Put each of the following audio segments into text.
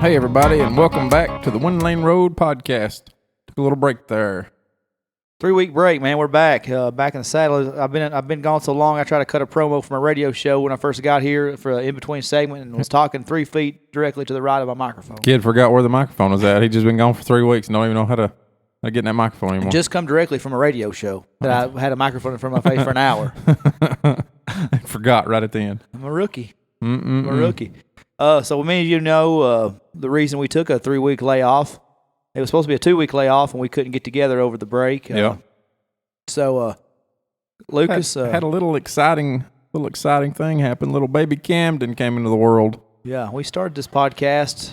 Hey, everybody, and welcome back to the One Lane Road podcast. Took a little break there. 3-week break, man. We're back. Back in the saddle. I've been gone so long. I tried to cut a promo from a radio show when I first got here for an in-between segment and was talking 3 feet directly to the right of my microphone. Kid forgot where the microphone was at. He just been gone for 3 weeks and don't even know how to get in that microphone anymore. Just come directly from a radio show that I had a microphone in front of my face for an hour. Forgot right at the end. I'm a rookie. I'm a rookie. So many of you know the reason we took a 3-week layoff. It was supposed to be a 2-week layoff, and we couldn't get together over the break. So Lucas had a little exciting thing happen. Little baby Camden came into the world. Yeah, we started this podcast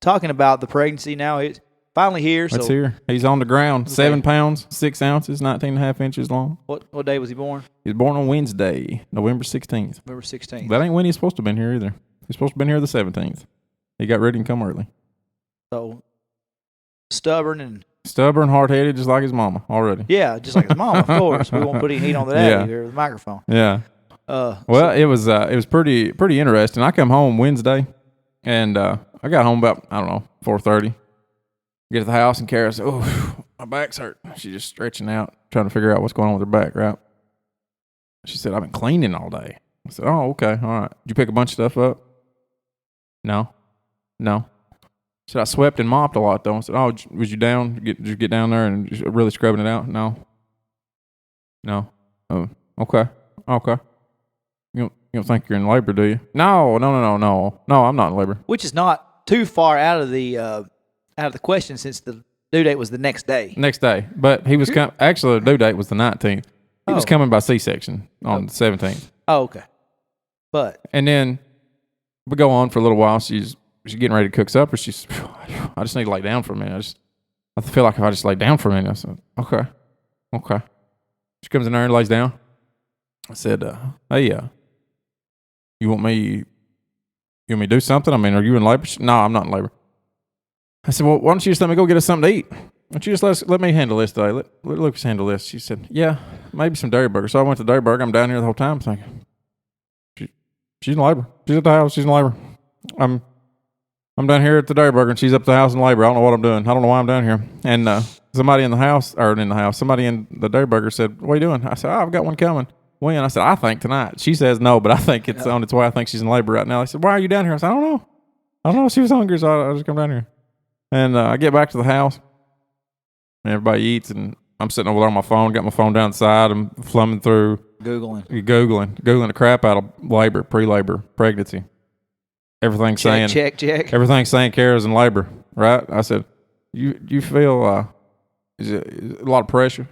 talking about the pregnancy. Now it's finally here. It's here. He's on the ground. Okay. 7 pounds, 6 ounces, 19.5 inches long. What day was he born? He was born on Wednesday, November 16th. November 16th. That ain't when he's supposed to have been here either. He's supposed to have been here the 17th. He got ready and come early. So stubborn, hard-headed, just like his mama already. Yeah, just like his mama, of course. We won't put any heat on that either, the microphone. Yeah. It was pretty interesting. I come home Wednesday, and I got home about, 4:30. Get to the house, and Kara said, "Oh, my back's hurt." She's just stretching out, trying to figure out what's going on with her back, right? She said, "I've been cleaning all day." I said, "Oh, okay, all right. Did you pick a bunch of stuff up?" No. She said, "I swept and mopped a lot, though." I said, "Oh, was you down? Did you get down there and just really scrubbing it out?" No. Oh, okay. You don't think you're in labor, do you? No, I'm not in labor. Which is not too far out of the question, since the due date was the next day. But he was actually the due date was the 19th. He was coming by C-section on the 17th. Oh, okay. And then we go on for a little while. She's getting ready to cook supper. I just need to lay down for a minute. I feel like if I just lay down for a minute. I said, okay. She comes in there and lays down. I said, "Hey, you want me to do something? I mean, are you in labor?" No, I'm not in labor. I said, "Well, why don't you just let me go get us something to eat? Why don't you just let me handle this today? Let Lucas handle this." She said, "Yeah, maybe some dairy burger." So I went to dairy burger. I'm down here the whole time thinking, she's in labor. She's at the house. She's in labor. I'm down here at the dairy burger, and she's up at the house in labor. I don't know what I'm doing. I don't know why I'm down here. And somebody in the house, somebody in the dairy burger said, "What are you doing?" I said, "I've got one coming." When? I said, "I think tonight." She says no, but I think it's on its way. I think she's in labor right now. They said, "Why are you down here?" I said, I don't know. She was hungry, so I just come down here. And I get back to the house, and everybody eats, and I'm sitting over there on my phone, got my phone down the side, I'm flumming through. Googling the crap out of labor, pre-labor, pregnancy. Everything's saying Everything's saying Kara's in labor, right? I said, you feel is it a lot of pressure?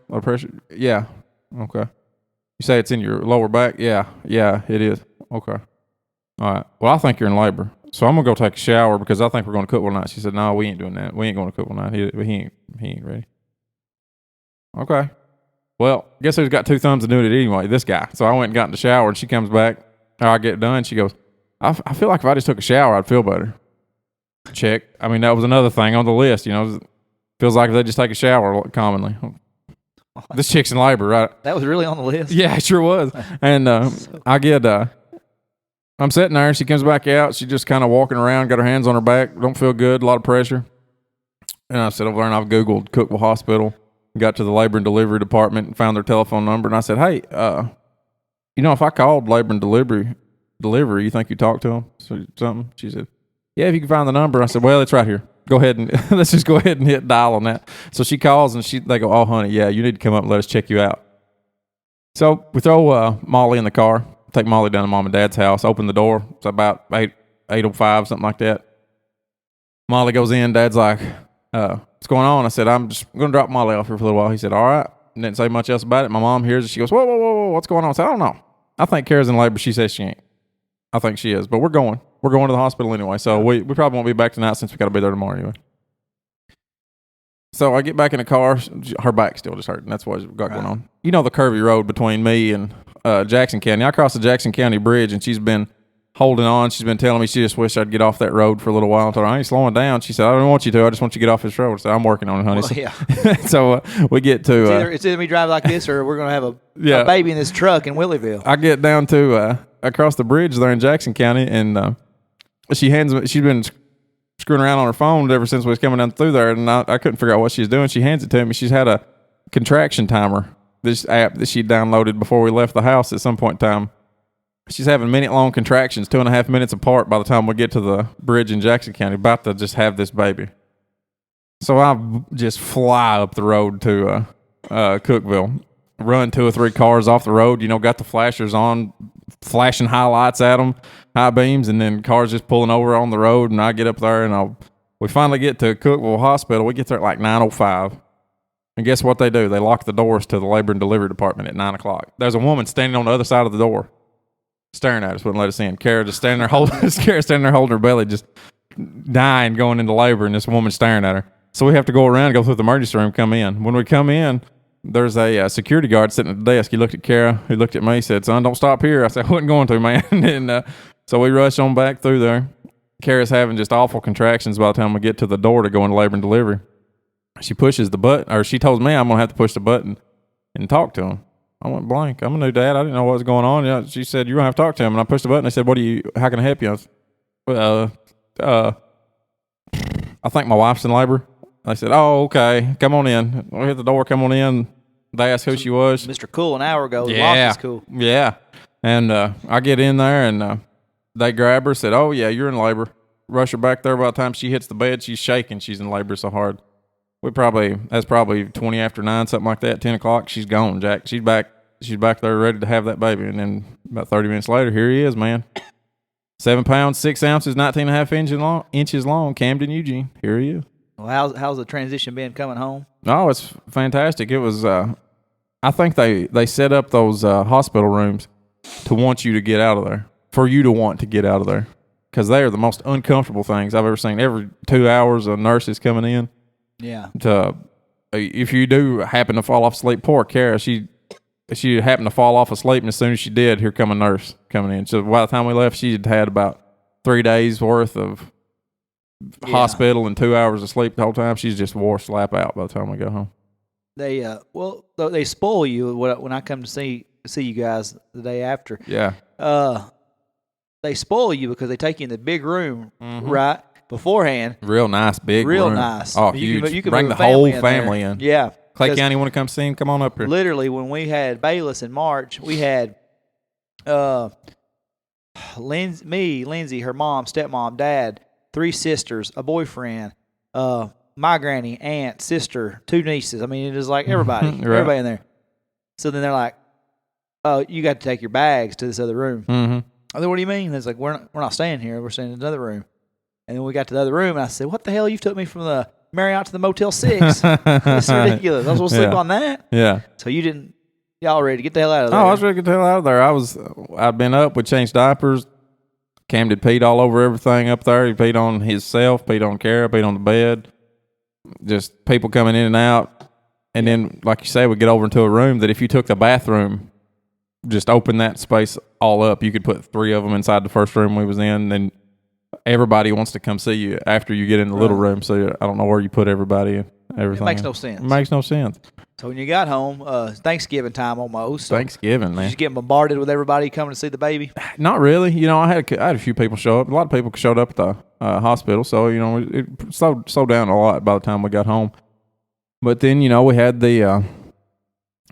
Yeah. Okay. You say it's in your lower back? Yeah, it is. Okay. All right. Well, I think you're in labor. So I'm going to go take a shower because I think we're going to cook one night. She said, "No, we ain't doing that. We ain't going to cook one night. He ain't ready." Okay. Well, guess who's got 2 thumbs and doing it anyway? This guy. So I went and got in the shower, and she comes back. I get it done. She goes, I feel like if I just took a shower, I'd feel better. Check. I mean, that was another thing on the list. Feels like if they just take a shower commonly. This chick's in labor, right? That was really on the list? Yeah, it sure was. And I'm sitting there, and she comes back out. She just kind of walking around, got her hands on her back. Don't feel good, a lot of pressure. And I sat over there, and I've Googled Cookville Hospital, got to the labor and delivery department, and found their telephone number. And I said, "Hey, if I called labor and delivery, you think you talk to them?" Something. She said, "Yeah, if you can find the number." I said, "Well, it's right here. Go ahead and let's just go ahead and hit dial on that." So she calls, and they go, "Oh, honey, yeah, you need to come up and let us check you out." So we throw Molly in the car, take Molly down to Mom and Dad's house, open the door. It's about 8:05, something like that. Molly goes in. Dad's like, "What's going on?" I said, "I'm just going to drop Molly off here for a little while." He said, "All right." And didn't say much else about it. My mom hears it. She goes, Whoa, what's going on?" I said, "I don't know. I think Kara's in labor." She says she ain't. I think she is, but we're going to the hospital anyway. So we probably won't be back tonight since we got to be there tomorrow anyway. So I get back in the car. Her back's still just hurting. That's what's got going on. You know the curvy road between me and Jackson County. I crossed the Jackson County Bridge, and she's been holding on. She's been telling me she just wished I'd get off that road for a little while. I told her, "I ain't slowing down." She said, "I don't want you to. I just want you to get off this road." I said, "I'm working on it, honey." Well, yeah. So we get to... It's either me drive like this, or we're going to have a baby in this truck in Willieville. I get down to across the bridge there in Jackson County, and she hands me... She's been screwing around on her phone ever since we was coming down through there, and I couldn't figure out what she was doing. She hands it to me. She's had a contraction timer, this app that she downloaded before we left the house at some point in time. She's having minute-long contractions, 2.5 minutes apart by the time we get to the bridge in Jackson County, about to just have this baby. So I just fly up the road to Cookeville, run 2 or 3 cars off the road, got the flashers on, flashing highlights at them, high beams, and then cars just pulling over on the road, and I get up there, and we finally get to Cookeville Hospital. We get there at like 9:05. And guess what they do? They lock the doors to the labor and delivery department at 9 o'clock. There's a woman standing on the other side of the door, staring at us, wouldn't let us in. Kara just standing there holding her belly, just dying, going into labor, and this woman staring at her. So we have to go around, go through the emergency room, come in. When we come in, there's a security guard sitting at the desk. He looked at Kara. He looked at me. He said, "Son, don't stop here." I said, "I wasn't going to, man." And so we rush on back through there. Kara's having just awful contractions by the time we get to the door to go into labor and delivery. She pushes the button, or she told me I'm going to have to push the button and talk to him. I went blank. I'm a new dad. I didn't know what was going on. Yeah, she said, "You're going to have to talk to him." And I pushed the button. They said, how can I help you? I said, I think my wife's in labor. They said, "Oh, okay. Come on in." We hit the door. Come on in. They asked who she was. Mr. Cool an hour ago. Yeah. Cool. Yeah. And I get in there, and they grab her, said, "Oh, yeah, you're in labor." Rush her back there. By the time she hits the bed, she's shaking. She's in labor so hard. That's probably 20 after 9, something like that, 10 o'clock. She's gone, Jack. She's back there ready to have that baby. And then about 30 minutes later, here he is, man. 7 pounds, 6 ounces, 19.5 inches long, Camden, Eugene. Here he is. Well, how's the transition been coming home? Oh, it's fantastic. It was, I think they set up those hospital rooms to want you to get out of there, for you to want to get out of there, because they are the most uncomfortable things I've ever seen. Every 2 hours, a nurse is coming in. Yeah. If you do happen to fall off asleep, poor Kara, she happened to fall off asleep, and as soon as she did, here come a nurse coming in. So by the time we left, she had about 3 days worth of hospital and 2 hours of sleep the whole time. She's just wore slap out by the time we go home. They spoil you when I come to see you guys the day after. Yeah. They spoil you because they take you in the big room, right? Beforehand. Real nice, big Real room. nice. Oh, huge. You can bring the whole family in. Yeah. Clay County want to come see him? Come on up here. Literally, when we had Bayless in March, we had Lindsay, her mom, stepmom, dad, 3 sisters, a boyfriend, my granny, aunt, sister, 2 nieces. I mean, it is like everybody. Right. Everybody in there. So then they're like, "Oh, you got to take your bags to this other room." Mm-hmm. I said, "What do you mean?" It's like, we're not staying here. We're staying in another room. And then we got to the other room, and I said, "What the hell? You took me from the Marriott to the Motel 6. It's ridiculous. I was supposed to sleep on that." Yeah. So y'all ready to get the hell out of there? Oh, I was ready to get the hell out of there. I'd been up. We changed diapers. Camden peed all over everything up there. He peed on himself, peed on Kara, peed on the bed. Just people coming in and out. And then, like you say, we get over into a room that if you took the bathroom, just open that space all up, you could put 3 of them inside the first room we was in. And everybody wants to come see you after you get in the little room. So I don't know where you put everybody and everything. It makes no sense. It makes no sense. So when you got home, Thanksgiving time almost. So Thanksgiving, man. Did you get bombarded with everybody coming to see the baby? Not really. I had a few people show up. A lot of people showed up at the hospital. So, it slowed down a lot by the time we got home. But then, we had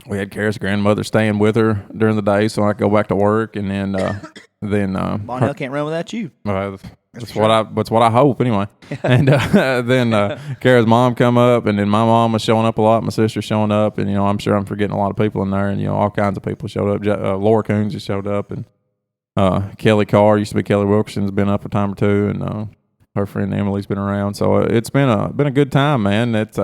we had Kara's grandmother staying with her during the day, so I could go back to work, and then Bonnell can't run without you. That's what I hope anyway. And then Kara's mom come up, and then my mom was showing up a lot. My sister's showing up, and I'm sure I'm forgetting a lot of people in there, and all kinds of people showed up. Laura Coons just showed up, and Kelly Carr, used to be Kelly Wilkerson's been up a time or two, and her friend Emily's been around. So it's been a good time, man. It's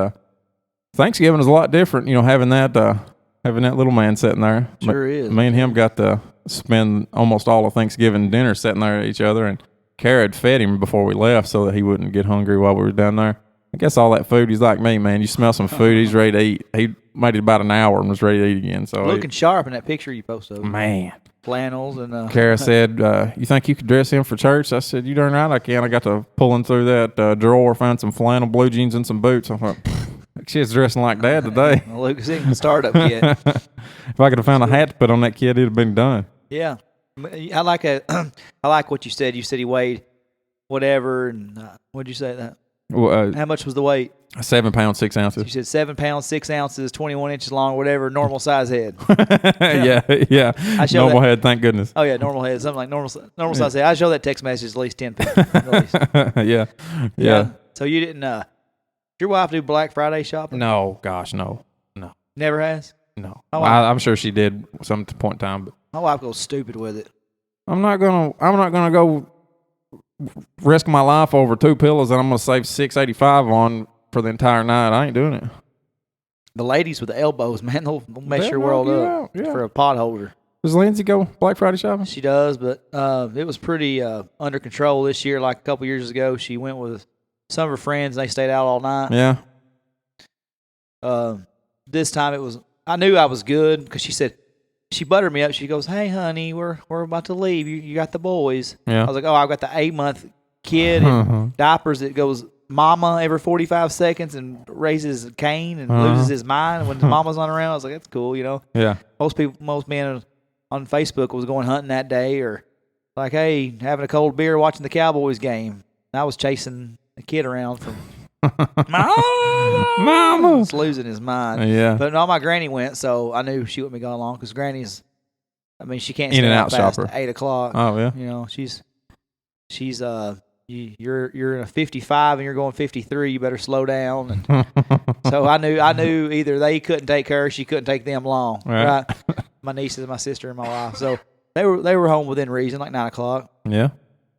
Thanksgiving is a lot different, having that little man sitting there. Sure is. Me and him got to spend almost all of Thanksgiving dinner sitting there at each other, and Kara had fed him before we left so that he wouldn't get hungry while we were down there. I guess all that food, he's like me, man. You smell some food, he's ready to eat. He made it about an hour and was ready to eat again. So looking sharp in that picture you posted. Man. Flannels and Kara said, "You think you could dress him for church?" I said, "You darn right I can." I got to pulling through that drawer, found some flannel blue jeans and some boots. I thought, she's dressing like Dad today. Lucas didn't start up yet. If I could have found a hat to put on that kid, it'd have been done. Yeah. I like what you said. You said he weighed whatever. And what'd you say that? Well, how much was the weight? 7 pounds, 6 ounces. You said 7 pounds, 6 ounces, 21 inches long, whatever, normal size head. yeah. Normal head, thank goodness. Oh, yeah, normal head, something like normal size head. I show that text message at least 10 people. Yeah. So you didn't, did your wife do Black Friday shopping? No, gosh, no. Never has? No. I'm sure she did some point in time. But my wife goes stupid with it. I'm not gonna go risk my life over 2 pillows that I'm gonna save $6.85 on for the entire night. I ain't doing it. The ladies with the elbows, man, they'll mess your world up for a pot holder. Does Lindsay go Black Friday shopping? She does, but it was pretty under control this year. Like a couple years ago, she went with some of her friends, and they stayed out all night. Yeah. This time it was. I knew I was good because she said she buttered me up. She goes, "Hey, honey, we're about to leave. You got the boys." Yeah. I was like, "Oh, I've got the 8-month kid in diapers that goes mama every 45 seconds and raises Cain and loses his mind when his mama's not around." I was like, "That's cool, you know." Yeah. Most men on Facebook was going hunting that day, or like, hey, having a cold beer watching the Cowboys game. And I was chasing a kid around from Mama. He's losing his mind. Yeah. But no, my granny went, so I knew she wouldn't be going along because granny's, I mean, she can't in stay and out out past shopper. 8 o'clock. Oh yeah. You know, she's you're in a 55 and you're going 53. You better slow down. And so I knew either they couldn't take her, she couldn't take them long. Right. My nieces, my sister, and my wife. So they were home within reason, like 9 o'clock. Yeah.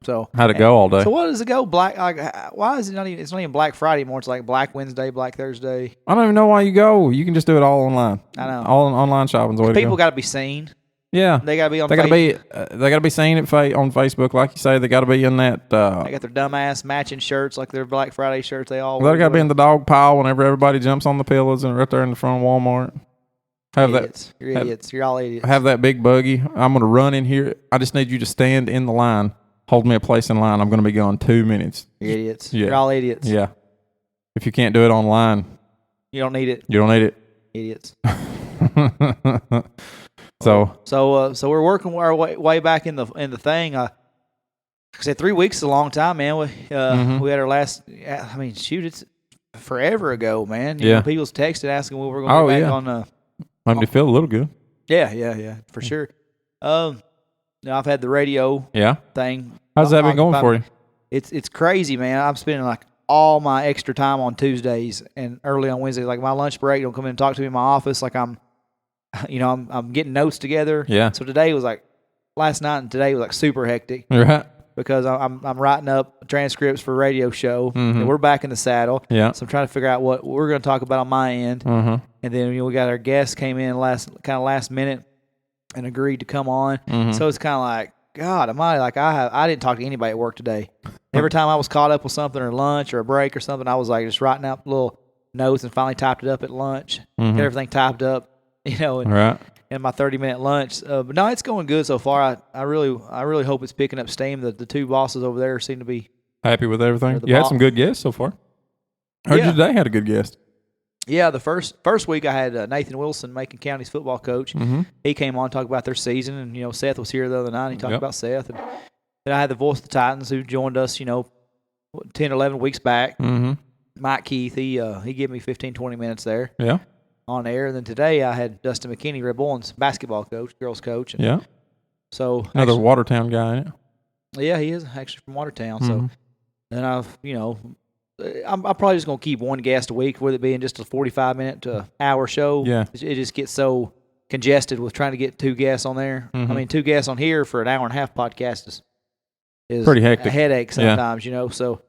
So how'd it go all day? So what does it go black? Like, why is it not even? It's not even Black Friday anymore. It's like Black Wednesday, Black Thursday. I don't even know why you go. You can just do it all online. I know. All online shopping's the way to go. People got to be seen. Yeah, they got to be on. They got to be seen on Facebook, like you say. They got to be in that. They got their dumbass matching shirts, like their Black Friday shirts. They all. They got to be in the dog pile whenever everybody jumps on the pillows and right there in the front of Walmart. Idiots. You're idiots. You're all idiots. Have that big buggy. I'm gonna run in here. I just need you to stand in the line. Hold me a place in line. I'm going to be gone 2 minutes. You're idiots. Yeah. You're all idiots. Yeah. If you can't do it online, you don't need it. You don't need it. Idiots. So we're working our way back in the thing. I said 3 weeks is a long time, man. We had our last. I mean, shoot, it's forever ago, man. You know, people's texted asking when we're going to be back on. Made me feel a little good. Yeah, for sure. Now I've had the radio thing. How's that been going for you? It's crazy, man. I'm spending like all my extra time on Tuesdays and early on Wednesdays. Like my lunch break, don't come in and talk to me in my office. Like I'm getting notes together. Yeah. So today was like last night and today was like super hectic. Right. Because I'm writing up transcripts for a radio show. And we're back in the saddle. Yeah. So I'm trying to figure out what we're going to talk about on my end. And then we got our guest came in last minute and agreed to come on. So it's kind of like, God almighty, like I didn't talk to anybody at work today. Every time I was caught up with something or lunch or a break or something, I was like just writing out little notes and finally typed it up at lunch. Get everything typed up, in my 30-minute lunch. But no, it's going good so far. I really hope it's picking up steam. The two bosses over there seem to be happy with everything. You had some good guests so far. Heard you today had a good guest. Yeah, the first week I had Nathan Wilson, Macon County's football coach. He came on to talk about their season, and Seth was here the other night. And he talked about Seth, and then I had the voice of the Titans who joined us, 10, 11 weeks back. Mike Keith, he gave me 15, 20 minutes there. Yeah. On air, and then today I had Dustin McKinney, Red Bullen's basketball coach, girls coach. And so another Watertown guy. Ain't it? Yeah, he is actually from Watertown. So then I'm probably just going to keep one guest a week, with it being just a 45-minute to hour show. Yeah. It just gets so congested with trying to get two guests on there. I mean, two guests on here for an hour and a half podcast is pretty hectic. A headache sometimes, So,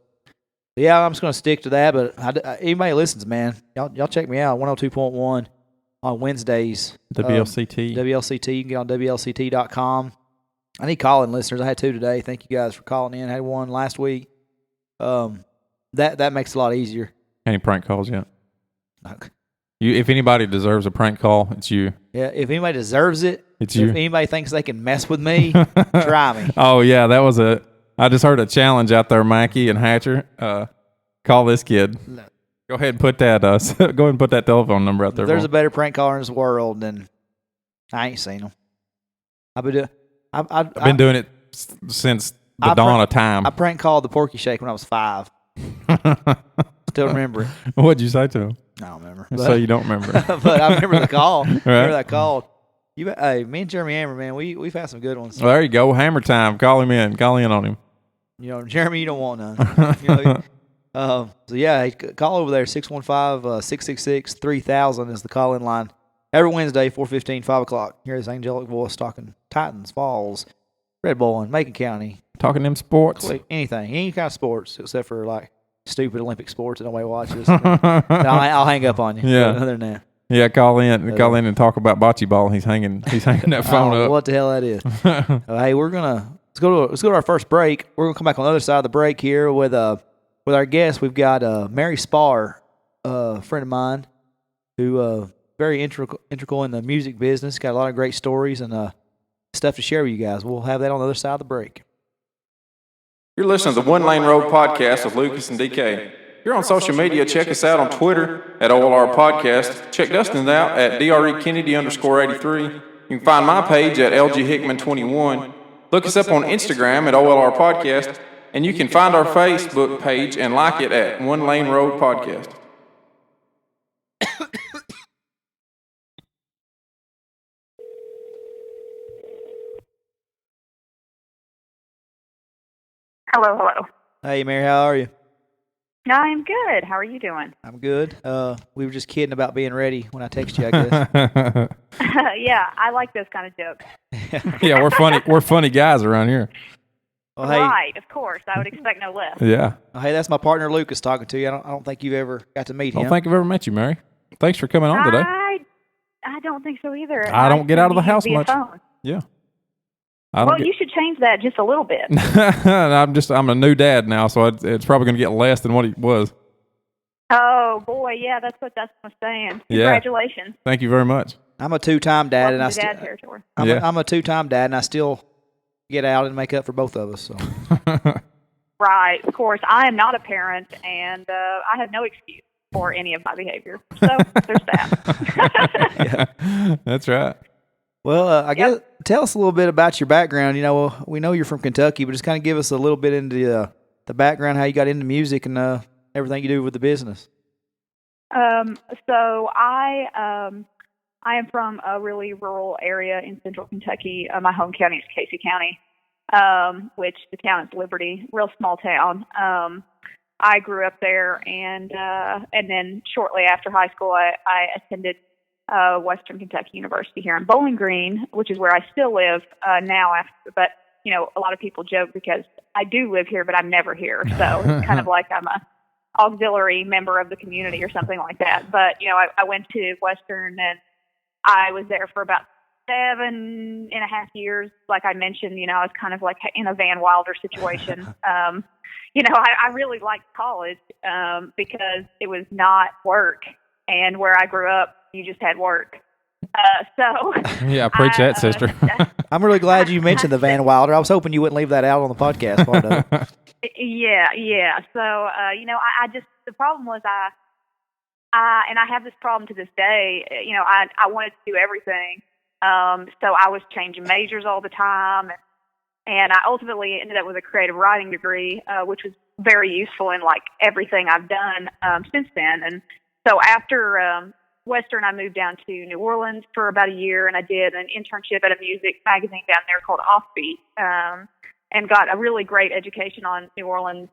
yeah, I'm just going to stick to that. But anybody listens, man, y'all check me out, 102.1 on Wednesdays. WLCT. WLCT. You can get on WLCT.com. I need calling listeners. I had two today. Thank you guys for calling in. I had one last week. That makes it a lot easier. Any prank calls yet? If anybody deserves a prank call, it's you. Yeah, if anybody deserves it, it's you. If anybody thinks they can mess with me, try me. Oh yeah, I just heard a challenge out there, Mackie and Hatcher. Call this kid. No. Go ahead and put that. Go ahead and put that telephone number out there. If there's a better prank caller in this world, then I ain't seen them. I've been doing it since the dawn of time. I prank called the Porky Shake when I was 5. Still remember it. What'd you say to him? I don't remember. So you don't remember. But I remember the call. Right. Remember that call. Hey, me and Jeremy Hammer, man, we've had some good ones. Well, there you go. Hammer time. Call him in. Call in on him. Jeremy, you don't want none. So yeah, call over there, 615-666-3000 is the call-in line. Every Wednesday, 4:15, 5 o'clock. Hear this angelic voice talking Titans, Vols, Red Bull, and Macon County. Talking them sports. Anything, any kind of sports, except for like stupid Olympic sports that nobody watches. I'll hang up on you. Yeah. Other than that. Yeah, call in and talk about bocce ball. He's hanging that phone up. What the hell that is? Hey, let's go to our first break. We're gonna come back on the other side of the break here with our guest. We've got Mary Sparr, a friend of mine, who very integral in the music business. Got a lot of great stories and stuff to share with you guys. We'll have that on the other side of the break. You're listening to the One Lane Road podcast with Lucas and DK. You're on social media. Check us out on Twitter at OLR Podcast. Check Dustin out at DREKennedy_83. You can find my page at LG Hickman21. Look us up on Instagram at OLR Podcast. And you can find our Facebook page and like it at One Lane Road Podcast. Hello. Hey, Mary, how are you? I'm good. How are you doing? I'm good. We were just kidding about being ready when I text you, I guess. Yeah, I like those kind of jokes. Yeah, we're funny. We're funny guys around here. Well, hey, right, of course. I would expect no less. Yeah. Hey, that's my partner Lucas talking to you. I don't think you've ever got to meet him. I don't think I've ever met you, Mary. Thanks for coming on today. I don't think so either. I don't get out of the house via much. phone. Yeah. You should change that just a little bit. I'm a new dad now, so it's probably going to get less than what he was. Oh boy, yeah, that's what Dustin was saying. Congratulations. Yeah. Thank you very much. I'm a 2-time dad, Welcome and to dad territory. I'm a 2-time dad, and I still get out and make up for both of us. So. Right, of course. I am not a parent, and I have no excuse for any of my behavior. So there's that. Yeah. That's right. Well, I guess tell us a little bit about your background. We know you're from Kentucky, but just kind of give us a little bit into the background, how you got into music, and everything you do with the business. So I am from a really rural area in central Kentucky. My home county is Casey County, which the town is Liberty, real small town. I grew up there, and then shortly after high school, I attended Western Kentucky University here in Bowling Green, which is where I still live now. But a lot of people joke because I do live here, but I'm never here. So it's kind of like I'm a auxiliary member of the community or something like that. But I went to Western, and I was there for about 7.5 years. Like I mentioned, I was kind of like in a Van Wilder situation. I really liked college because it was not work, and where I grew up, you just had work. Yeah, preach that, sister. I'm really glad you mentioned the Van Wilder. I was hoping you wouldn't leave that out on the podcast part of it. Yeah. So, I just, the problem was and I have this problem to this day, I wanted to do everything. So I was changing majors all the time. And I ultimately ended up with a creative writing degree, which was very useful in like everything I've done since then. And so after Western, I moved down to New Orleans for about a year, and I did an internship at a music magazine down there called Offbeat, and got a really great education on New Orleans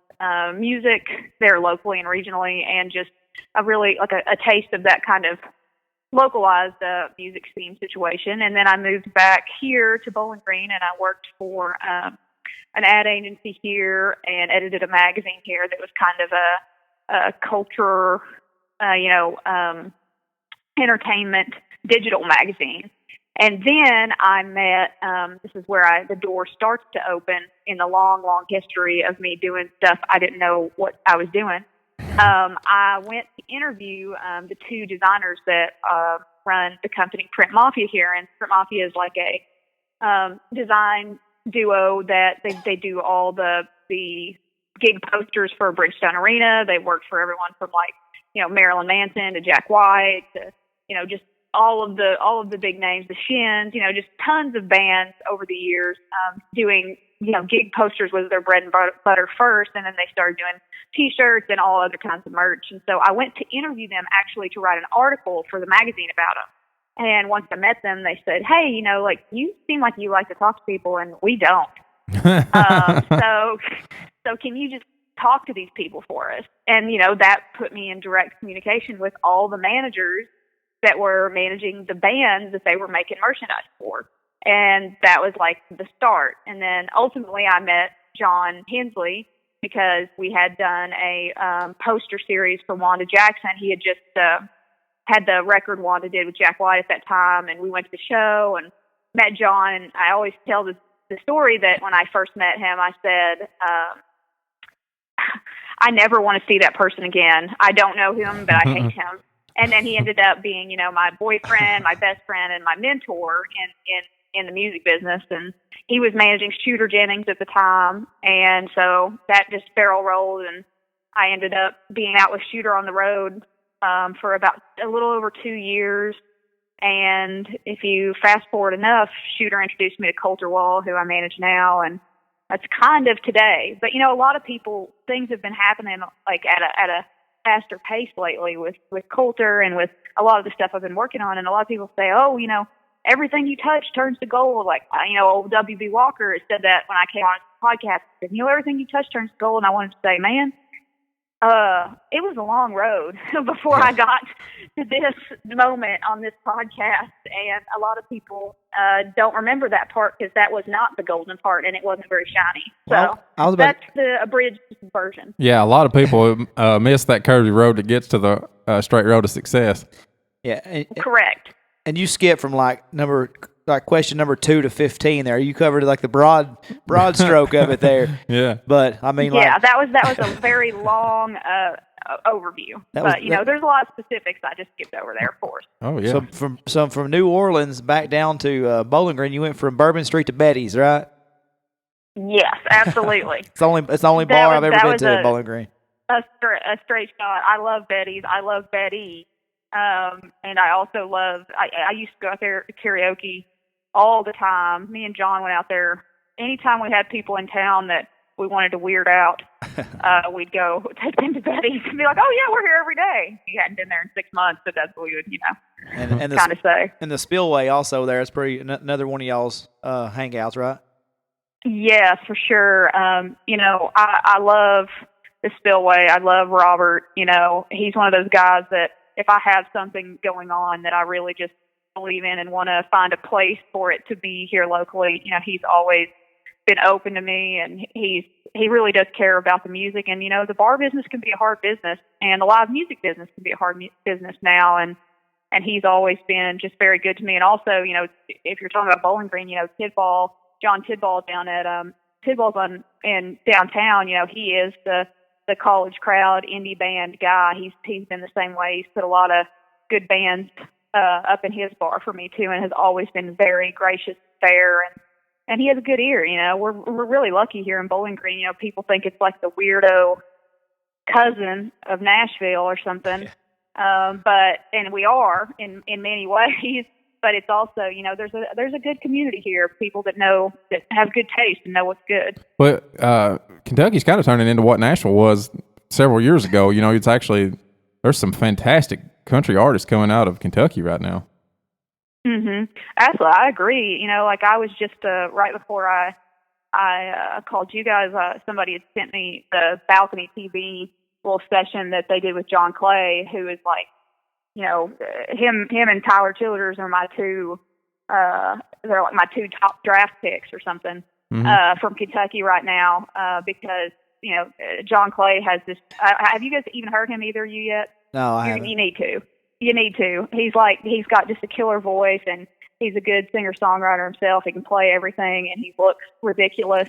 music there locally and regionally, and just a really like a taste of that kind of localized music scene situation. And then I moved back here to Bowling Green, and I worked for an ad agency here and edited a magazine here that was kind of a culture, entertainment digital magazine. And then I met, this is where the door starts to open in the long, long history of me doing stuff I didn't know what I was doing. I went to interview the two designers that run the company Print Mafia here. And Print Mafia is like a design duo that they do all the gig posters for Bridgestone Arena. They worked for everyone from like, Marilyn Manson to Jack White to, just all of the big names, the Shins, just tons of bands over the years, doing gig posters was their bread and butter first, and then they started doing T-shirts and all other kinds of merch. And so I went to interview them actually to write an article for the magazine about them. And once I met them, they said, hey, you seem like you like to talk to people, and we don't. So can you just talk to these people for us? And, that put me in direct communication with all the managers that were managing the bands that they were making merchandise for. And that was like the start. And then ultimately I met John Hensley because we had done a poster series for Wanda Jackson. He had just had the record Wanda did with Jack White at that time, and we went to the show and met John. And I always tell the story that when I first met him, I said, I never want to see that person again. I don't know him, but I hate him. And then he ended up being, my boyfriend, my best friend, and my mentor in the music business. And he was managing Shooter Jennings at the time. And so that just barrel rolled, and I ended up being out with Shooter on the road for about a little over 2 years. And if you fast forward enough, Shooter introduced me to Coulter Wall, who I manage now, and that's kind of today. But, a lot of people, things have been happening like at a faster pace lately with Coulter and with a lot of the stuff I've been working on. And a lot of people say, oh, everything you touch turns to gold. Like, old W.B. Walker said that when I came on his podcast. He said, everything you touch turns to gold. And I wanted to say, man, it was a long road before I got to this moment on this podcast. And a lot of people don't remember that part because that was not the golden part and it wasn't very shiny. So that's the abridged version. Yeah, a lot of people miss that curvy road that gets to the straight road to success. Yeah. Correct. And you skip from question number 2 to 15 there. You covered like the broad stroke of it there. Yeah. But I mean, that was a very long overview. There's a lot of specifics I just skipped over there, of course. Oh yeah. So from New Orleans back down to Bowling Green, you went from Bourbon Street to Betty's, right? Yes, absolutely. It's the only bar I've ever been to in Bowling Green. A straight shot. I love Betty's. I love Betty. And I also love, I used to go out there to karaoke all the time. Me and John went out there anytime we had people in town that we wanted to weird out. We'd go take them to Betty's and be like, oh yeah, we're here every day. You hadn't been there in 6 months, but that's what we would, and kind of say. And the Spillway also there is another one of y'all's hangouts, right? Yes, for sure. I love the Spillway. I love Robert. He's one of those guys that if I have something going on that I really just believe in and want to find a place for it to be here locally, he's always been open to me, and he really does care about the music. And the bar business can be a hard business, and the live music business can be a hard business now. And he's always been just very good to me. And also, if you're talking about Bowling Green, Tidball, John Tidball down at Tidball's in downtown. He is the college crowd indie band guy. He's been the same way. He's put a lot of good bands up in his bar for me too, and has always been very gracious, fair, and he has a good ear. We're really lucky here in Bowling Green. People think it's like the weirdo cousin of Nashville or something, and we are in many ways. But it's also, there's a good community here, people that have good taste and know what's good. Well, Kentucky's kind of turning into what Nashville was several years ago. It's actually, there's some fantastic country artists coming out of Kentucky right now. Mm-hmm. Absolutely, I agree. I was just right before I called you guys, somebody had sent me the Balcony TV little session that they did with John Clay, who is like, him and Tyler Childers are my two, they're like my 2 top draft picks or something, from Kentucky right now, because, John Clay has this, have you guys even heard him, either of you yet? No, I haven't. You need to. He's got just a killer voice, and he's a good singer-songwriter himself. He can play everything, and he looks ridiculous.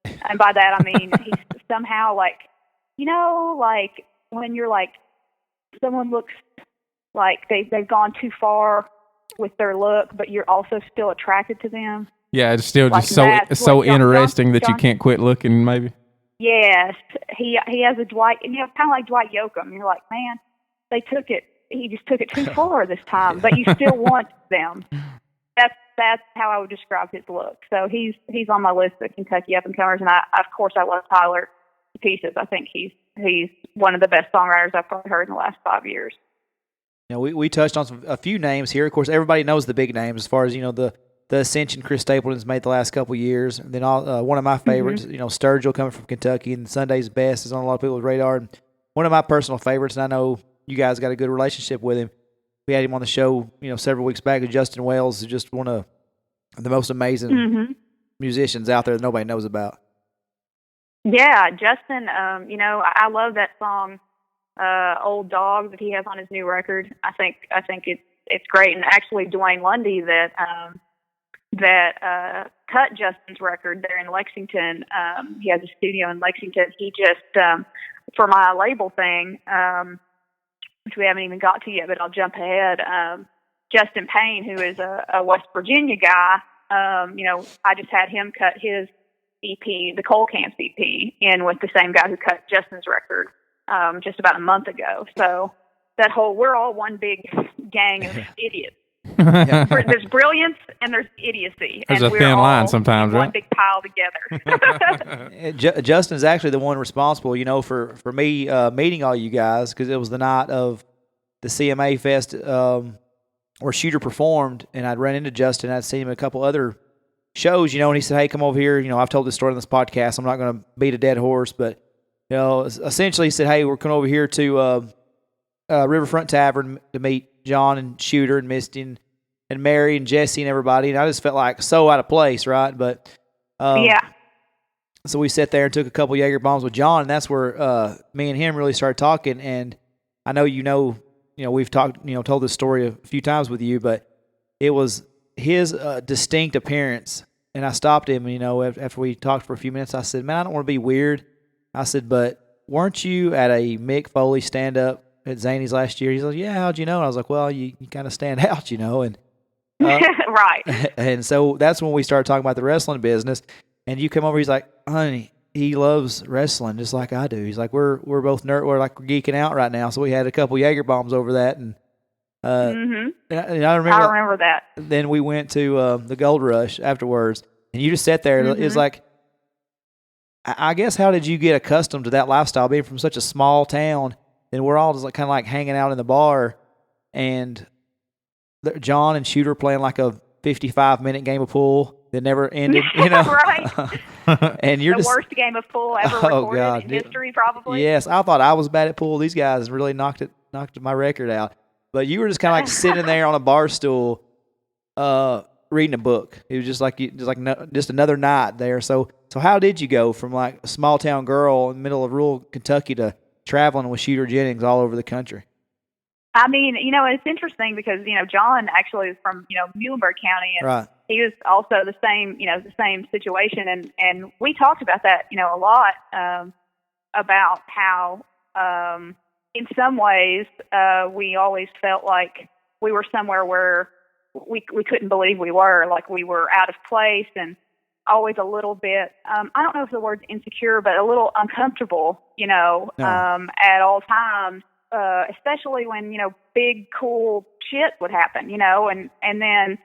And by that, I mean, he's somehow like when you're like, someone looks like they've gone too far with their look, but you're also still attracted to them. Yeah, it's still just so interesting that you can't quit looking, maybe. Yes, he has a Dwight, kind of like Dwight Yoakam. You're like, man, he just took it too far this time, but you still want them. that's how I would describe his look. So he's on my list of Kentucky up and comers, and I love Tyler to pieces. I think he's one of the best songwriters I've probably heard in the last 5 years. We touched on a few names here. Of course, everybody knows the big names as far as the ascension Chris Stapleton's made the last couple of years. And then one of my favorites, Sturgill coming from Kentucky, and Sunday's Best is on a lot of people's radar. And one of my personal favorites, and I know you guys got a good relationship with him. We had him on the show, several weeks back. Justin Wells is just one of the most amazing musicians out there that nobody knows about. Yeah, Justin. I love that song, "Old Dog," that he has on his new record. I think it's great. And actually, Dwayne Lundy that cut Justin's record there in Lexington. He has a studio in Lexington. He just for my label thing. Which we haven't even got to yet, but I'll jump ahead. Justin Payne, who is a West Virginia guy, I just had him cut his EP, the Coal Camps EP, in with the same guy who cut Justin's record just about a month ago. So we're all one big gang of idiots. There's brilliance and there's idiocy. There's and a thin line sometimes, right? One big pile together. Justin's actually the one responsible, for me meeting all you guys, because it was the night of the CMA Fest where Shooter performed, and I'd run into Justin. I'd seen him at a couple other shows, and he said, "Hey, come over here. I've told this story on this podcast. I'm not going to beat a dead horse, but essentially he said, hey, we're coming over here to Riverfront Tavern to meet John and Shooter and Misty and Mary and Jesse and everybody." And I just felt like so out of place, right? But yeah. So we sat there and took a couple Jaeger bombs with John, and that's where me and him really started talking. And I know we've talked, told this story a few times with you, but it was his distinct appearance. And I stopped him, after we talked for a few minutes. I said, "Man, I don't want to be weird." I said, "But weren't you at a Mick Foley stand-up at Zany's last year?" He's like, "Yeah, how'd you know?" And I was like, "Well, you kind of stand out, and right." And so that's when we started talking about the wrestling business. And you come over, he's like, "Honey, he loves wrestling just like I do." He's like, "We're both we're geeking out right now." So we had a couple Jaeger bombs over that, and and I remember that. Then we went to the Gold Rush afterwards, and you just sat there. It's like, I guess, how did you get accustomed to that lifestyle, being from such a small town? And we're all just kind of like hanging out in the bar, and John and Shooter playing like a 55-minute game of pool that never ended, Right. And you're the worst game of pool ever recorded in history, probably. Yes, I thought I was bad at pool. These guys really knocked my record out. But you were just kind of like sitting there on a bar stool, reading a book. It was just just another night there. So how did you go from like a small town girl in the middle of rural Kentucky to traveling with Shooter Jennings all over the country? I mean, it's interesting because, John actually is from, Muhlenberg County, and right. He was also the same situation. And we talked about that, a lot, about how, in some ways, we always felt like we were somewhere where we couldn't believe we were, like we were out of place and always a little bit, I don't know if the word's insecure, but a little uncomfortable, at all times. Especially when, big, cool shit would happen, and then,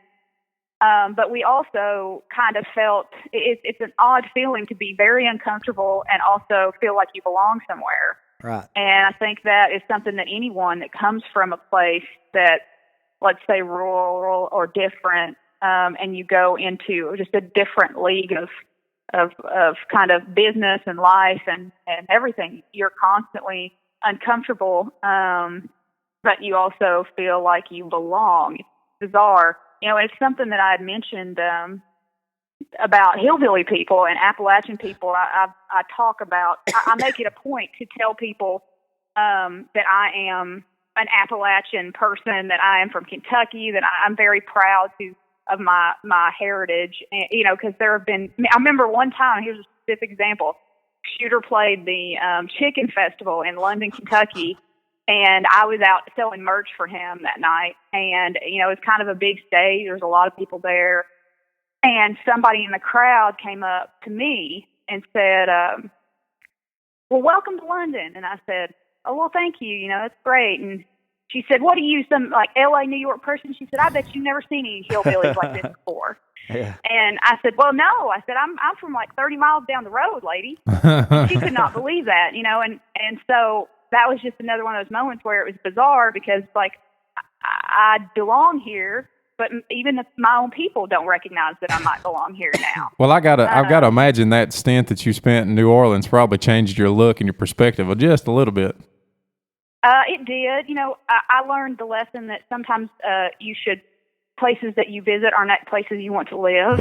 but we also kind of felt it's an odd feeling to be very uncomfortable and also feel like you belong somewhere. Right. And I think that is something that anyone that comes from a place that, let's say, rural or different, and you go into just a different league of kind of business and life and everything, you're constantly uncomfortable, but you also feel like you belong. It's bizarre. It's something that I had mentioned about hillbilly people and Appalachian people. I talk about, I make it a point to tell people that I am an Appalachian person, that I am from Kentucky, that I'm very proud of my heritage, because there have been, I remember one time, here's a specific example. Shooter played the Chicken Festival in London, Kentucky, and I was out selling merch for him that night. And, it was kind of a big stage. There was a lot of people there. And somebody in the crowd came up to me and said, well, welcome to London. And I said, oh, well, thank you. That's great. And she said, "What are you, some like L.A., New York person?" She said, "I bet you've never seen any hillbillies like this before." Yeah. And I said, "Well, no." I said, I'm from like 30 miles down the road, lady." And she could not believe that, and so that was just another one of those moments where it was bizarre because, like, I belong here, but even if my own people don't recognize that I might belong here now. Well, I've got to imagine that stint that you spent in New Orleans probably changed your look and your perspective just a little bit. It did. I learned the lesson that sometimes places that you visit are not places you want to live.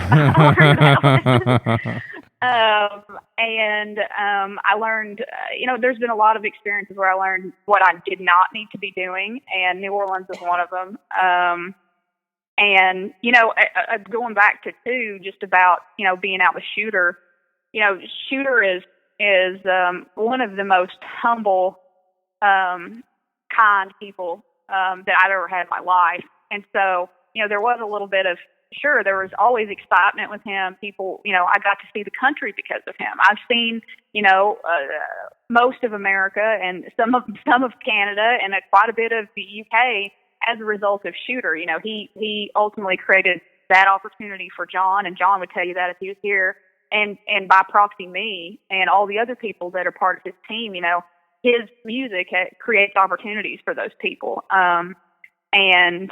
I learned, there's been a lot of experiences where I learned what I did not need to be doing, and New Orleans is one of them. Going back to just about, being out with Shooter, Shooter is one of the most humble, kind people that I've ever had in my life. And so, there was a little bit of, sure, there was always excitement with him. People, I got to see the country because of him. I've seen, most of America and some of Canada and quite a bit of the UK as a result of Shooter. He ultimately created that opportunity for John, and John would tell you that if he was here, and by proxy me and all the other people that are part of his team. His music creates opportunities for those people. And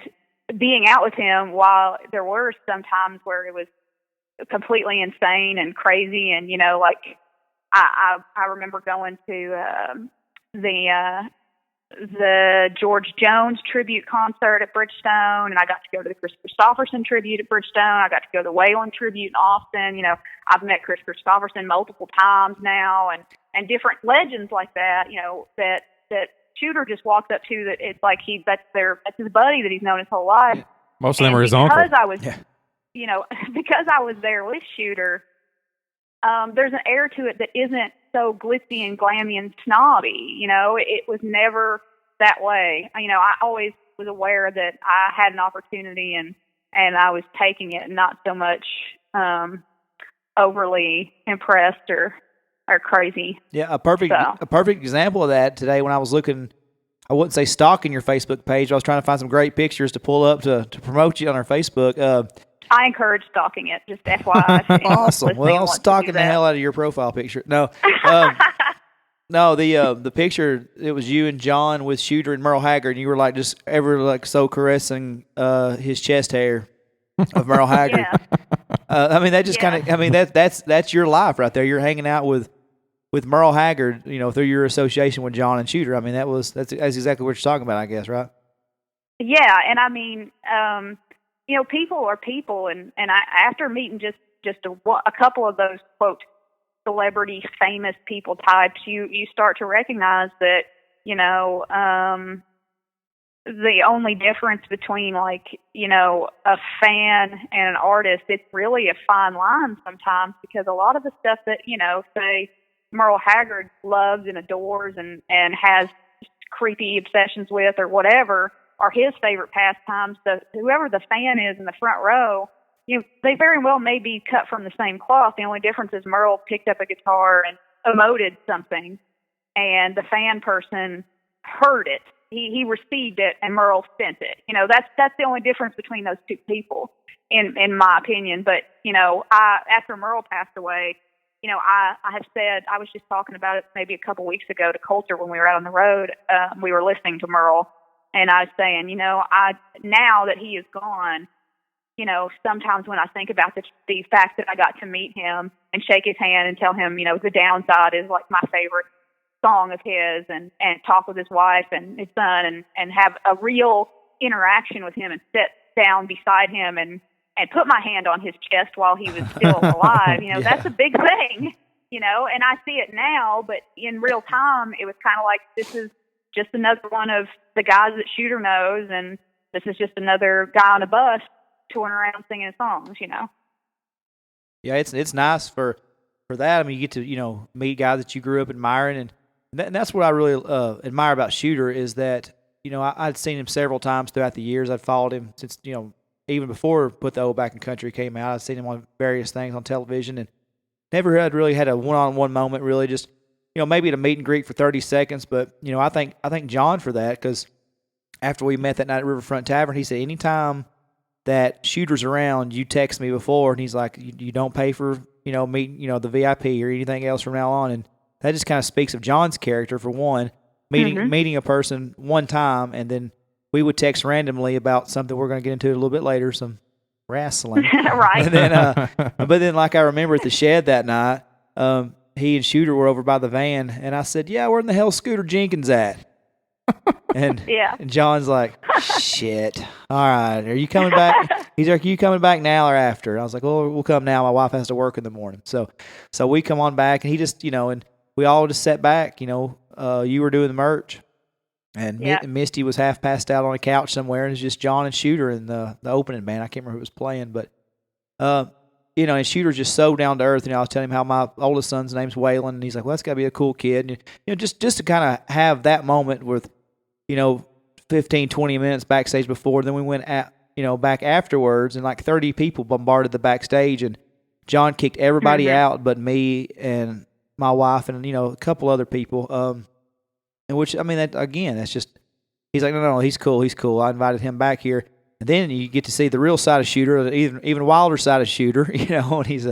being out with him, while there were some times where it was completely insane and crazy, and I remember going to the George Jones tribute concert at Bridgestone, and I got to go to the Chris Christopherson tribute at Bridgestone. I got to go to the Waylon tribute in Austin. I've met Chris Christopherson multiple times now, and different legends like that, that Shooter just walks up to, that it's like that's his buddy that he's known his whole life. Yeah. Most of them are his uncle. Because I was, because I was there with Shooter, there's an air to it that isn't so glitzy and glammy and snobby. It was never that way. I always was aware that I had an opportunity and I was taking it, and not so much overly impressed or crazy. Yeah, a perfect example of that today when I was looking, I wouldn't say stalking your Facebook page. I was trying to find some great pictures to pull up to promote you on our Facebook. I encourage stalking it, just FYI. Awesome. Well, I'm stalking the hell out of your profile picture. No, no, the picture, it was you and John with Shooter and Merle Haggard, and you were like just so caressing his chest hair of Merle Haggard. Yeah. That just kind of, that's your life right there. You're hanging out with Merle Haggard, through your association with John and Shooter. That's exactly what you're talking about, I guess, right? Yeah, and people are people, and after meeting just a couple of those quote celebrity famous people types, you start to recognize that the only difference between a fan and an artist, it's really a fine line sometimes, because a lot of the stuff that say Merle Haggard loves and adores and has creepy obsessions with or whatever are his favorite pastimes. So whoever the fan is in the front row, they very well may be cut from the same cloth. The only difference is Merle picked up a guitar and emoted something, and the fan person heard it. He received it, and Merle sent it. That's the only difference between those two people, in my opinion. But after Merle passed away, I have said, I was just talking about it maybe a couple weeks ago to Coulter when we were out on the road. We were listening to Merle, and I was saying, now that he is gone, sometimes when I think about the fact that I got to meet him and shake his hand and tell him, The Downside is like my favorite song of his, and talk with his wife and his son and have a real interaction with him and sit down beside him and put my hand on his chest while he was still alive. Yeah. That's a big thing, and I see it now, but in real time, it was kind of like, this is just another one of the guys that Shooter knows, and this is just another guy on a bus touring around singing songs, Yeah, it's nice for that. You get to, meet guys that you grew up admiring, and that's what I really admire about Shooter is that, I'd seen him several times throughout the years. I'd followed him since, even before Put the Old Back in Country came out. I'd seen him on various things on television, and never had really had a one-on-one moment, really just, maybe at a meet and greet for 30 seconds. But, I think John for that, because after we met that night at Riverfront Tavern, he said, anytime that Shooter's around, you text me before, and he's like, you don't pay for, meeting, the VIP or anything else from now on. And that just kind of speaks of John's character, for one, meeting a person one time, and then we would text randomly about something we're going to get into a little bit later, some wrestling. Right. And then, but then, like I remember at the shed that night, he and Shooter were over by the van, and I said, yeah, where in the hell Scooter Jenkins at? And, and John's like, shit. All right, are you coming back? He's like, are you coming back now or after? And I was like, well, we'll come now. My wife has to work in the morning. So we come on back, and he just, and we all just sat back. You were doing the merch, and Misty was half passed out on a couch somewhere, and it's just John and Shooter and the opening band. I can't remember who was playing, but and Shooter's just so down to earth. I was telling him how my oldest son's name's Waylon, and he's like, well, that's got to be a cool kid. And, just to kind of have that moment with, 15, 20 minutes backstage before. Then we went back afterwards, and like 30 people bombarded the backstage, and John kicked everybody out but me and my wife and, a couple other people. And which, that's just, he's like, no, he's cool. I invited him back here. And then you get to see the real side of Shooter, even wilder side of Shooter, and he's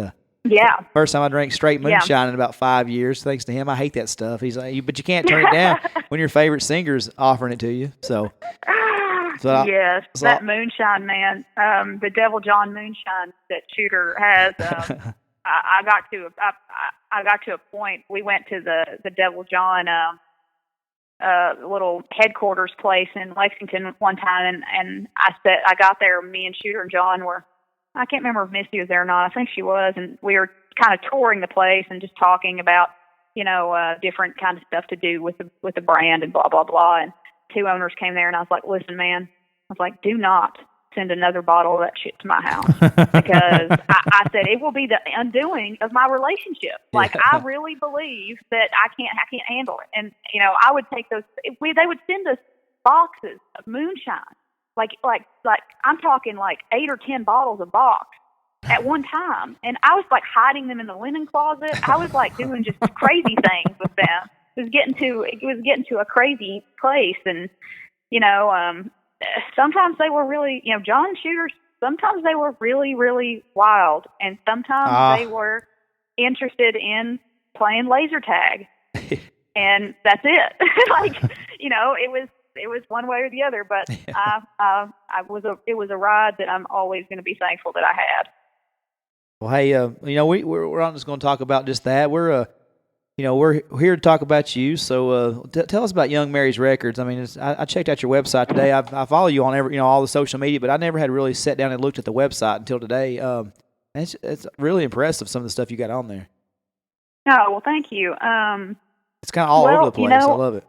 first time I drank straight moonshine in about 5 years, thanks to him. I hate that stuff. He's like, but you can't turn it down when your favorite singer's offering it to you. That moonshine, man, the Devil John moonshine that Shooter has. I got to a point. We went to the Devil John little headquarters place in Lexington one time, and I got there. Me and Shooter and John were. I can't remember if Misty was there or not. I think she was, and we were kind of touring the place and just talking about, different kind of stuff to do with the brand and blah blah blah. And two owners came there, and I was like, "Listen, man," I was like, "Do not send another bottle of that shit to my house because I said it will be the undoing of my relationship. Like I really believe that I can't handle it, and I would take those. They would send us boxes of moonshine." Like I'm talking like 8 or 10 bottles a box at one time, and I was like hiding them in the linen closet. I was like doing just crazy things with them. It was getting to a crazy place, and sometimes they were really, John Shooters. Sometimes they were really, really wild, and sometimes they were interested in playing laser tag, and that's it. It was one way or the other, but it was a ride that I'm always going to be thankful that I had. Well, hey, we're not just going to talk about just that. We're here to talk about you. So tell us about Young Mary's Records. I mean, I checked out your website today. I follow you on all the social media, but I never had really sat down and looked at the website until today. It's really impressive, some of the stuff you got on there. Oh, well, thank you. It's kind of all over the place. I love it.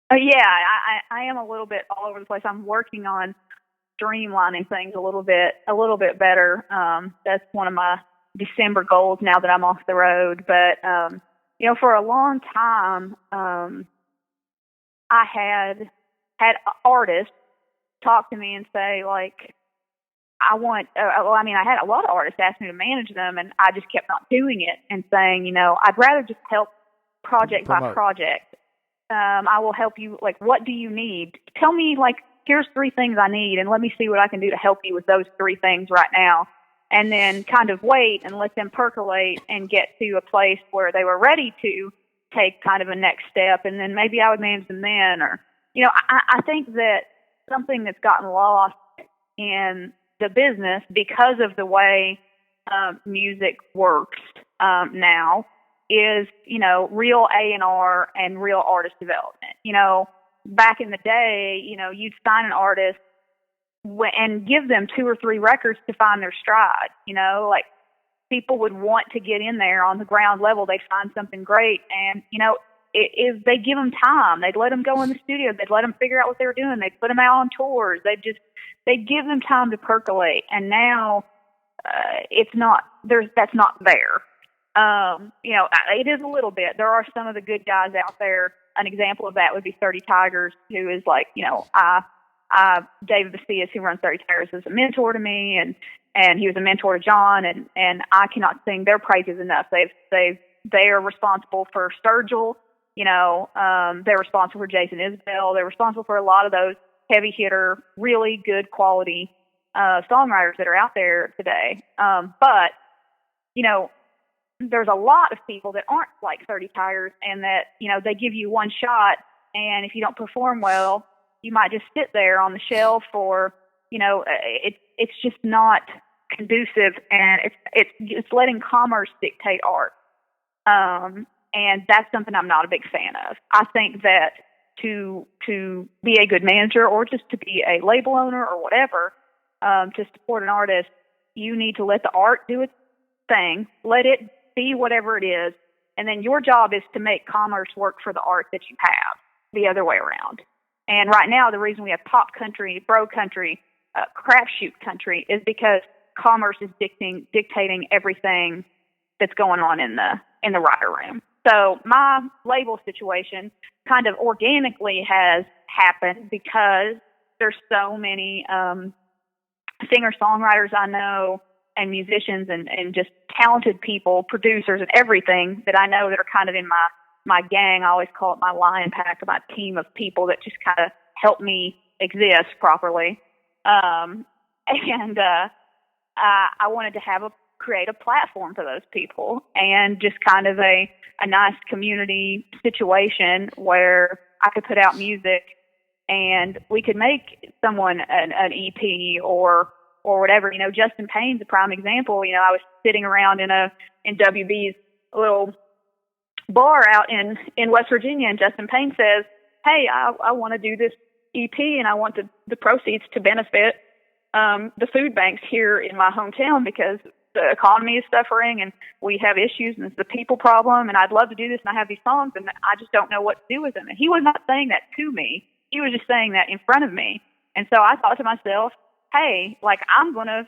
I am a little bit all over the place. I'm working on streamlining things a little bit better. That's one of my December goals now that I'm off the road. But for a long time, I had artists talk to me and say, like, I had a lot of artists ask me to manage them, and I just kept not doing it and saying, I'd rather just help project by project. I will help you. Like, what do you need? Tell me, like, here's 3 things I need, and let me see what I can do to help you with those 3 things right now. And then kind of wait and let them percolate and get to a place where they were ready to take kind of a next step. And then maybe I would manage them then. Or, I think that something that's gotten lost in the business because of the way music works now is, real A&R and real artist development. Back in the day, you'd sign an artist and give them 2 or 3 records to find their stride. Like people would want to get in there on the ground level. They'd find something great. And, if they give them time, they'd let them go in the studio. They'd let them figure out what they were doing. They'd put them out on tours. They'd give them time to percolate. And now that's not there. It is a little bit. There are some of the good guys out there. An example of that would be 30 Tigers, who is like, David Bacias, who runs 30 Tigers, is a mentor to me, and he was a mentor to John, and I cannot sing their praises enough. They are responsible for Sturgill, they're responsible for Jason Isbell, they're responsible for a lot of those heavy hitter, really good quality songwriters that are out there today. But, you know, there's a lot of people that aren't like 30 Tigers, and that, you know, they give you one shot, and if you don't perform well, you might just sit there on the shelf, or, you know, it's just not conducive, and it's letting commerce dictate art. And that's something I'm not a big fan of. I think that to be a good manager, or just to be a label owner or whatever, to support an artist, you need to let the art do its thing, let it be whatever it is, and then your job is to make commerce work for the art that you have, the other way around. And right now, the reason we have pop country, bro country, crapshoot country is because commerce is dictating everything that's going on in the writer room. So my label situation kind of organically has happened because there's so many singer-songwriters I know, and musicians, and just talented people, producers, and everything that I know that are kind of in my gang. I always call it my lion pack, my team of people that just kind of help me exist properly. I wanted to create a platform for those people, and just kind of a nice community situation where I could put out music, and we could make someone an EP or whatever. You know, Justin Payne's a prime example. You know, I was sitting around in WB's little bar out in West Virginia, and Justin Payne says, "Hey, I want to do this EP, and I want the proceeds to benefit the food banks here in my hometown, because the economy is suffering and we have issues, and it's the people problem, and I'd love to do this, and I have these songs, and I just don't know what to do with them." And he was not saying that to me. He was just saying that in front of me. And so I thought to myself, hey, like, I'm going to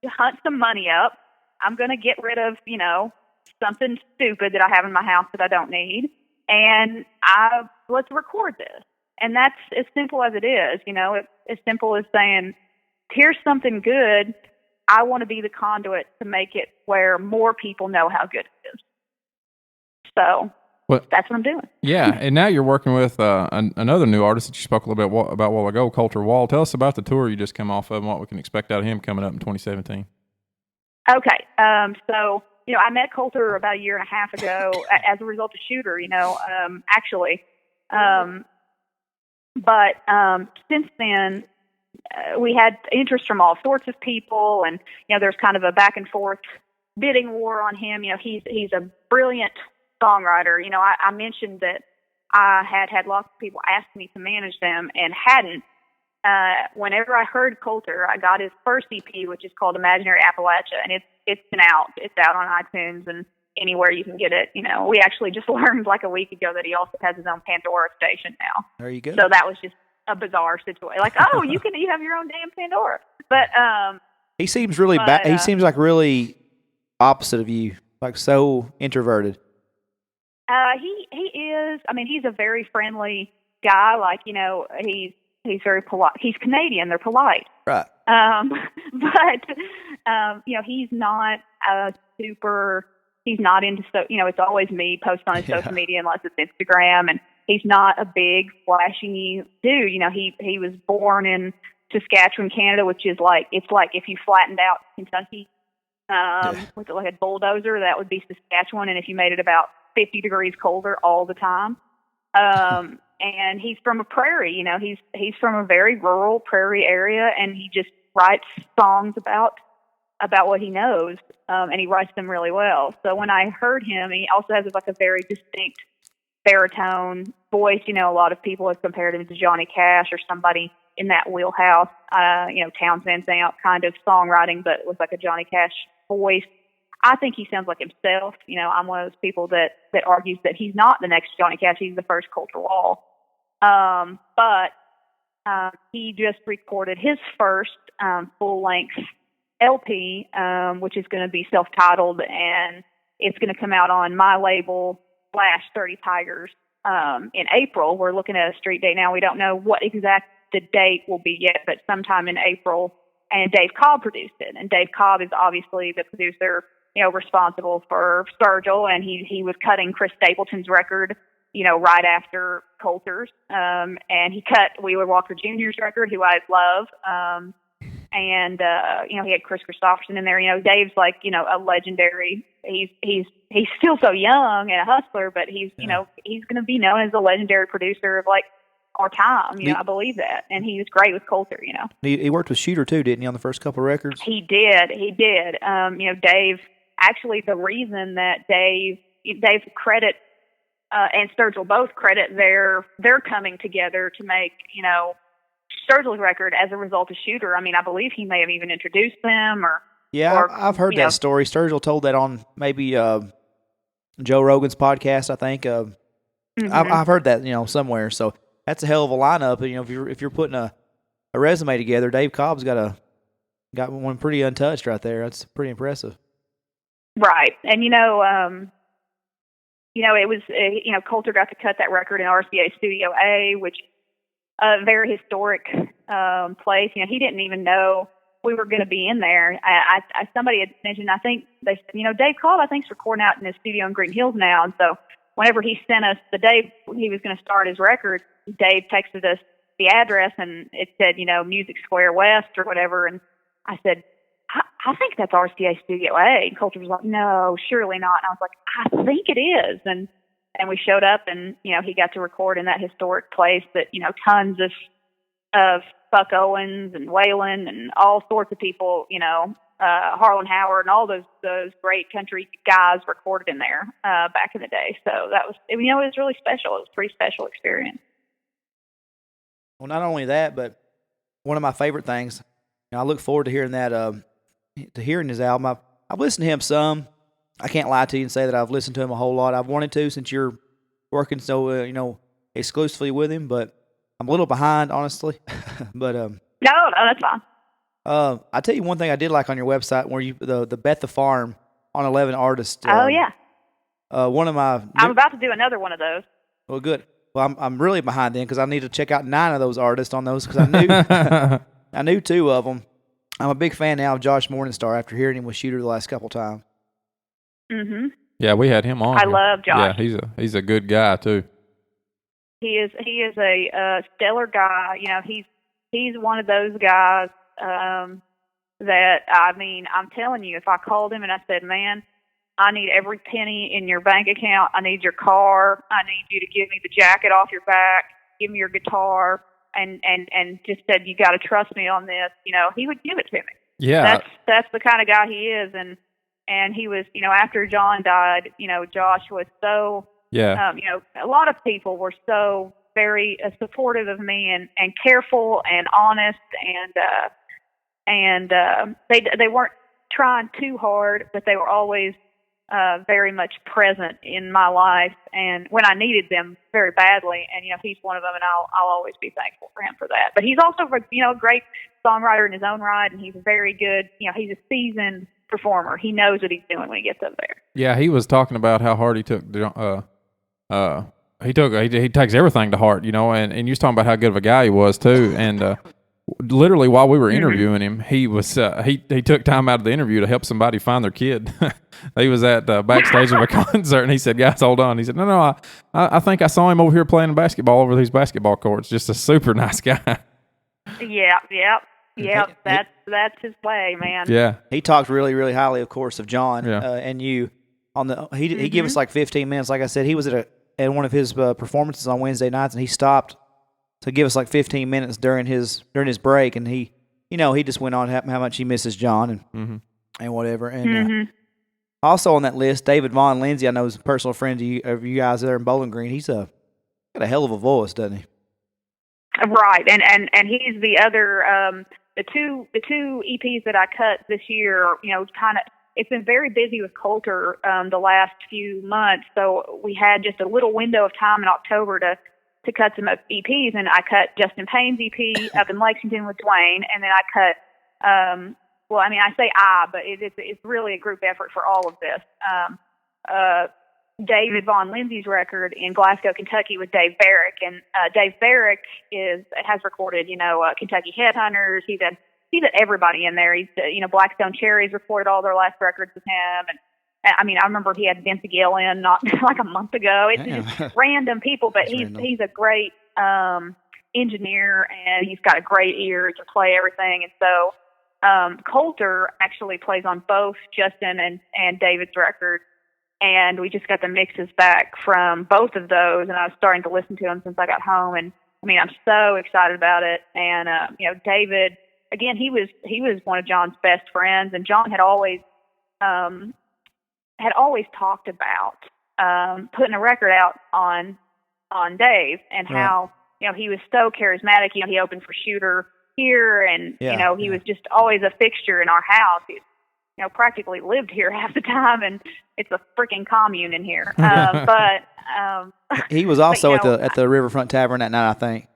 hunt some money up. I'm going to get rid of, you know, something stupid that I have in my house that I don't need. And let's record this. And that's as simple as it is. You know, it's as simple as saying, here's something good. I want to be the conduit to make it where more people know how good it is. So that's what I'm doing. Yeah, and now you're working with another new artist that you spoke a little bit about a while ago, Coulter Wall. Tell us about the tour you just came off of and what we can expect out of him coming up in 2017. Okay, so, you know, I met Coulter about a year and a half ago as a result of Shooter, you know, actually. But since then, we had interest from all sorts of people, and, you know, there's kind of a back and forth bidding war on him. You know, he's a brilliant songwriter. You know, I mentioned that I had lots of people ask me to manage them and hadn't. Whenever I heard Coulter, I got his first EP, which is called Imaginary Appalachia, and it's been out. It's out on iTunes and anywhere you can get it. You know, we actually just learned like a week ago that he also has his own Pandora station now. There you go. So that was just a bizarre situation. Like, oh, you have your own damn Pandora. But he seems really he seems like really opposite of you, like so introverted. He is. I mean, he's a very friendly guy. Like, you know, he's very polite. He's Canadian. They're polite. Right. But you know, he's not super. He's not into you know, it's always me posting on his social media unless it's Instagram, and he's not a big flashy dude. You know, he was born in Saskatchewan, Canada, which is like, it's like if you flattened out Kentucky with like a bulldozer, that would be Saskatchewan, and if you made it about 50 degrees colder all the time. And he's from a prairie, you know, he's from a very rural prairie area, and he just writes songs about what he knows, and he writes them really well. So when I heard him, he also has like a very distinct baritone voice. You know, a lot of people have compared him to Johnny Cash or somebody in that wheelhouse, you know, Townes Van Zandt kind of songwriting, but with like a Johnny Cash voice. I think he sounds like himself. You know, I'm one of those people that argues that he's not the next Johnny Cash. He's the first Coulter Wall. But he just recorded his first full-length LP, which is going to be self-titled, and it's going to come out on my label, / 30 Tigers, in April. We're looking at a street date now. We don't know what exact the date will be yet, but sometime in April. And Dave Cobb produced it. And Dave Cobb is obviously the producer, you know, responsible for Sturgill, and he was cutting Chris Stapleton's record right after Coulter's. And he cut Wheeler Walker Jr.'s record, who I love. And he had Chris Christopherson in there. Dave's like, a legendary. He's still so young and a hustler, but he's he's going to be known as a legendary producer of like our time. I believe that. And he was great with Coulter. He worked with Shooter too, didn't he, on the first couple of records? He did. Dave. Actually, the reason that Dave credit and Sturgill both credit their coming together to make Sturgill's record as a result of Shooter. I mean, I believe he may have even introduced them, I've heard that story. Sturgill told that on maybe Joe Rogan's podcast, I think. I've heard that somewhere. So that's a hell of a lineup. And if you're putting a resume together, Dave Cobb's got one pretty untouched right there. That's pretty impressive. Right, and it was Coulter got to cut that record in RCA Studio A, which a very historic place. He didn't even know we were going to be in there. Somebody had mentioned, I think they said, Dave Cobb, I think, is recording out in his studio in Green Hills now. And so whenever he sent us the day he was going to start his record, Dave texted us the address and it said, Music Square West or whatever. And I said, I think that's RCA Studio A. And Coulter was like, no, surely not. And I was like, I think it is. And we showed up and, he got to record in that historic place that, tons of Buck Owens and Waylon and all sorts of people, Harlan Howard and all those great country guys recorded in there back in the day. So that was, it was really special. It was a pretty special experience. Well, not only that, but one of my favorite things, I look forward to hearing that, to hearing his album. I've listened to him some. I can't lie to you and say that I've listened to him a whole lot. I've wanted to since you're working so, exclusively with him, but I'm a little behind, honestly. But no, that's fine. I tell you one thing I did like on your website, where the Bet the Farm on 11 artists. One of my. I'm about to do another one of those. Well, good. Well, I'm really behind then because I need to check out 9 of those artists on those because I knew 2 of them. I'm a big fan now of Josh Morningstar after hearing him with Shooter the last couple times. Mm-hmm. Yeah, we had him on. I love Josh. Yeah, he's a good guy too. He is a stellar guy. He's one of those guys that, I'm telling you, if I called him and I said, man, I need every penny in your bank account. I need your car. I need you to give me the jacket off your back. Give me your guitar. And just said, you got to trust me on this. He would give it to me. Yeah. That's the kind of guy he is. And he was, after John died, Josh was so, a lot of people were so very supportive of me and careful and honest and they weren't trying too hard, but they were always very much present in my life and when I needed them very badly. And, he's one of them and I'll always be thankful for him for that. But he's also, a great songwriter in his own right. And he's very good. He's a seasoned performer. He knows what he's doing when he gets up there. Yeah. He was talking about how hard he took, he takes everything to heart, and you was talking about how good of a guy he was too. And, literally while we were interviewing him, he was he took time out of the interview to help somebody find their kid. He was at backstage of a concert, and he said, "Guys, hold on." He said, "No, I think I saw him over here playing basketball over these basketball courts." Just a super nice guy. Yeah. That's his way, man. Yeah, he talked really, really highly, of course, of John and you. He gave us like 15 minutes. Like I said, he was at one of his performances on Wednesday nights, and he stopped to give us like 15 minutes during his break, and he just went on how much he misses John and whatever. And also on that list, David Vaughn Lindsay, I know is a personal friend of you guys there in Bowling Green. He's got a hell of a voice, doesn't he? Right, and he's the other the two EPs that I cut this year. Kind of. It's been very busy with Coulter the last few months, so we had just a little window of time in October to cut some EPs, and I cut Justin Payne's EP up in Lexington with Dwayne, and then I cut, I say but it's really a group effort for all of this. David Vaughn Lindsay's record in Glasgow, Kentucky with Dave Barrick, and Dave Barrick has recorded, Kentucky Headhunters. He's had everybody in there. He's, Blackstone Cherries recorded all their last records with him, I mean, I remember he had Vince Gill in not like a month ago. It's just random people, but he's a great engineer, and he's got a great ear to play everything. And so Coulter actually plays on both Justin and David's record, and we just got the mixes back from both of those, and I was starting to listen to them since I got home. And I mean, I'm so excited about it. And David, again, he was one of John's best friends, and John had always talked about putting a record out on Dave, and how he was so charismatic. He opened for Shooter here, and he was just always a fixture in our house. He practically lived here half the time, and it's a freaking commune in here. He was also at the Riverfront Tavern that night, I think.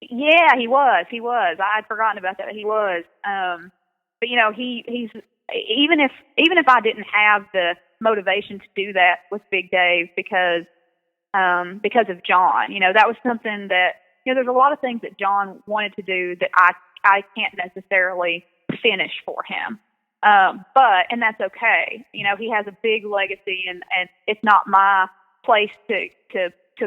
Yeah, he was. I'd forgotten about that. He was. But he's even if I didn't have the motivation to do that with Big Dave because of John, that was something that there's a lot of things that John wanted to do that I can't necessarily finish for him. And that's okay. He has a big legacy, and it's not my place to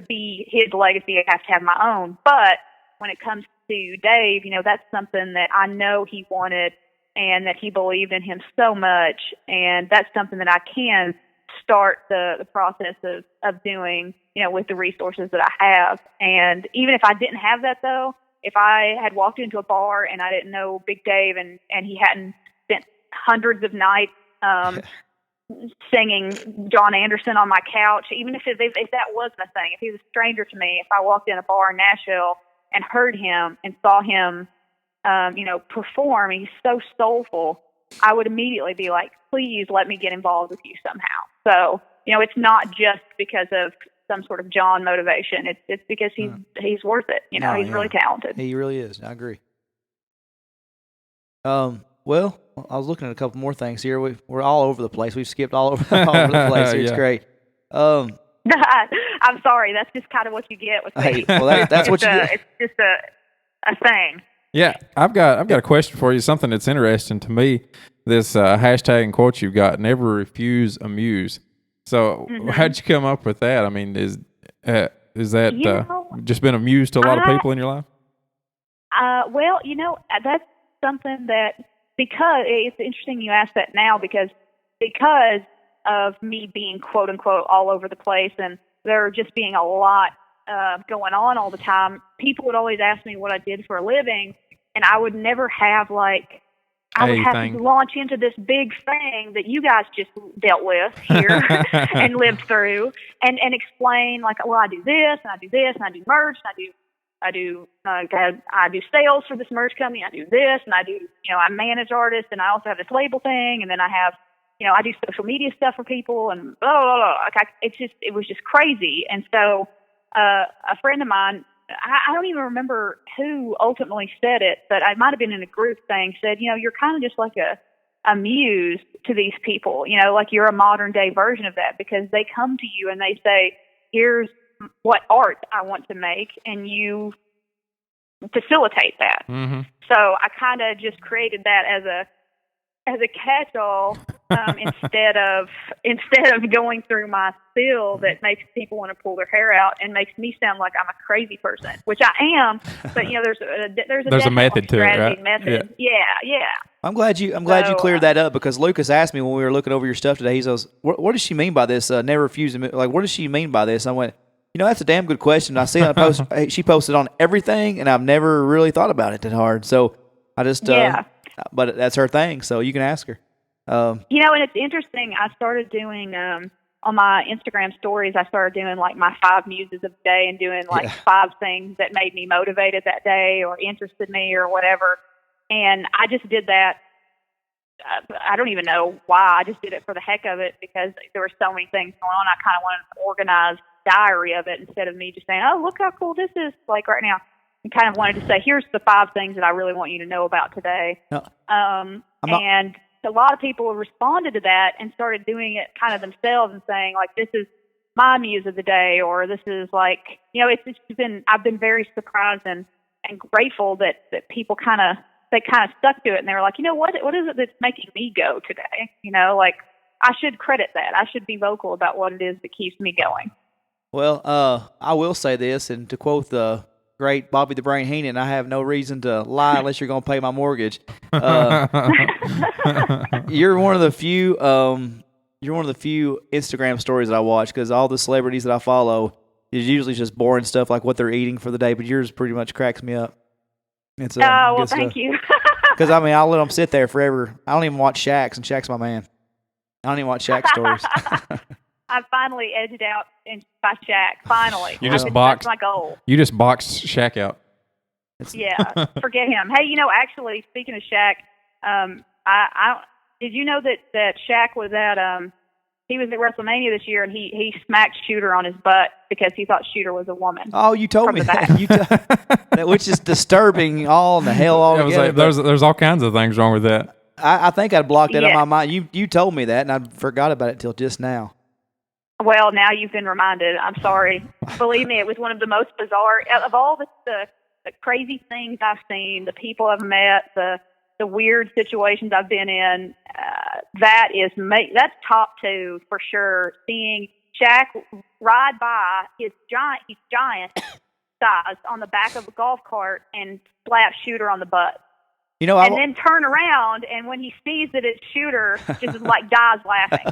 be his legacy. I have to have my own. But when it comes to Dave, that's something that I know he wanted, and that he believed in him so much, and that's something that I can start the process of doing, with the resources that I have. And even if I didn't have that, though, if I had walked into a bar and I didn't know Big Dave, and he hadn't spent hundreds of nights singing John Anderson on my couch, even if that wasn't a thing, if he was a stranger to me, if I walked in a bar in Nashville and heard him and saw him, perform, he's so soulful, I would immediately be like, please let me get involved with you somehow. So, it's not just because of some sort of John motivation. It's because he's worth it. He's really talented. He really is. I agree. Well, I was looking at a couple more things here. We're all over the place. We've skipped all over the place. It's great. I'm sorry. That's just kind of what you get with me. Hey, well, that's what you get. It's just a thing. Yeah, I've got a question for you. Something that's interesting to me. This hashtag and quote you've got: "Never refuse a muse." So, how'd you come up with that? I mean, is that just been a muse to a lot of people in your life? Well, that's something that, because it's interesting you ask that now, because of me being quote unquote all over the place, and there just being a lot going on all the time, people would always ask me what I did for a living, and I would never have I would have to launch into this big thing that you guys just dealt with here and lived through, and explain well, I do this and I do this and I do merch and I do sales for this merch company. I do this and I do I manage artists, and I also have this label thing, and then I have I do social media stuff for people, and blah blah blah. It was just crazy. And so a friend of mine, I don't even remember who ultimately said it, but I might have been in a group thing, said, you're kind of just like a muse to these people, like you're a modern day version of that, because they come to you and they say, here's what art I want to make, and you facilitate that. Mm-hmm. So I kind of just created that as a catch-all, instead of going through my spiel that makes people want to pull their hair out and makes me sound like I'm a crazy person, which I am. But there's a method to it, right? Method. Yeah. I'm glad you cleared that up, because Lucas asked me when we were looking over your stuff today. He says, "What does she mean by this? Never refuse them. Like, what does she mean by this?" I went, that's a damn good question. I see on a post she posted on everything, and I've never really thought about it that hard. So I just but that's her thing, so you can ask her. And it's interesting. I started doing on my Instagram stories. I started doing my 5 muses of the day, and doing 5 things that made me motivated that day or interested me or whatever. And I just did that. I don't even know why. I just did it for the heck of it, because there were so many things going on. I kind of wanted an organized diary of it, instead of me just saying, "Oh, look how cool this is!" Like right now. I kind of wanted to say, here's the 5 things that I really want you to know about today. No, and a lot of people responded to that and started doing it kind of themselves and saying, this is my muse of the day, or this is I've been very surprised and grateful that people kind of stuck to it, and they were like, what is it that's making me go today? I should credit that. I should be vocal about what it is that keeps me going. Well, I will say this, and to quote the great Bobby the Brain Heenan, I have no reason to lie unless you're going to pay my mortgage. You're one of the few. You're one of the few Instagram stories that I watch, because all the celebrities that I follow is usually just boring stuff like what they're eating for the day. But yours pretty much cracks me up. It's well, thank you. Because I mean, I'll let them sit there forever. I don't even watch Shaq's, and Shaq's my man. I don't even watch Shaq's stories. I finally edged out by Shaq. Finally, That's my goal. You just boxed Shaq out. Yeah, forget him. Hey, actually, speaking of Shaq, I did you know that Shaq was at he was at WrestleMania this year, and he smacked Shooter on his butt because he thought Shooter was a woman. Oh, you told me that. Which is disturbing all in the hell altogether. There's all kinds of things wrong with that. I think I blocked that on my mind. You told me that, and I forgot about it till just now. Well, now you've been reminded. I'm sorry. Believe me, it was one of the most bizarre of all the crazy things I've seen, the people I've met, the weird situations I've been in. That's top two for sure. Seeing Shaq ride by his giant size on the back of a golf cart and slap Shooter on the butt. And then turn around, and when he sees that it's Shooter, just like dies laughing.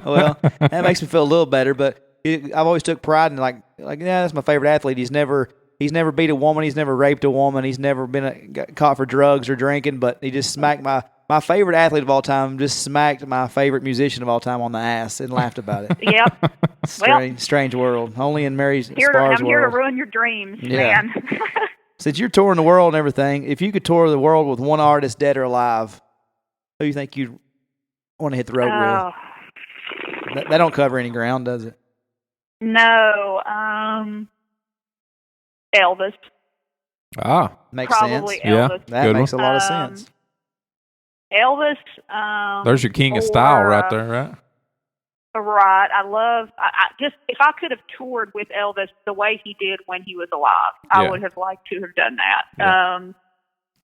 Well, that makes me feel a little better. But I've always took pride in like that's my favorite athlete. He's never beat a woman. He's never raped a woman. He's never been caught for drugs or drinking. But he just smacked my favorite athlete of all time. Just smacked my favorite musician of all time on the ass and laughed about it. Yep. Strange world. Only in Mary Sparr's world. I'm here to ruin your dreams, man. Since you're touring the world and everything, if you could tour the world with one artist, dead or alive, who do you think you'd want to hit the road with? That don't cover any ground, does it? No. Elvis. Makes Probably sense. Elvis. Yeah, that makes a lot of sense. Elvis. There's your king of style right there, right? Right. I just, if I could have toured with Elvis the way he did when he was alive, I would have liked to have done that.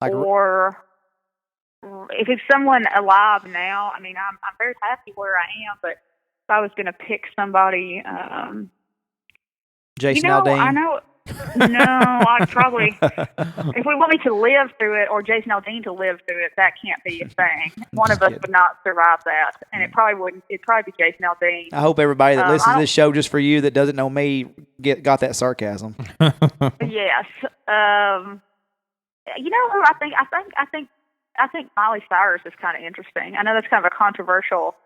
Yeah. Or if it's someone alive now, I mean, I'm very happy where I am, but if I was going to pick somebody, Jason Aldean. I know. No, I'd probably, if we want me to live through it, or Jason Aldean to live through it, that can't be a thing. One of us would not survive that, and it probably wouldn't. It'd probably be Jason Aldean. I hope everybody that listens to this show just for you that doesn't know me got that sarcasm. Yes. Who I think Miley Cyrus is kind of interesting. I know that's kind of a controversial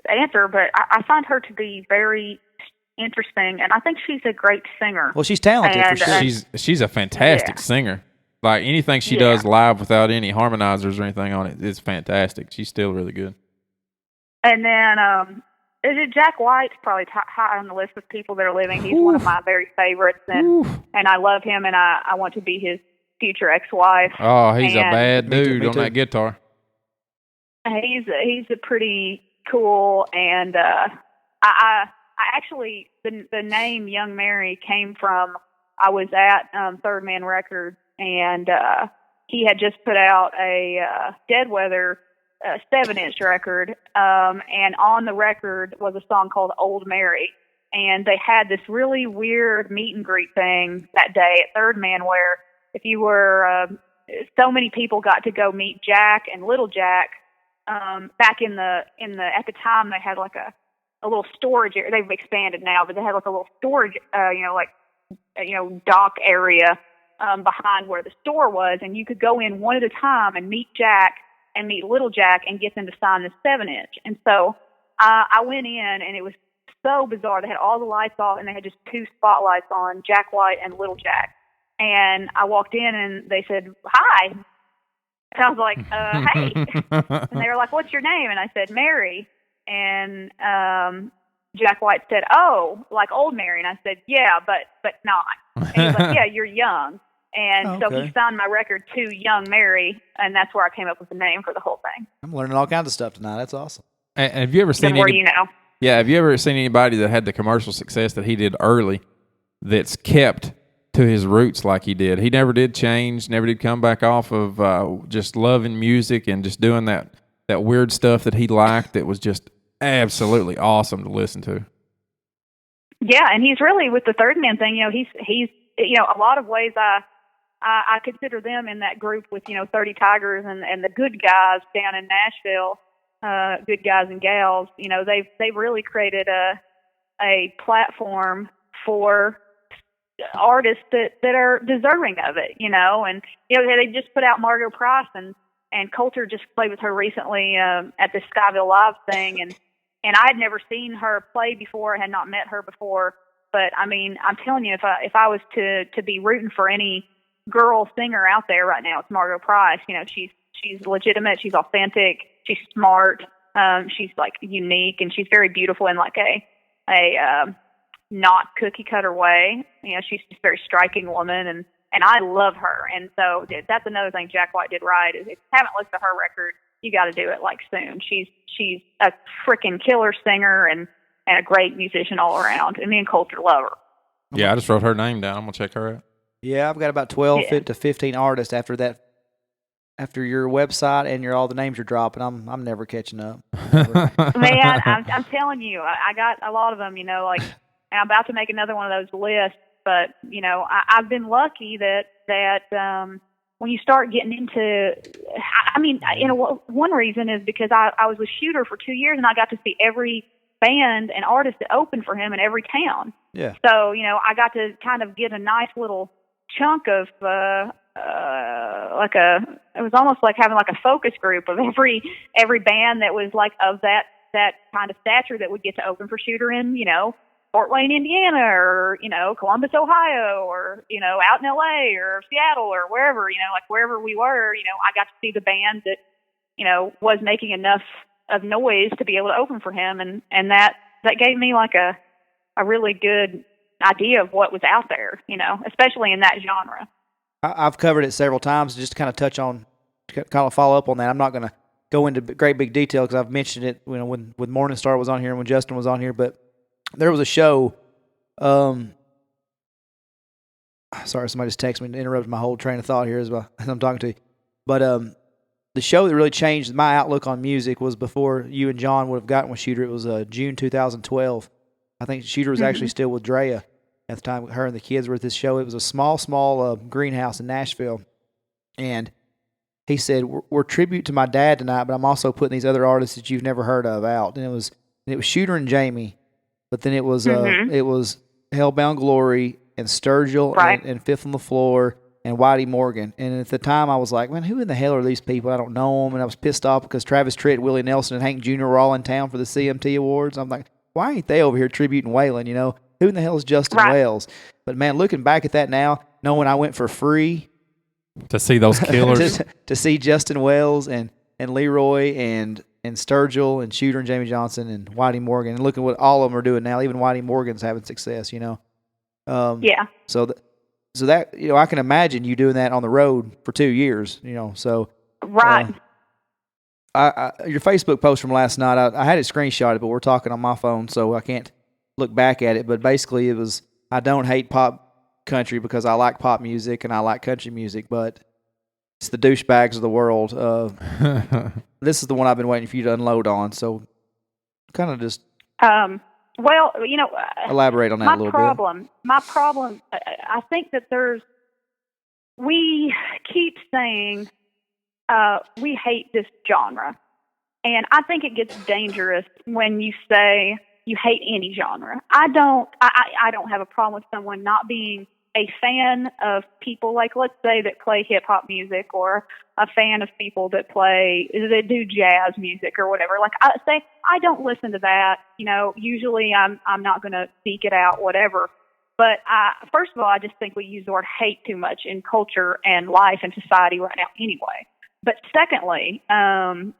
answer, but I find her to be very interesting, and I think she's a great singer. Well, she's talented for sure. She's a fantastic singer. Like anything she does live without any harmonizers or anything on it, it's fantastic. She's still really good. And then is it Jack White's probably high on the list of people that are living. He's one of my very favorites, and I love him, and I want to be his future ex-wife. Oh, he's a bad dude on that guitar. He's a pretty cool, and I actually, the name Young Mary came from, I was at Third Man Records, and he had just put out a Dead Weather 7-inch record, and on the record was a song called Old Mary, and they had this really weird meet and greet thing that day at Third Man where if you were, so many people got to go meet Jack and Little Jack. Back at the time they had like a little storage area. They've expanded now, but they had like a little storage, dock area behind where the store was, and you could go in one at a time and meet Jack and meet Little Jack and get them to sign this 7-inch. And so I went in, and it was so bizarre. They had all the lights off, and they had just 2 spotlights on, Jack White and Little Jack. And I walked in, and they said, "Hi." And I was like, "Hey." And they were like, "What's your name?" And I said, "Mary." And Jack White said, "Oh, like Old Mary." And I said, "Yeah, but not." And he's like, "Yeah, you're young." And so he signed my record to Young Mary, and that's where I came up with the name for the whole thing. I'm learning all kinds of stuff tonight. That's awesome. And have you ever seen have you ever seen anybody that had the commercial success that he did early that's kept to his roots like he did? He never did change, never did come back off of just loving music and just doing that weird stuff that he liked that was just absolutely awesome to listen to. Yeah, and he's really with the Third Man thing. He's a lot of ways I consider them in that group with 30 Tigers and the good guys down in Nashville, good guys and gals. They've really created a platform for artists that are deserving of it. And they just put out Margot Price and Coulter just played with her recently at the Skyville Live thing, and I had never seen her play before, had not met her before. But I mean, I'm telling you, if I was to be rooting for any girl singer out there right now, it's Margot Price. She's legitimate, she's authentic, she's smart, she's like unique, and she's very beautiful in like a not cookie cutter way. She's just a very striking woman, and I love her. And so that's another thing Jack White did right, is if you haven't listened to her record, you got to do it like soon. She's a freaking killer singer and a great musician all around. And me and Coulter love her. Yeah, I just wrote her name down. I'm gonna check her out. Yeah, I've got about 12 to 15 artists after that. After your website and all the names you're dropping, I'm never catching up. Man, I'm telling you, I got a lot of them. And I'm about to make another one of those lists. But I've been lucky that when you start getting into, one reason is because I was with Shooter for 2 years and I got to see every band and artist that opened for him in every town. Yeah. So I got to kind of get a nice little chunk of it was almost like having like a focus group of every band that was like of that kind of stature that would get to open for Shooter in Fort Wayne, Indiana, or Columbus, Ohio, or out in LA or Seattle or wherever, like wherever we were, I got to see the band that was making enough of noise to be able to open for him, and that gave me like a really good idea of what was out there, especially in that genre. I've covered it several times. Just to kind of touch on, kind of follow up on that. I'm not going to go into great big detail because I've mentioned it when Morningstar was on here and when Justin was on here, but there was a show. Sorry, somebody just texted me and interrupted my whole train of thought here as I'm talking to you. But the show that really changed my outlook on music was before you and John would have gotten with Shooter. It was June 2012. I think Shooter was actually still with Drea at the time. Her and the kids were at this show. It was a small greenhouse in Nashville. And he said, we're tribute to my dad tonight, but I'm also putting these other artists that you've never heard of out. And it was Shooter and Jamie. But then it was Hellbound Glory and Sturgill and Fifth on the Floor and Whitey Morgan. And at the time, I was like, man, who in the hell are these people? I don't know them. And I was pissed off because Travis Tritt, Willie Nelson, and Hank Jr. were all in town for the CMT Awards. I'm like, why ain't they over here tributing Waylon? Who in the hell is Justin Wells? But, man, looking back at that now, knowing I went for free to see those killers, to see Justin Wells and Leroy and Sturgill and Shooter and Jamie Johnson and Whitey Morgan, and look at what all of them are doing now. Even Whitey Morgan's having success, Yeah. So that I can imagine you doing that on the road for 2 years. So right. Your Facebook post from last night, I had it screenshotted, but we're talking on my phone, so I can't look back at it. But basically, it was, I don't hate pop country because I like pop music and I like country music, but it's the douchebags of the world. This is the one I've been waiting for you to unload on. So, kind of just elaborate on that a little bit. My problem. I think that we keep saying we hate this genre, and I think it gets dangerous when you say you hate any genre. I don't have a problem with someone not being a fan of people, like, let's say, that play hip-hop music, or a fan of people that do jazz music or whatever. Like, I don't listen to that. Usually I'm not going to seek it out, whatever. But first of all, I just think we use the word hate too much in culture and life and society right now anyway. But secondly, when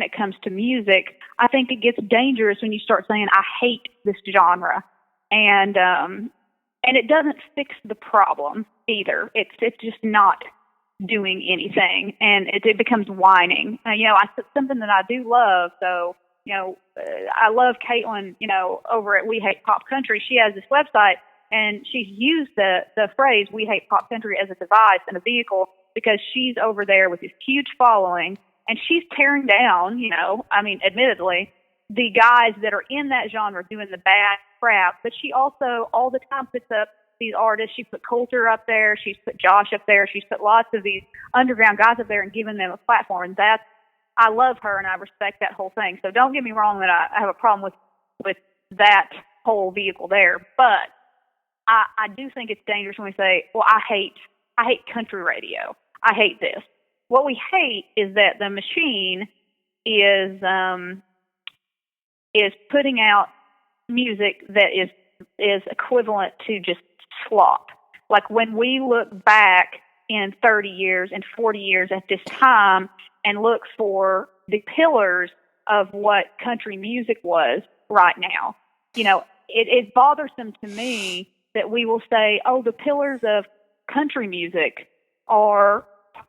it comes to music, I think it gets dangerous when you start saying, I hate this genre. And it doesn't fix the problem either. It's just not doing anything, and it becomes whining. Something that I do love. So I love Caitlin. Over at We Hate Pop Country, she has this website, and she's used the phrase "We Hate Pop Country" as a device and a vehicle because she's over there with this huge following, and she's tearing down. Admittedly, the guys that are in that genre doing the bad crap, but she also all the time puts up these artists. She put Coulter up there. She's put Josh up there. She's put lots of these underground guys up there and given them a platform. And I love her and I respect that whole thing. So don't get me wrong that I have a problem with that whole vehicle there. But I do think it's dangerous when we say, well, I hate country radio. I hate this. What we hate is that the machine is putting out music that is equivalent to just slop. Like when we look back in 30 years and 40 years at this time and look for the pillars of what country music was right now, it's bothersome to me that we will say, oh, the pillars of country music are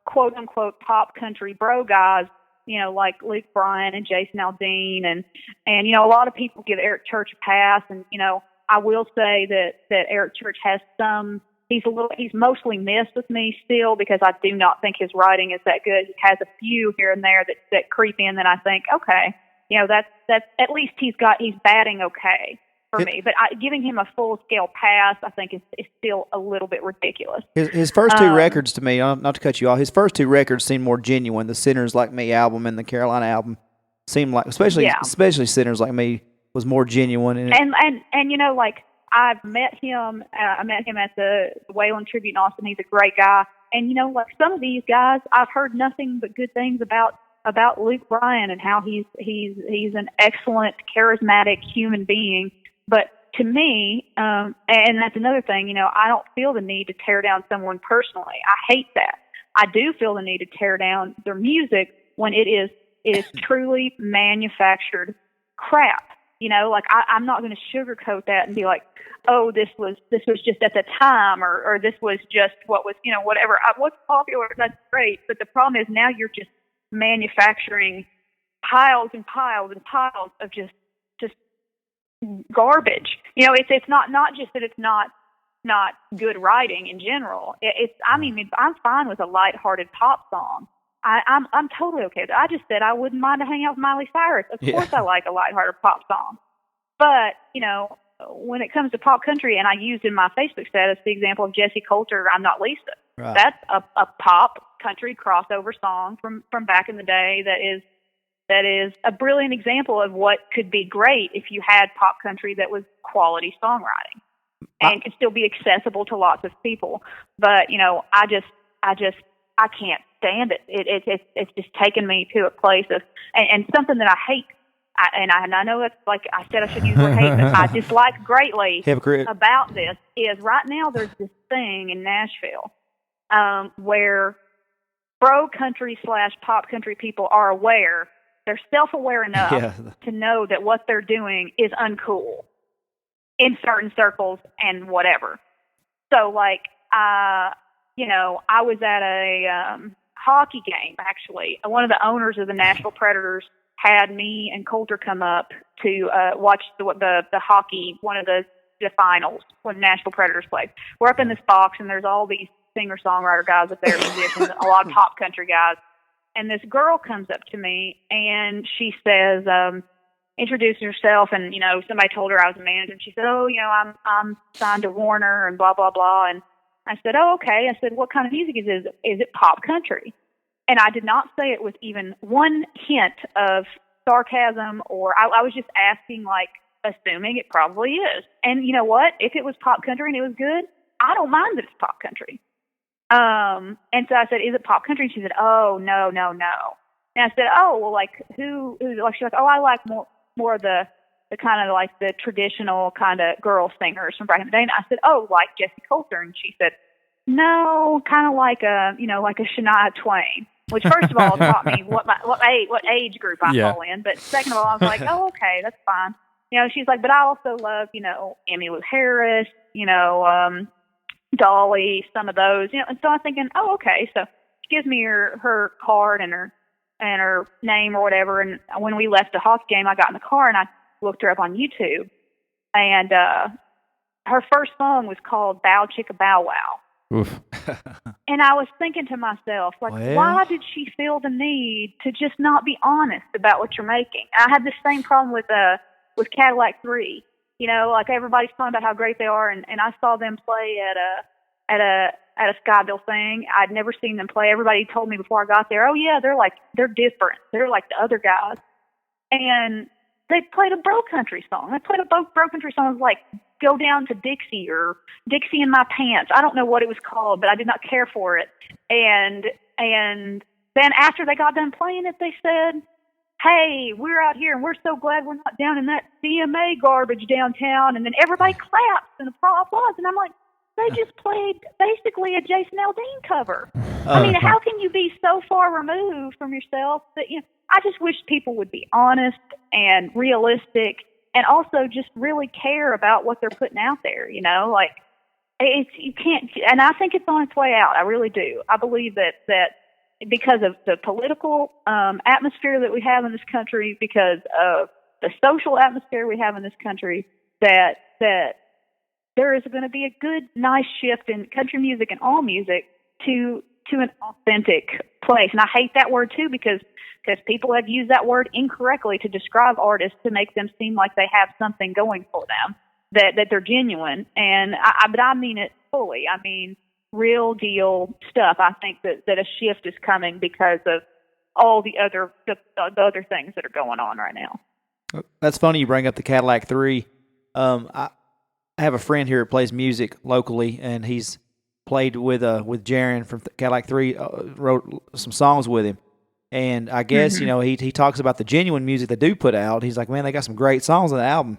quote unquote top country bro guys, like Luke Bryan and Jason Aldean and a lot of people give Eric Church a pass, and I will say that Eric Church has he's mostly missed with me still because I do not think his writing is that good. He has a few here and there that creep in that I think, okay, that's at least he's batting okay for me. But giving him a full-scale pass, I think, is still a little bit ridiculous. His first two records, to me, not to cut you off, his first two records seemed more genuine. The Sinners Like Me album and the Carolina album seemed like, especially Sinners Like Me, was more genuine. And like, I've met him. I met him at the Wayland Tribute in Austin. He's a great guy. And, like some of these guys, I've heard nothing but good things about Luke Bryan and how he's an excellent, charismatic human being. But to me, and that's another thing, I don't feel the need to tear down someone personally. I hate that. I do feel the need to tear down their music when it is truly manufactured crap. Like I'm not going to sugarcoat that and be like, oh, this was just at the time, or this was just what was, whatever. What's popular, that's great. But the problem is now you're just manufacturing piles and piles and piles of just garbage. It's not just that it's not good writing in general. I'm fine with a lighthearted pop song. I'm totally okay with it. I just said I wouldn't mind to hang out with Miley Cyrus. Of course I like a lighthearted pop song. But, when it comes to pop country, and I used in my Facebook status the example of Jessie Coulter, I'm Not Lisa. Right. That's a pop country crossover song from back in the day that is a brilliant example of what could be great if you had pop country that was quality songwriting and could still be accessible to lots of people. But, I can't stand it. It's just taken me to a place of, and something that I hate. I know that's like I said I should use the word hate, but I dislike greatly about this is right now there's this thing in Nashville where pro country / pop country people are aware. They're self-aware enough to know that what they're doing is uncool in certain circles and whatever. So, like, I was at a hockey game, actually. One of the owners of the Nashville Predators had me and Coulter come up to watch the hockey, one of the finals when Nashville Predators played. We're up in this box, and there's all these singer-songwriter guys up there, musicians, a lot of pop country guys. And this girl comes up to me, and she says, introduced herself, and, somebody told her I was a manager, and she said, oh, I'm signed to Warner, and blah, blah, blah. And I said, oh, okay. I said, what kind of music is it? Is it pop country? And I did not say it with even one hint of sarcasm, or I was just asking, like, assuming it probably is. And you know what? If it was pop country and it was good, I don't mind that it's pop country. And so I said, is it pop country? And she said, oh, no. And I said, oh, well, like, who like, she's like, oh, I like more of the kind of like the traditional kind of girl singers from back in the day. And I said, oh, like Jessie Coulter. And she said, no, kind of like a Shania Twain, which first of all taught me what age group I fall in. But second of all, I was like, oh, okay, that's fine. She's like, but I also love, Emmylou Harris, Dolly, some of those, and so I'm thinking, oh, okay. So she gives me her card and her name or whatever. And when we left the hockey game, I got in the car and I looked her up on YouTube, and her first song was called Bow Chicka Bow Wow. Oof. And I was thinking to myself, like, why did she feel the need to just not be honest about what you're making? I had the same problem with Cadillac 3. You know, like everybody's talking about how great they are, and I saw them play at a Skyville thing. I'd never seen them play. Everybody told me before I got there, oh yeah, they're different. They're like the other guys. And they played a bro country song. They played a bro country song. It was like Go Down to Dixie or Dixie in My Pants. I don't know what it was called, but I did not care for it. And then after they got done playing it, they said, hey, we're out here and we're so glad we're not down in that CMA garbage downtown. And then everybody claps and applause. And I'm like, they just played basically a Jason Aldean cover. I mean, how can you be so far removed from yourself that, you know, I just wish people would be honest and realistic and also just really care about what they're putting out there, you know? Like, you can't, and I think it's on its way out. I really do. I believe that because of the political atmosphere that we have in this country, because of the social atmosphere we have in this country, that there is going to be a good, nice shift in country music and all music to an authentic place. And I hate that word too because people have used that word incorrectly to describe artists to make them seem like they have something going for them, that they're genuine. And but I mean it fully. I mean real deal stuff. I think that a shift is coming because of all the other things that are going on right now. That's funny you bring up the Cadillac 3. I have a friend here who plays music locally, and he's played with Jaron from Cadillac 3, wrote some songs with him. And I guess, you know, he talks about the genuine music they do put out. He's like, man, they got some great songs on the album.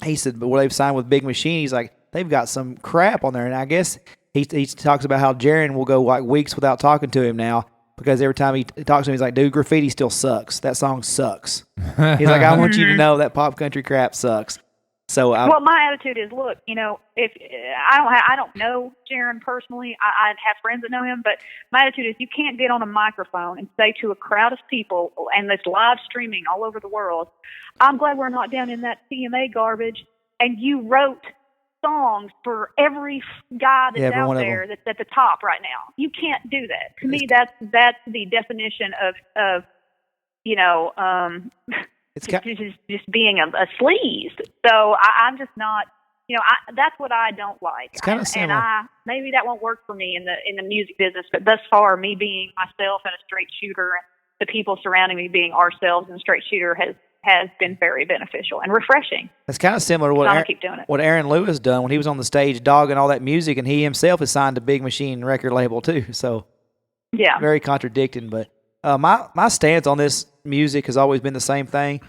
He said, but where they've signed with Big Machine, he's like, they've got some crap on there. And I guess he talks about how Jaron will go like weeks without talking to him now because every time he talks to him, he's like, dude, graffiti still sucks. That song sucks. He's like, I want you to know that pop country crap sucks. So well, my attitude is, look, you know, if I don't know Jaron personally, I have friends that know him, but my attitude is you can't get on a microphone and say to a crowd of people, and that's live streaming all over the world, I'm glad we're not down in that CMA garbage, and you wrote songs for every guy that's out there that's at the top right now. You can't do that. To me, that's the definition of you know, it's just being a sleaze. So I'm just not, you know, that's what I don't like. It's kind of similar. And maybe that won't work for me in the music business, but thus far, me being myself and a straight shooter, and the people surrounding me being ourselves and a straight shooter has been very beneficial and refreshing. It's kind of similar to what Aaron Lewis done when he was on the stage dogging all that music, and he himself is signed to Big Machine record label too. So yeah, very contradicting. But my stance on this music has always been the same thing.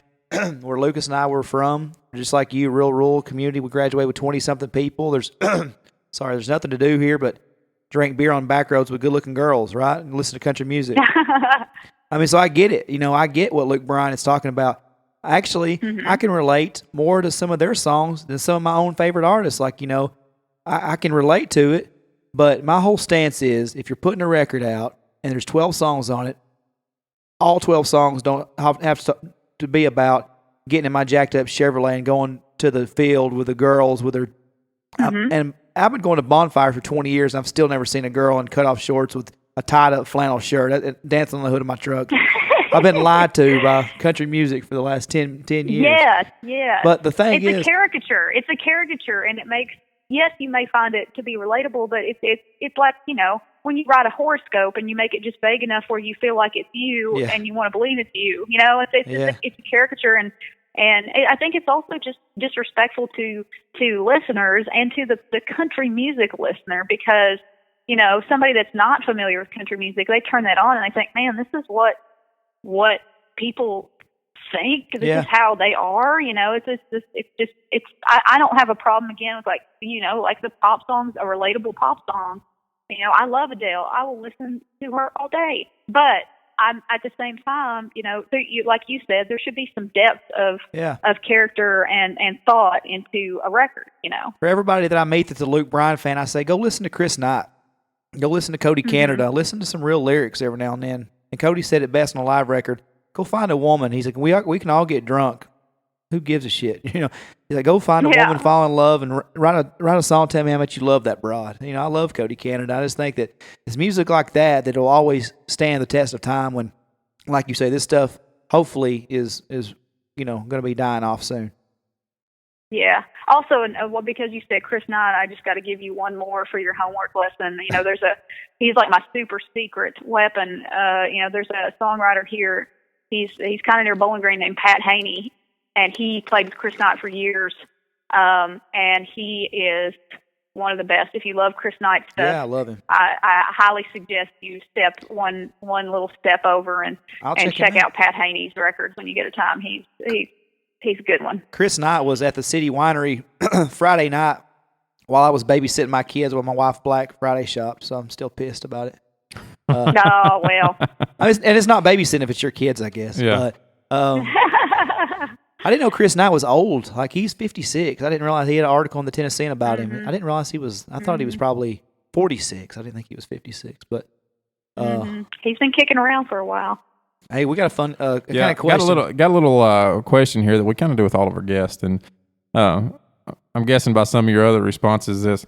Where Lucas and I were from, just like you, real rural community. We graduated with 20-something people. There's nothing to do here but drink beer on back roads with good-looking girls, right? And listen to country music. I mean, so I get it. You know, I get what Luke Bryan is talking about. Actually, I can relate more to some of their songs than some of my own favorite artists. Like, you know, I can relate to it, but my whole stance is if you're putting a record out and there's 12 songs on it, all 12 songs don't have to be about getting in my jacked up Chevrolet and going to the field with the girls with her. And I've been going to Bonfire for 20 years, and I've still never seen a girl in cut-off shorts with a tied-up flannel shirt dancing on the hood of my truck. I've been lied to by country music for the last 10 years. Yes. But the thing is... It's a caricature, and it makes... Yes, you may find it to be relatable, but it's like, you know, when you write a horoscope and you make it just vague enough where you feel like it's you and you want to believe it's you. You know, it's a caricature, and I think it's also just disrespectful to listeners and to the country music listener because, you know, somebody that's not familiar with country music, they turn that on and they think, man, this is what people think. This is how they are. You know, I don't have a problem again with, like, you know, like the pop songs, a relatable pop song. You know, I love Adele. I will listen to her all day. But I'm at the same time, you know, like you said, there should be some depth of character and thought into a record, you know. For everybody that I meet that's a Luke Bryan fan, I say, go listen to Chris Knight. Go listen to Cody Canada. Listen to some real lyrics every now and then. And Cody said it best on a live record. Go find a woman. He's like, we can all get drunk. Who gives a shit? He's like, go find a woman, fall in love, and write a song. Tell me how much you love that broad. I love Cody Canada. I just think that it's music like that'll always stand the test of time. When, like you say, this stuff hopefully is going to be dying off soon. Yeah. Also, because you said Chris Knight, I just got to give you one more for your homework lesson. He's like my super secret weapon. There's a songwriter here. He's kind of near Bowling Green named Pat Haney, and he played with Chris Knight for years. And he is one of the best. If you love Chris Knight stuff, yeah, I love him. I highly suggest you step one little step over and check out Pat Haney's records when you get a time. He's a good one. Chris Knight was at the City Winery Friday night while I was babysitting my kids with my wife Black Friday shop, so I'm still pissed about it. Oh, well. And it's not babysitting if it's your kids, I guess. Yeah. But I didn't know Chris Knight was old. Like, he's 56. I didn't realize he had an article in the Tennessean about him. I didn't realize I thought he was probably 46. I didn't think he was 56. But he's been kicking around for a while. Hey, we got a fun kind of question. Got a little question here that we kind of do with all of our guests, and I'm guessing by some of your other responses, this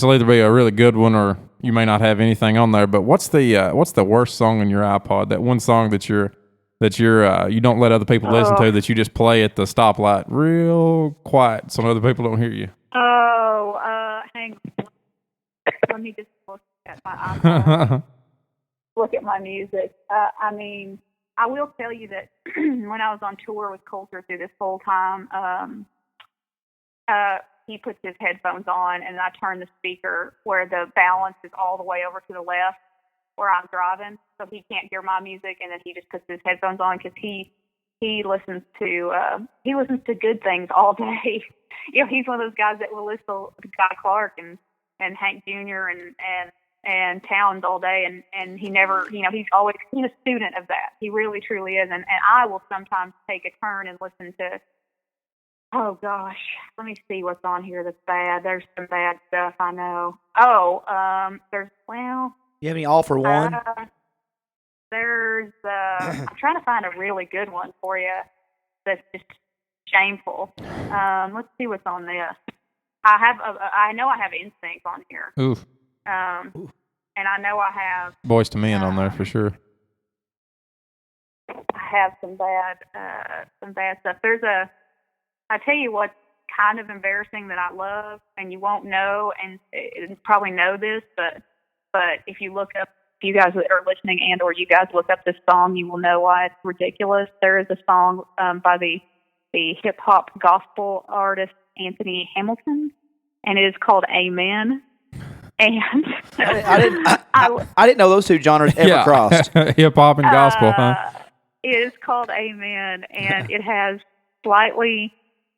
will either be a really good one or you may not have anything on there. But what's the worst song on your iPod? That one song that you don't let other people listen to, that you just play at the stoplight real quiet so other people don't hear you. Hang on. Let me just look at my iPod. Look at my music. I will tell you that when I was on tour with Coulter through this whole time, he puts his headphones on, and I turn the speaker where the balance is all the way over to the left where I'm driving, so he can't hear my music, and then he just puts his headphones on because he listens to good things all day. He's one of those guys that will listen to Guy Clark and Hank Jr. and Towns all day, and he never, he's always a student of that. He really, truly is. And I will sometimes take a turn and listen to, oh gosh, let me see what's on here that's bad. There's some bad stuff, I know. You have any all for one? I'm trying to find a really good one for you that's just shameful. Let's see what's on this. I know I have Instinct on here. Oof. And I know I have Boys to Men on there for sure. I have some bad stuff. I tell you what's kind of embarrassing that I love, and you won't know, and probably know this, but if you look up, if you guys are listening or you guys look up this song, you will know why it's ridiculous. There is a song by the hip hop gospel artist Anthony Hamilton, and it is called Amen. And I didn't know those two genres ever crossed. Hip hop and gospel, huh? It is called Amen, and it has slightly,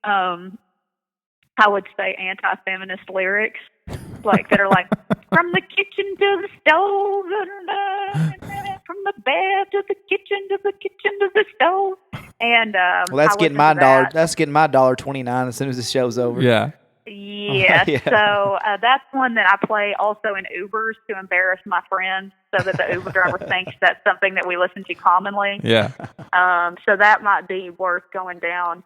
I would say, anti-feminist lyrics, like that are like, from the kitchen to the stove, from the bed to the kitchen to the kitchen to the stove. And that's getting my dollar. That's getting my $1.29 as soon as the show's over. Yeah. Yes. Yeah. So that's one that I play also in Ubers to embarrass my friends, so that the Uber driver thinks that's something that we listen to commonly. Yeah. So that might be worth going down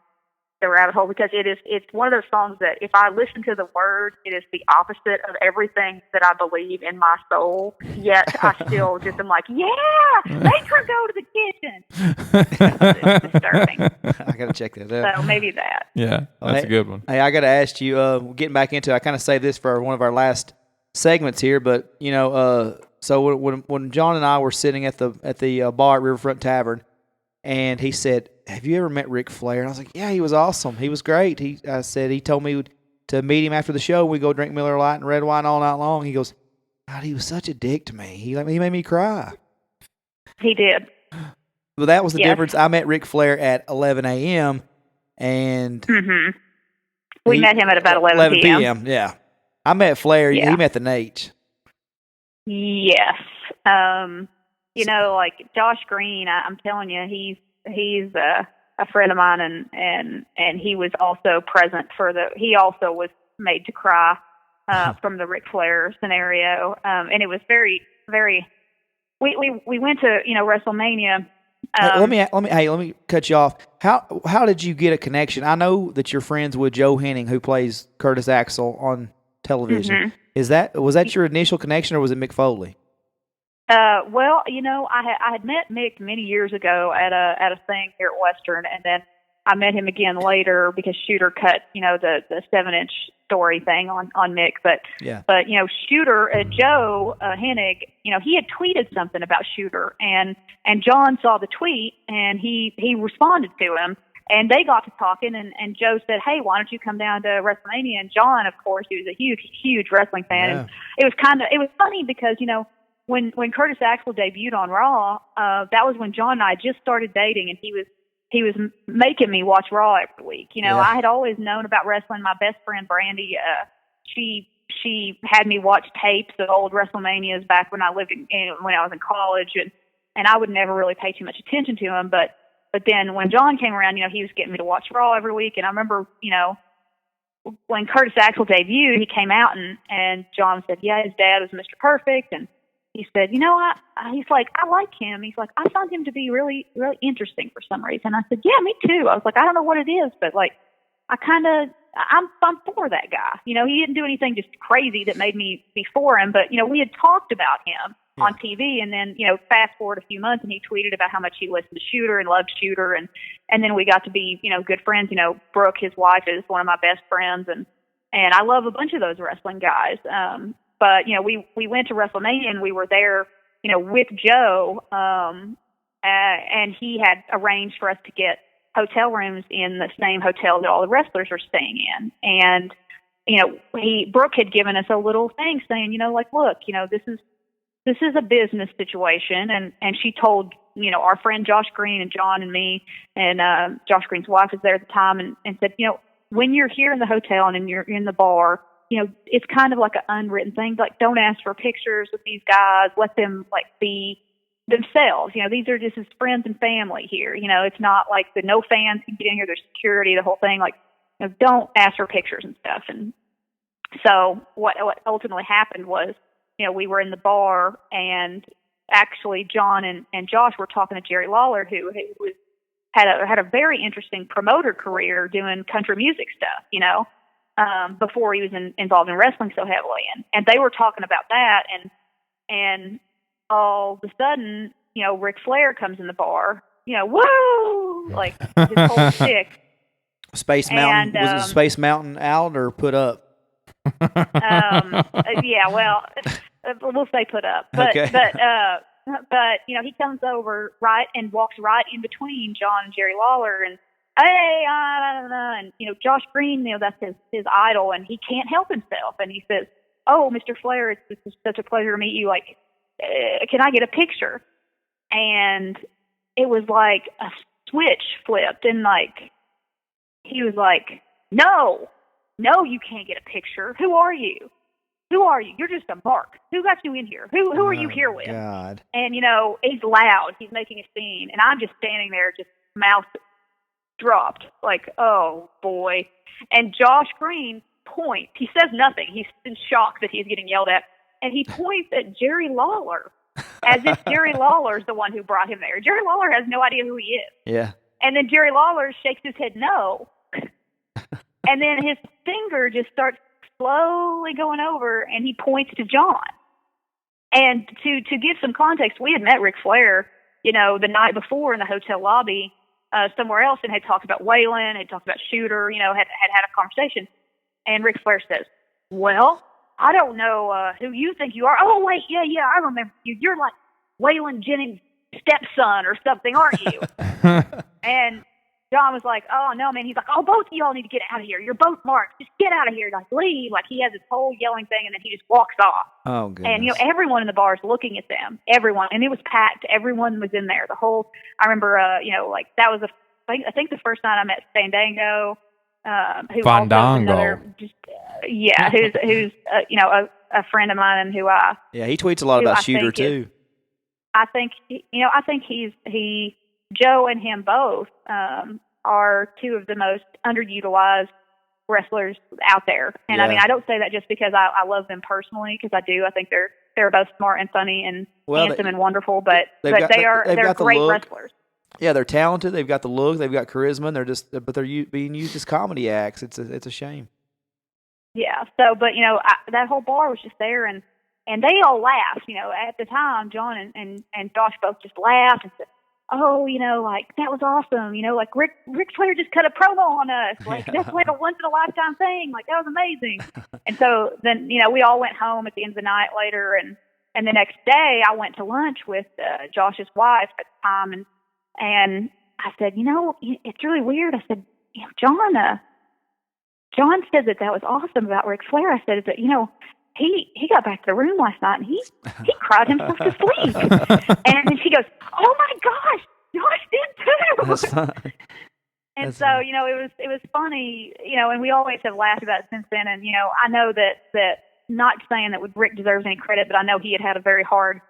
the rabbit hole, because it's one of those songs that if I listen to the words, it is the opposite of everything that I believe in my soul. Yet I still just am like, yeah, make her go to the kitchen. It's disturbing. I gotta check that out. So maybe that. Yeah, that's a good one. Hey, I gotta ask you. Getting back into, I kind of saved this for one of our last segments here, but so when John and I were sitting at the bar at Riverfront Tavern, and he said, have you ever met Ric Flair? And I was like, yeah, he was awesome. He was great. I said he told me to meet him after the show. We go drink Miller Lite and red wine all night long. He goes, God, he was such a dick to me. He made me cry. He did. Well, that was the difference. I met Ric Flair at 11 a.m. and we met him at about 11 p.m. Yeah, I met Flair. Yeah. He met the Nates. Yes. Like Josh Green, I'm telling you, he's a friend of mine, and he was also present he also was made to cry from the Ric Flair scenario, and it was very, very. We went to WrestleMania Let me cut you off. How did you get a connection? I know that you're friends with Joe Henning, who plays Curtis Axel on television. Mm-hmm. Was that your initial connection, or was it Mick Foley? Well, I had met Mick many years ago at a thing here at Western, and then I met him again later because Shooter cut, the 7-inch story thing on Mick. But Shooter, Joe Hennig, he had tweeted something about Shooter, and John saw the tweet, and he responded to him, and they got to talking, and Joe said, "Hey, why don't you come down to WrestleMania?" And John, of course, he was a huge wrestling fan. Yeah. And it was funny because, when Curtis Axel debuted on Raw, that was when John and I just started dating, and he was making me watch Raw every week. I had always known about wrestling. My best friend Brandy, she had me watch tapes of old WrestleManias back when I lived when I was in college, and I would never really pay too much attention to him. But then when John came around, he was getting me to watch Raw every week, and I remember, when Curtis Axel debuted, he came out and John said, "Yeah, his dad was Mr. Perfect," and he said, he's like, "I like him." He's like, "I found him to be really, really interesting for some reason." I said, "Yeah, me too." I was like, "I don't know what it is, but I'm for that guy." He didn't do anything just crazy that made me be for him, but, we had talked about him on TV, and then, fast forward a few months, and he tweeted about how much he listened to Shooter and loved Shooter, and then we got to be, good friends. Brooke, his wife, is one of my best friends, and I love a bunch of those wrestling guys. But, we went to WrestleMania, and we were there, with Joe, and he had arranged for us to get hotel rooms in the same hotel that all the wrestlers are staying in. And, Brooke had given us a little thing saying, look, this is a business situation. And she told, our friend Josh Green and John and me, and Josh Green's wife was there at the time, and said, when you're here in the hotel and you're in the bar, it's kind of like an unwritten thing. Like, don't ask for pictures with these guys. Let them be themselves. These are just his friends and family here. It's not like no fans can get in here. There's security, the whole thing. Don't ask for pictures and stuff. And so what ultimately happened was, we were in the bar, and actually John and Josh were talking to Jerry Lawler, who had a very interesting promoter career doing country music stuff, before he was involved in wrestling so heavily. And they were talking about that, and all of a sudden, Ric Flair comes in the bar, whoa, like his whole stick. Space Mountain, was it Space Mountain out or put up? Yeah, well, we'll say put up. But, okay. but he comes over and walks right in between John and Jerry Lawler, and hey, and Josh Green, that's his idol, and he can't help himself, and he says, "Oh, Mr. Flair, it's such a pleasure to meet you. Like, can I get a picture?" And it was like a switch flipped, and he was like, "No, you can't get a picture. Who are you? You're just a mark. Who got you in here? Who are you here with?" God. And he's loud. He's making a scene, and I'm just standing there, just mouth dropped, like, oh boy. And Josh Green points. He says nothing. He's in shock that he's getting yelled at, and he points at Jerry Lawler, as if Jerry Lawler's the one who brought him there. Jerry Lawler has no idea who he is. Yeah. And then Jerry Lawler shakes his head no, and then his finger just starts slowly going over, and he points to John. And to give some context, we had met Ric Flair, the night before in the hotel lobby somewhere else, and had talked about Waylon, had talked about Shooter, had a conversation. And Ric Flair says, "Well, I don't know who you think you are. Oh, wait, yeah, I remember you. You're like Waylon Jennings' stepson or something, aren't you?" And John was like, "Oh, no, man." He's like, "Oh, both of y'all need to get out of here. You're both marks. Just get out of here. Like, leave." Like, he has this whole yelling thing, and then he just walks off. Oh, goodness. And, everyone in the bar is looking at them. Everyone. And it was packed. Everyone was in there. I remember, that was, I think the first night I met Fandango, who Fandango. Also who's a friend of mine, and who I... Yeah, he tweets a lot about Shooter, too. I think Joe and him both are two of the most underutilized wrestlers out there. And I don't say that just because I love them personally, because I do. I think they're both smart and funny and handsome and wonderful, but they're great wrestlers. Yeah, they're talented. They've got the look. They've got charisma. And they're being used as comedy acts. It's a shame. Yeah. So, but that whole bar was just there, and they all laughed. At the time, John and Josh both just laughed and said, "Oh, like that was awesome. Like Ric Flair just cut a promo on us. Like that's like a once in a lifetime thing. Like that was amazing." And so then we all went home at the end of the night later, and the next day I went to lunch with Josh's wife at the time, and I said, it's really weird. I said, John said that was awesome about Ric Flair. I said that, he got back to the room last night and he cried himself to sleep. And then she goes, "Oh my gosh, Josh did too." That's fun. And so, it was funny, and we always have laughed about it since then. And, I know that not saying that Rick deserves any credit, but I know he had a very hard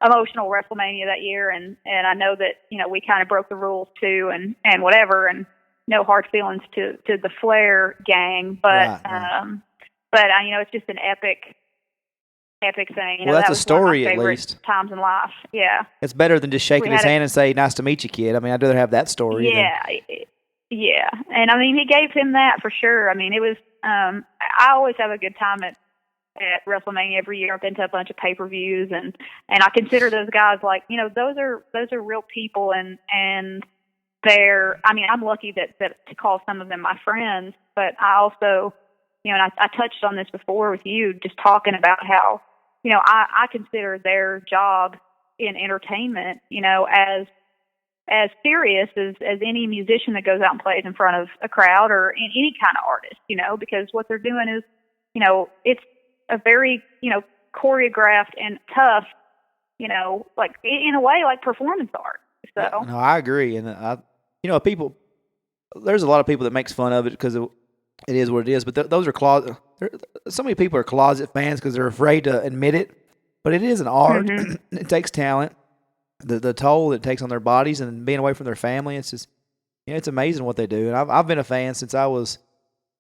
emotional WrestleMania that year. And I know that, we kind of broke the rules too and whatever. And no hard feelings to the Flair gang, but right. It's just an epic thing. Well, that's that was a story, one of my at least. Times in life, yeah. It's better than just shaking his hand and say, "Nice to meet you, kid." I mean, I'd rather have that story. Yeah, and he gave him that for sure. It was. I always have a good time at WrestleMania every year. I've been to a bunch of pay-per-views, and I consider those guys like those are real people, and they're. I'm lucky that to call some of them my friends, but I also. And I touched on this before with you, just talking about how, I consider their job in entertainment, as serious as any musician that goes out and plays in front of a crowd or any kind of artist, because what they're doing is, it's a very, choreographed and tough, like in a way like performance art. So no, I agree, and people. There's a lot of people that makes fun of it because it is what it is, but those are so many people are closet fans because they're afraid to admit it. But it is an art. Mm-hmm. It takes talent, the toll it takes on their bodies, and being away from their family. It's just, it's amazing what they do. And I've been a fan since I was,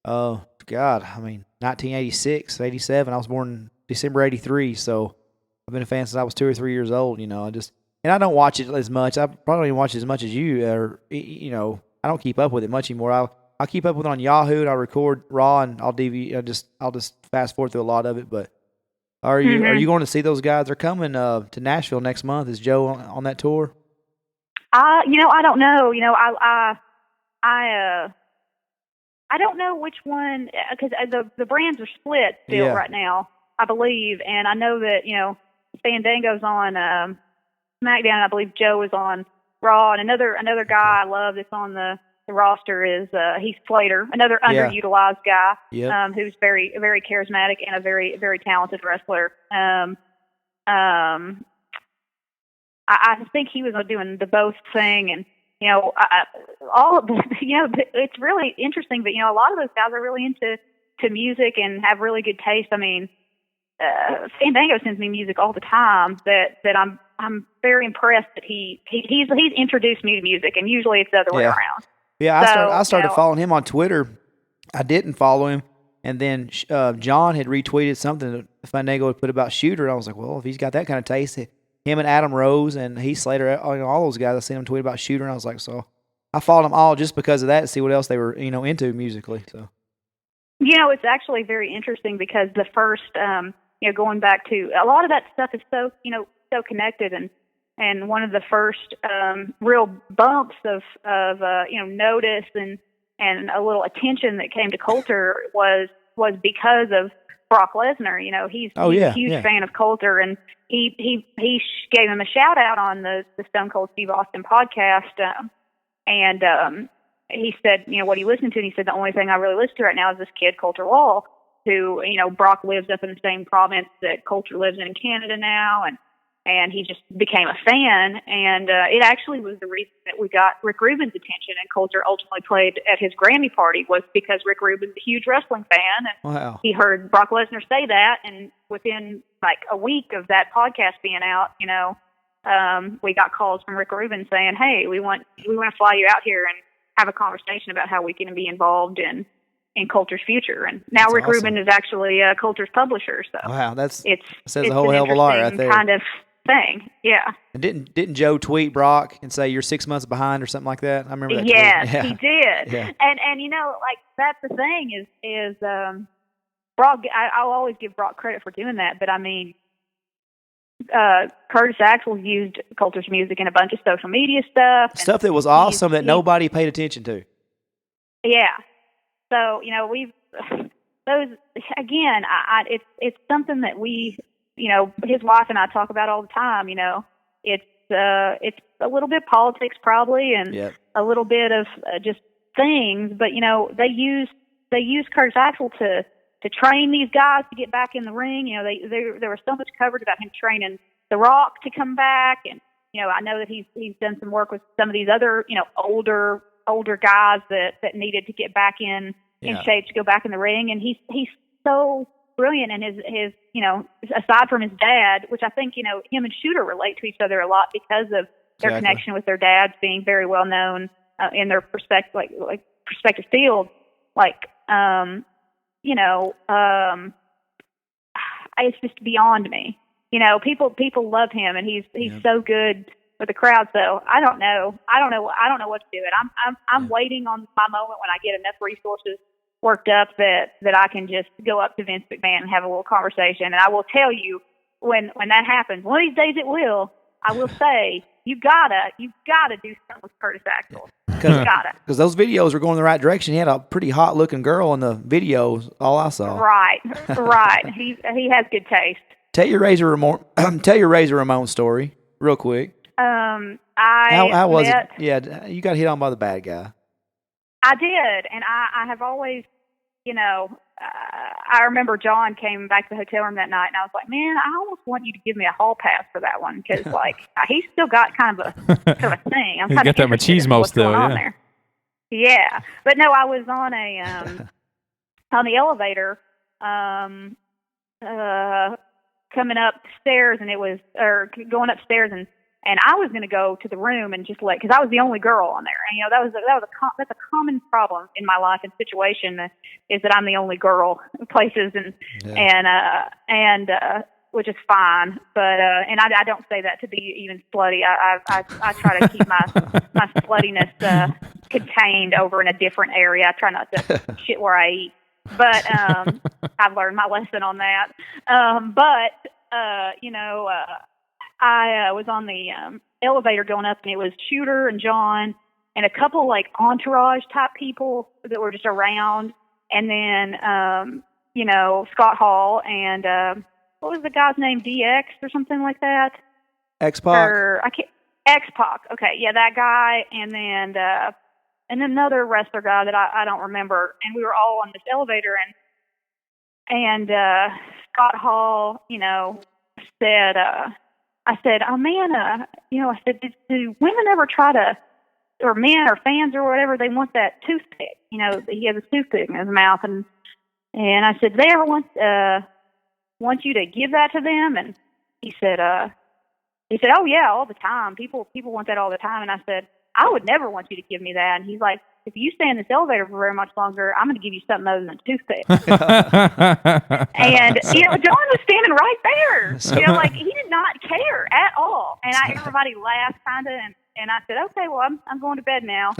1986, 87. I was born in December '83, so I've been a fan since I was 2 or 3 years old. And I don't watch it as much. I probably don't watch it as much as you, or I don't keep up with it much anymore. I'll keep up with it on Yahoo, and I'll record Raw, and I'll just fast forward through a lot of it. But are you going to see those guys? They're coming to Nashville next month. Is Joe on that tour? I don't know. I don't know which one, because the brands are split still right now, I believe, and I know that Fandango's on SmackDown. I believe Joe is on Raw, and another guy I love that's on the roster is Heath Slater, another underutilized guy, who's very, very charismatic and a very, very talented wrestler. I think he was doing the both thing, and all of it's really interesting. But a lot of those guys are really into music and have really good taste. Fandango sends me music all the time that I'm very impressed that he's introduced me to music, and usually it's the other way around. Yeah, I started following him on Twitter. I didn't follow him, and then John had retweeted something that Fandango had put about Shooter, and I was like, well, if he's got that kind of taste, him and Adam Rose and Heath Slater, all those guys, I seen him tweet about Shooter, and I was like, so I followed them all just because of that to see what else they were, into musically. So, it's actually very interesting because the first, going back to a lot of that stuff is so, so connected, and one of the first real bumps of notice and a little attention that came to Coulter was because of Brock Lesnar. He's a huge fan of Coulter, and he gave him a shout out on the Stone Cold Steve Austin podcast, and he said, what are you listening to? And he said, the only thing I really listen to right now is this kid Coulter Wall, who Brock lives up in the same province that Coulter lives in Canada now, and he just became a fan, and it actually was the reason that we got Rick Rubin's attention, and Coulter ultimately played at his Grammy party, was because Rick Rubin's a huge wrestling fan, and he heard Brock Lesnar say that, and within like a week of that podcast being out, we got calls from Rick Rubin saying, hey, we want to fly you out here and have a conversation about how we can be involved in Coulter's future. And now Rick Rubin is actually Coulter's publisher, so it says a whole hell of a lot right there. Kind of, thing. Yeah. And didn't Joe tweet Brock and say you're 6 months behind or something like that? I remember that. Yes, tweet. Yeah. he did. Yeah. And you know, like that's the thing is Brock. I'll always give Brock credit for doing that, but I mean, Curtis Axel used Coulter's music in a bunch of social media stuff that was awesome that nobody paid attention to. Yeah. So you know those again. It's something that we. You know, his wife and I talk about all the time. You know, it's a little bit politics probably, and a little bit of just things. But you know, they use Curtis Axel to train these guys to get back in the ring. You know, there was so much coverage about him training The Rock to come back, and you know, I know that he's done some work with some of these other older guys that needed to get back in shape to go back in the ring, and he's so brilliant, and his aside from his dad, which I think him and Shooter relate to each other a lot because of their connection with their dads being very well known in their respective field. It's just beyond me. You know, people love him, and he's so good with the crowd. So I don't know what to do. And I'm waiting on my moment when I get enough resources worked up that I can just go up to Vince McMahon and have a little conversation. And I will tell you when that happens, one of these days it will, I will say, you gotta do something with Curtis Axel. Because those videos were going the right direction. He had a pretty hot looking girl in the videos, all I saw. Right. He has good taste. Tell your Razor Ramon story real quick. How was it? Yeah, you got hit on by the bad guy. I did, and I have always, I remember John came back to the hotel room that night, and I was like, man, I almost want you to give me a hall pass for that one, because, he's still got kind of a thing. I'm he's got that machismo still, yeah. Yeah, but no, I was on on the elevator, coming upstairs, and going upstairs, and I was going to go to the room and just because I was the only girl on there, and that's a common problem in my life and situation is that I'm the only girl in places, and which is fine, but and I don't say that to be even slutty. I try to keep my sluttiness contained over in a different area. I try not to shit where I eat, but I've learned my lesson on that. I was on the elevator going up, and it was Shooter and John and a couple entourage type people that were just around, and then Scott Hall and what was the guy's name? DX or something like that. X-Pac. X-Pac. Okay, yeah, that guy, and then another wrestler guy that I don't remember, and we were all on this elevator, and Scott Hall, said. I said, oh man, I said, do women ever try to, or men or fans or whatever, they want that toothpick? He has a toothpick in his mouth, and I said, do they ever want you to give that to them? And he said, oh yeah, all the time. People want that all the time. And I said, I would never want you to give me that. And he's like, if you stay in this elevator for very much longer, I'm going to give you something other than a toothpick. And, John was standing right there. He did not care at all. And everybody laughed kind of, and I said, okay, well, I'm going to bed now.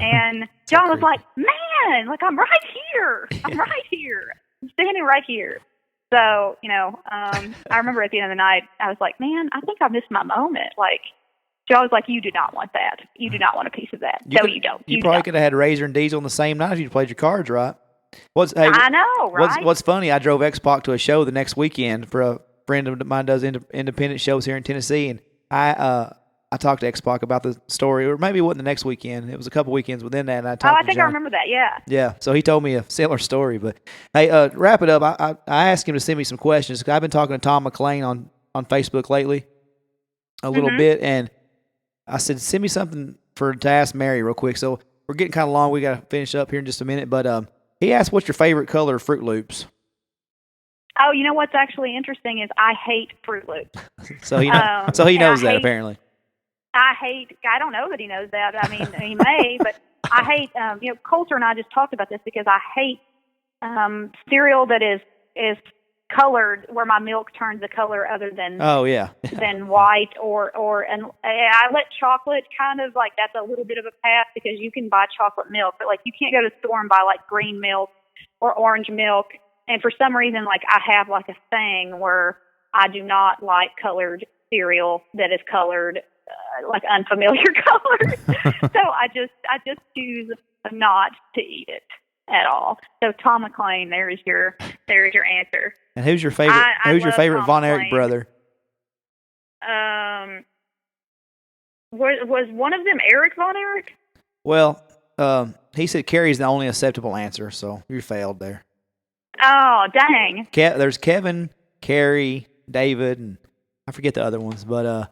And John was like, man, I'm right here. I'm right here. I'm standing right here. So, I remember at the end of the night, I was like, man, I think I missed my moment. John was like, you do not want that. You do not want a piece of that. You don't. You probably could have had Razor and Diesel on the same night if you played your cards right. I know, right? What's funny, I drove X-Pac to a show the next weekend for a friend of mine does independent shows here in Tennessee, and I talked to X-Pac about the story, or maybe it wasn't the next weekend. It was a couple weekends within that, and I talked to John. I remember that, yeah. Yeah, so he told me a similar story. But, hey, wrap it up. I asked him to send me some questions, because I've been talking to Tom McLean on Facebook lately a little bit, and I said, send me something to ask Mary real quick. So we're getting kind of long. We got to finish up here in just a minute. But he asked, what's your favorite color of Fruit Loops? Oh, you know what's actually interesting is I hate Fruit Loops. So he knows that, apparently. I don't know that he knows that. I mean, he may, but I hate, Coulter and I just talked about this, because I hate cereal that is colored, where my milk turns a color other than than white and I let chocolate kind of like, that's a little bit of a pass because you can buy chocolate milk, but like you can't go to the store and buy like green milk or orange milk. And for some reason, like I have like a thing where I do not like colored cereal that is colored like unfamiliar colors. So I just choose not to eat it at all. So Tom McLean, there's your answer. And who's your favorite? Who's your favorite Tom Von McLean. Erich brother? Was one of them Eric Von Erich? Well, he said Carrie's the only acceptable answer, so you failed there. Oh, dang. There's Kevin, Carrie, David, and I forget the other ones, but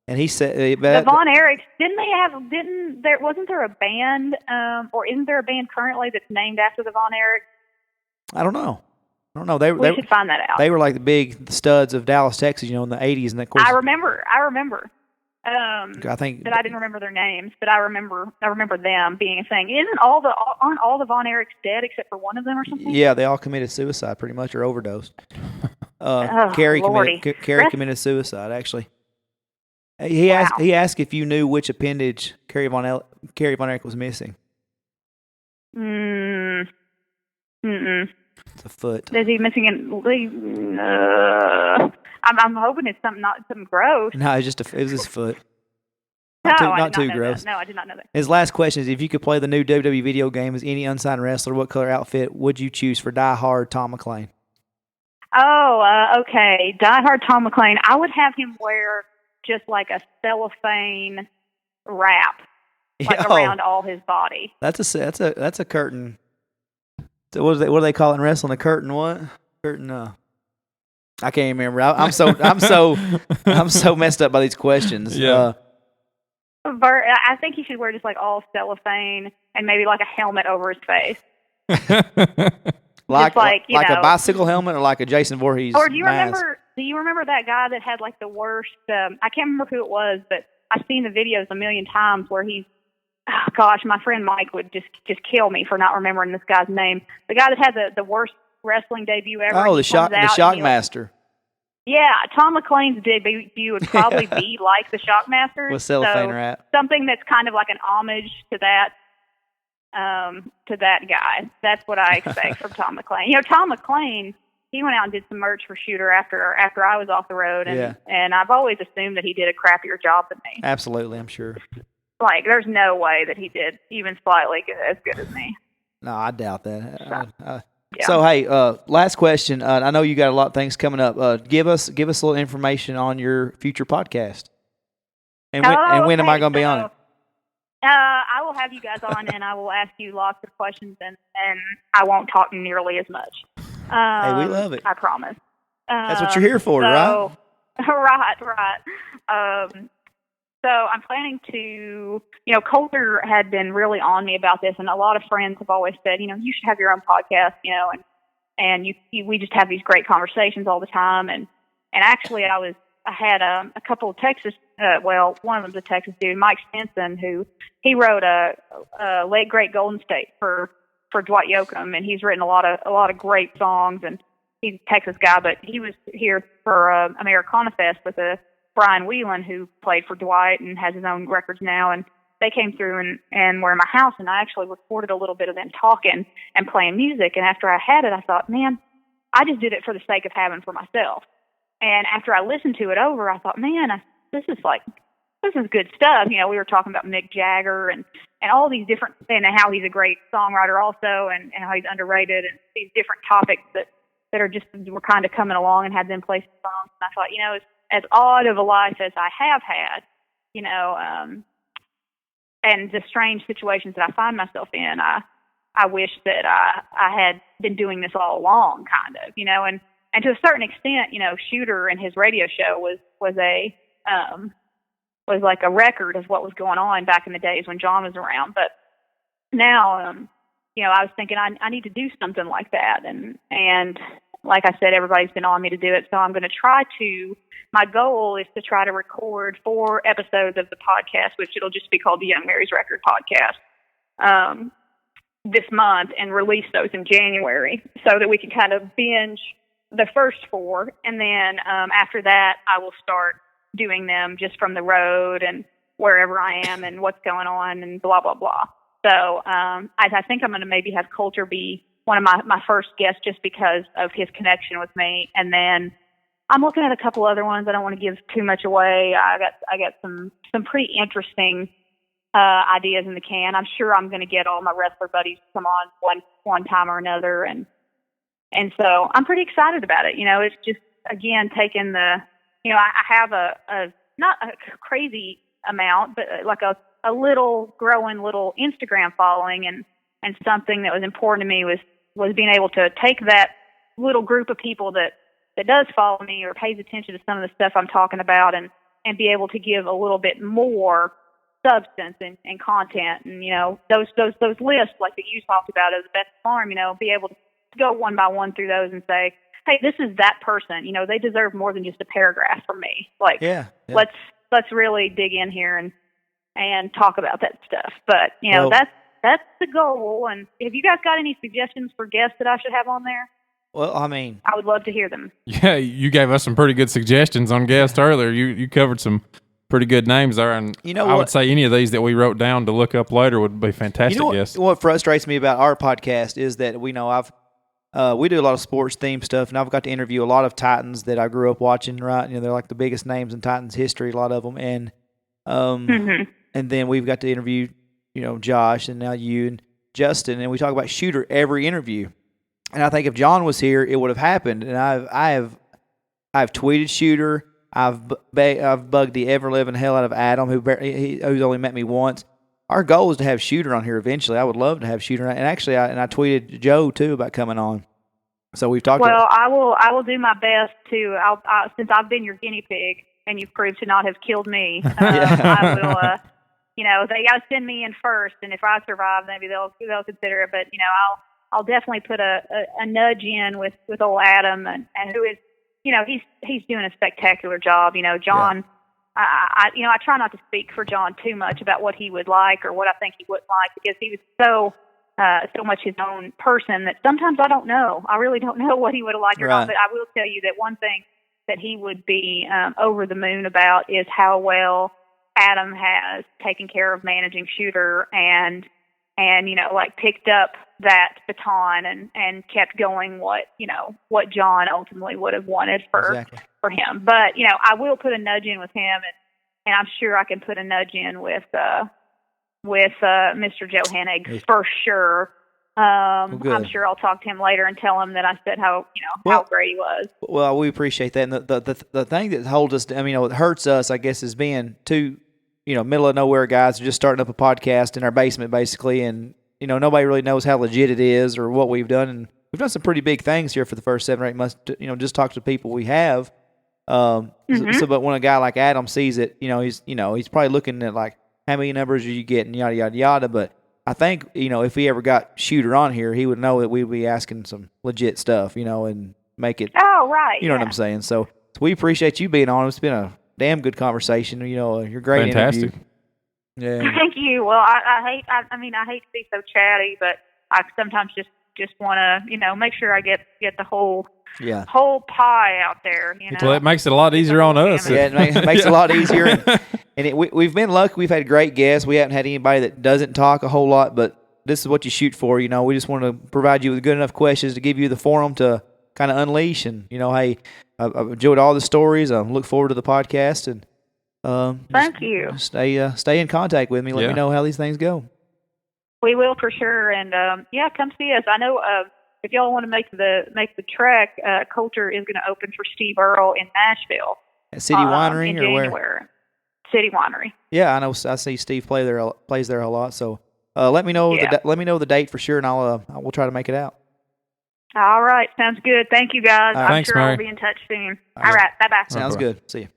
and he said the Von Erichs, wasn't there a band, or isn't there a band currently that's named after the Von Erichs? I don't know. We should find that out. They were like the big studs of Dallas, Texas, in the 80s, and of course I remember. I think that I didn't remember their names, but I remember them being a thing. Aren't all the Von Erichs dead except for one of them or something? Yeah, they all committed suicide pretty much, or overdosed. Carrie committed suicide actually. He asked if you knew which appendage Carrie Von Erich was missing. It's a foot. Is he missing I'm hoping it's something gross. No, it was his foot. Not too gross. No, I did not know that. His last question is: if you could play the new WWE video game as any unsigned wrestler, what color outfit would you choose for Die Hard Tom McLean? Oh, okay. Die Hard Tom McLean. I would have him wear just like a cellophane wrap, around all his body. That's a curtain. So what do they call it in wrestling? A curtain what? Curtain. I can't remember. I'm so messed up by these questions. Yeah. I think he should wear just like all cellophane and maybe like a helmet over his face. like a bicycle helmet or like a Jason Voorhees Or do you mask? remember that guy that had like the worst, I can't remember who it was, but I've seen the videos a million times where he's, oh gosh, my friend Mike would just kill me for not remembering this guy's name. The guy that had the worst wrestling debut ever. Oh, the Shockmaster. Yeah, Tom McLean's debut would probably be like the Shockmaster. With cellophane wrap. Something that's kind of like an homage to that guy. That's what I expect from Tom McLean. Tom McLean, he went out and did some merch for Shooter after I was off the road, and I've always assumed that he did a crappier job than me. Absolutely, I'm sure. Like, there's no way that he did even slightly as good as me. No, I doubt that. Yeah. So, hey, last question. I know you got a lot of things coming up. Give us a little information on your future podcast. And when am I going to be on it? I will have you guys on, and I will ask you lots of questions, and I won't talk nearly as much. Hey, we love it. I promise. That's what you're here for, right? Right. So I'm planning to, Coulter had been really on me about this, and a lot of friends have always said, you should have your own podcast, and we just have these great conversations all the time. And actually I had a couple of Texas, one of them's a Texas dude, Mike Stinson, who he wrote a Late Great Golden State for Dwight Yoakam, and he's written a lot of great songs, and he's a Texas guy, but he was here for Americana Fest with Brian Whelan, who played for Dwight and has his own records now, and they came through and were in my house, and I actually recorded a little bit of them talking and playing music. And after I had it, I thought, man, I just did it for the sake of having for myself. And after I listened to it over, I thought, man, this is good stuff. We were talking about Mick Jagger and all these different, and how he's a great songwriter also, and how he's underrated, and these different topics that were kind of coming along and had them play some songs. And I thought, as odd of a life as I have had, and the strange situations that I find myself in, I wish that I had been doing this all along, kind of, and to a certain extent, Shooter and his radio show was like a record of what was going on back in the days when John was around. But now, I was thinking I need to do something like that, and like I said, everybody's been on me to do it, so I'm going to try to. My goal is to try to record 4 episodes of the podcast, which it'll just be called the Young Mary's Record Podcast, this month, and release those in January so that we can kind of binge the first 4, and then after that, I will start doing them just from the road and wherever I am and what's going on and blah blah blah. So I think I'm going to maybe have Coulter be one of my first guests just because of his connection with me, and then I'm looking at a couple other ones. I don't want to give too much away. I got some pretty interesting ideas in the can. I'm sure I'm going to get all my wrestler buddies to come on one time or another, and so I'm pretty excited about it. It's just again taking the I have a not a crazy amount, but like a growing little Instagram following, and something that was important to me was being able to take that little group of people that does follow me or pays attention to some of the stuff I'm talking about, and be able to give a little bit more substance and content, and those lists like that you talked about as the best farm, be able to go one by one through those and say, hey, this is that person, they deserve more than just a paragraph from me. Like, let's really dig in here and talk about that stuff. But that's the goal. And have you guys got any suggestions for guests that I should have on there? Well, I mean, I would love to hear them. Yeah, you gave us some pretty good suggestions on guests earlier. You covered some pretty good names there, and I would say any of these that we wrote down to look up later would be fantastic guests. What frustrates me about our podcast is that we do a lot of sports themed stuff, and I've got to interview a lot of Titans that I grew up watching. Right, they're like the biggest names in Titans history, a lot of them, and and then we've got to interview Josh, and now you and Justin, and we talk about Shooter every interview. And I think if John was here, it would have happened. And I've tweeted Shooter. I've bugged the ever living hell out of Adam, who's only met me once. Our goal is to have Shooter on here eventually. I would love to have Shooter, and actually, I tweeted Joe too about coming on. So we've talked. Well, I will do my best to. Since I've been your guinea pig, and you've proved to not have killed me. I will. They got to send me in first, and if I survive, maybe they'll consider it. But I'll definitely put a nudge in with old Adam, and who is, he's doing a spectacular job. John, yeah. I try not to speak for John too much about what he would like or what I think he wouldn't like, because he was so much his own person that sometimes I don't know. I really don't know what he would have liked or not. But I will tell you that one thing that he would be over the moon about is how well Adam has taken care of managing Shooter and picked up that baton and kept going what John ultimately would have wanted for him. But, I will put a nudge in with him, and I'm sure I can put a nudge in with Mr. Joe Hennig for sure. I'm sure I'll talk to him later and tell him that I said how great he was. Well, we appreciate that. And the thing that holds us, it hurts us, I guess, is being two, middle of nowhere guys who are just starting up a podcast in our basement, basically, and nobody really knows how legit it is or what we've done. And we've done some pretty big things here for the first 7 or 8 months. Just talk to the people we have. So, but when a guy like Adam sees it, he's probably looking at like, how many numbers are you getting, yada yada yada. But I think if he ever got Shooter on here, he would know that we'd be asking some legit stuff, and make it. Oh, right. You know what I'm saying? So we appreciate you being on. It's been a damn good conversation. You're great. Fantastic. Interview. Yeah. Thank you. Well, I hate to be so chatty, but I sometimes just want to, make sure I get the whole pie out there. Well, it makes it a lot easier on us. Yeah, it makes it a lot easier. And we've been lucky. We've had great guests. We haven't had anybody that doesn't talk a whole lot, but this is what you shoot for. We just want to provide you with good enough questions to give you the forum to kind of unleash. And, hey, I've enjoyed all the stories. I look forward to the podcast. And thank you. Stay in contact with me. Let me know how these things go. We will for sure. And, come see us. I know if y'all want to make the trek, Coulter is going to open for Steve Earle in Nashville. At City Winery in or January. Where? City Winery. Yeah, I know. I see Steve plays there a lot. So let me know. Let me know the date for sure, and we'll try to make it out. All right, sounds good. Thank you, guys. I'm thanks, sure Mary. I'll be in touch soon. All right, bye-bye. Sounds good. See you.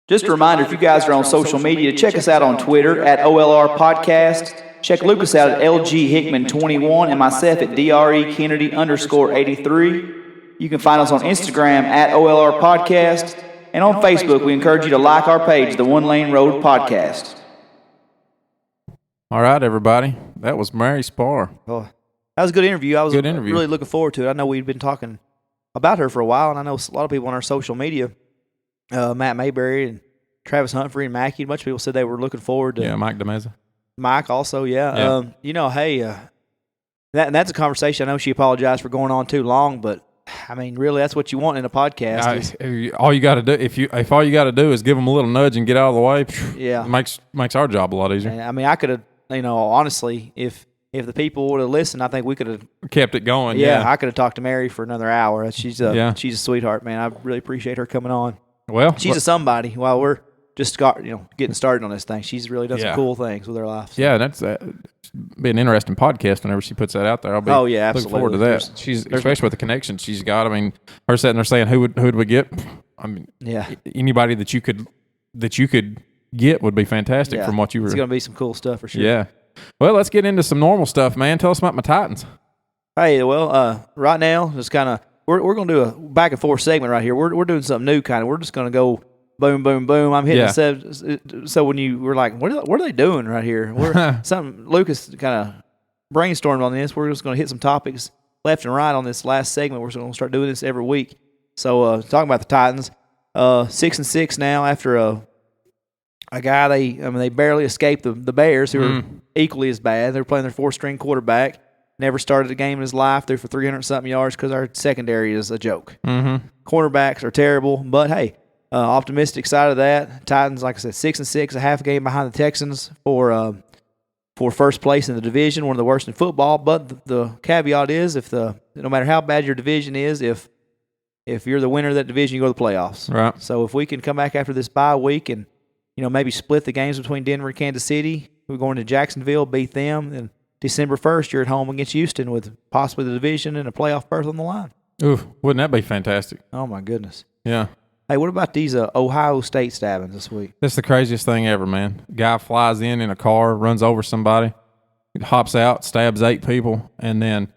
Just a reminder, if you guys are on social media, check us out on Twitter at OLR Podcast. Check Lucas out at LG Hickman21 and myself at DRE Kennedy _83. You can find us on Instagram at OLR Podcast. And on Facebook, we encourage you to like our page, The One Lane Road Podcast. All right, everybody. That was Mary Sparr. Oh, that was a good interview. I was good interview. Really looking forward to it. I know we'd been talking about her for a while, and I know a lot of people on our social media, Matt Mayberry and Travis Humphrey and Mackey, a bunch of people said they were looking forward to. Yeah, Mike DeMeza. Mike also, yeah. Hey, that's a conversation. I know she apologized for going on too long, but I mean, really, that's what you want in a podcast. All you got to do, if all you got to do is give them a little nudge and get out of the way, yeah, makes our job a lot easier. And, I mean, I could have, honestly, if the people would have listened, I think we could have kept it going. Yeah, I could have talked to Mary for another hour. She's a sweetheart, man. I really appreciate her coming on. Well, she's a somebody. While we're just getting started on this thing, she's really done some cool things with her life. So. Yeah, that's be an interesting podcast whenever she puts that out there. I'll be looking forward to that. She's especially with the connection she's got. I mean, her sitting there saying who would we get? I mean, anybody that you could get would be fantastic from what you were. It's going to be some cool stuff for sure. Yeah. Well, let's get into some normal stuff, man. Tell us about my Titans. Hey, well, right now, just kind of we're going to do a back and forth segment right here. We're doing something new, kind of. We're just going to go boom, boom, boom. I'm hitting so when you were like, what are they doing right here? Lucas kind of brainstormed on this. We're just going to hit some topics left and right on this last segment. We're going to start doing this every week. So talking about the Titans, 6-6 now after a guy they barely escaped the Bears, who are equally as bad. They were playing their 4th-string quarterback. Never started a game in his life. Threw for 300-something yards because our secondary is a joke. Mm-hmm. Cornerbacks are terrible, but hey, optimistic side of that. Titans, like I said, 6-6, a half game behind the Texans for first place in the division, one of the worst in football. But the caveat is, no matter how bad your division is, if you're the winner of that division, you go to the playoffs. Right. So if we can come back after this bye week and maybe split the games between Denver and Kansas City, we're going to Jacksonville, beat them, and December 1st, you're at home against Houston with possibly the division and a playoff berth on the line. Ooh, wouldn't that be fantastic? Oh, my goodness. Yeah. Hey, what about these Ohio State stabbings this week? That's the craziest thing ever, man. Guy flies in a car, runs over somebody, hops out, stabs 8 people, and then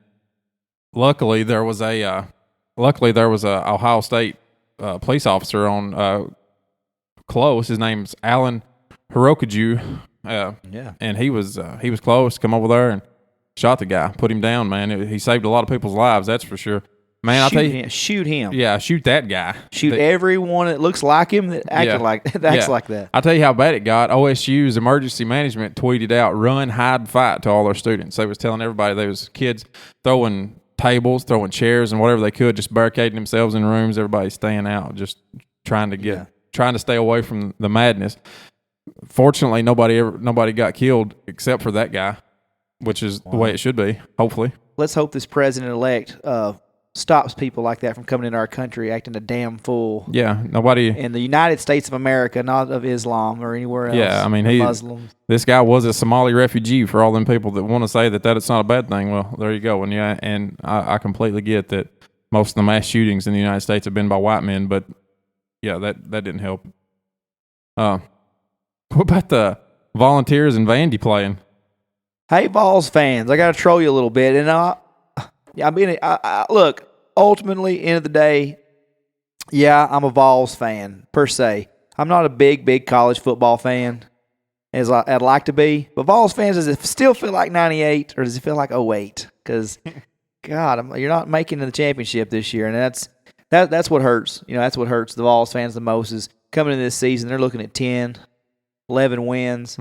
luckily there was a Ohio State police officer on close. His name's Alan Hirokaju. And he was close. Come over there and shot the guy, put him down. Man, he saved a lot of people's lives. That's for sure. Man, I'll tell you, shoot him. Yeah, shoot that guy. Shoot everyone that looks like him that acts like that. I'll tell you how bad it got. OSU's emergency management tweeted out, "Run, hide, fight" to all their students. They was telling everybody there was kids throwing tables, throwing chairs, and whatever they could, just barricading themselves in rooms. Everybody staying out, just trying to stay away from the madness. Fortunately, nobody got killed except for that guy, which is the way it should be. Hopefully, let's hope this president-elect stops people like that from coming into our country acting a damn fool. Yeah, nobody in the United States of America, not of Islam or anywhere else. Yeah, I mean, Muslims. This guy was a Somali refugee. For all them people that want to say that it's not a bad thing, well, there you go. And I completely get that most of the mass shootings in the United States have been by white men, but yeah, that didn't help. What about the Volunteers and Vandy playing? Hey, Vols fans, I got to troll you a little bit. And look, ultimately, end of the day, yeah, I'm a Vols fan, per se. I'm not a big college football fan, as I'd like to be. But Vols fans, does it still feel like 98 or does it feel like 08? Because, God, you're not making the championship this year. And that's what hurts. That's what hurts the Vols fans the most is coming into this season, they're looking at 10, 11 wins.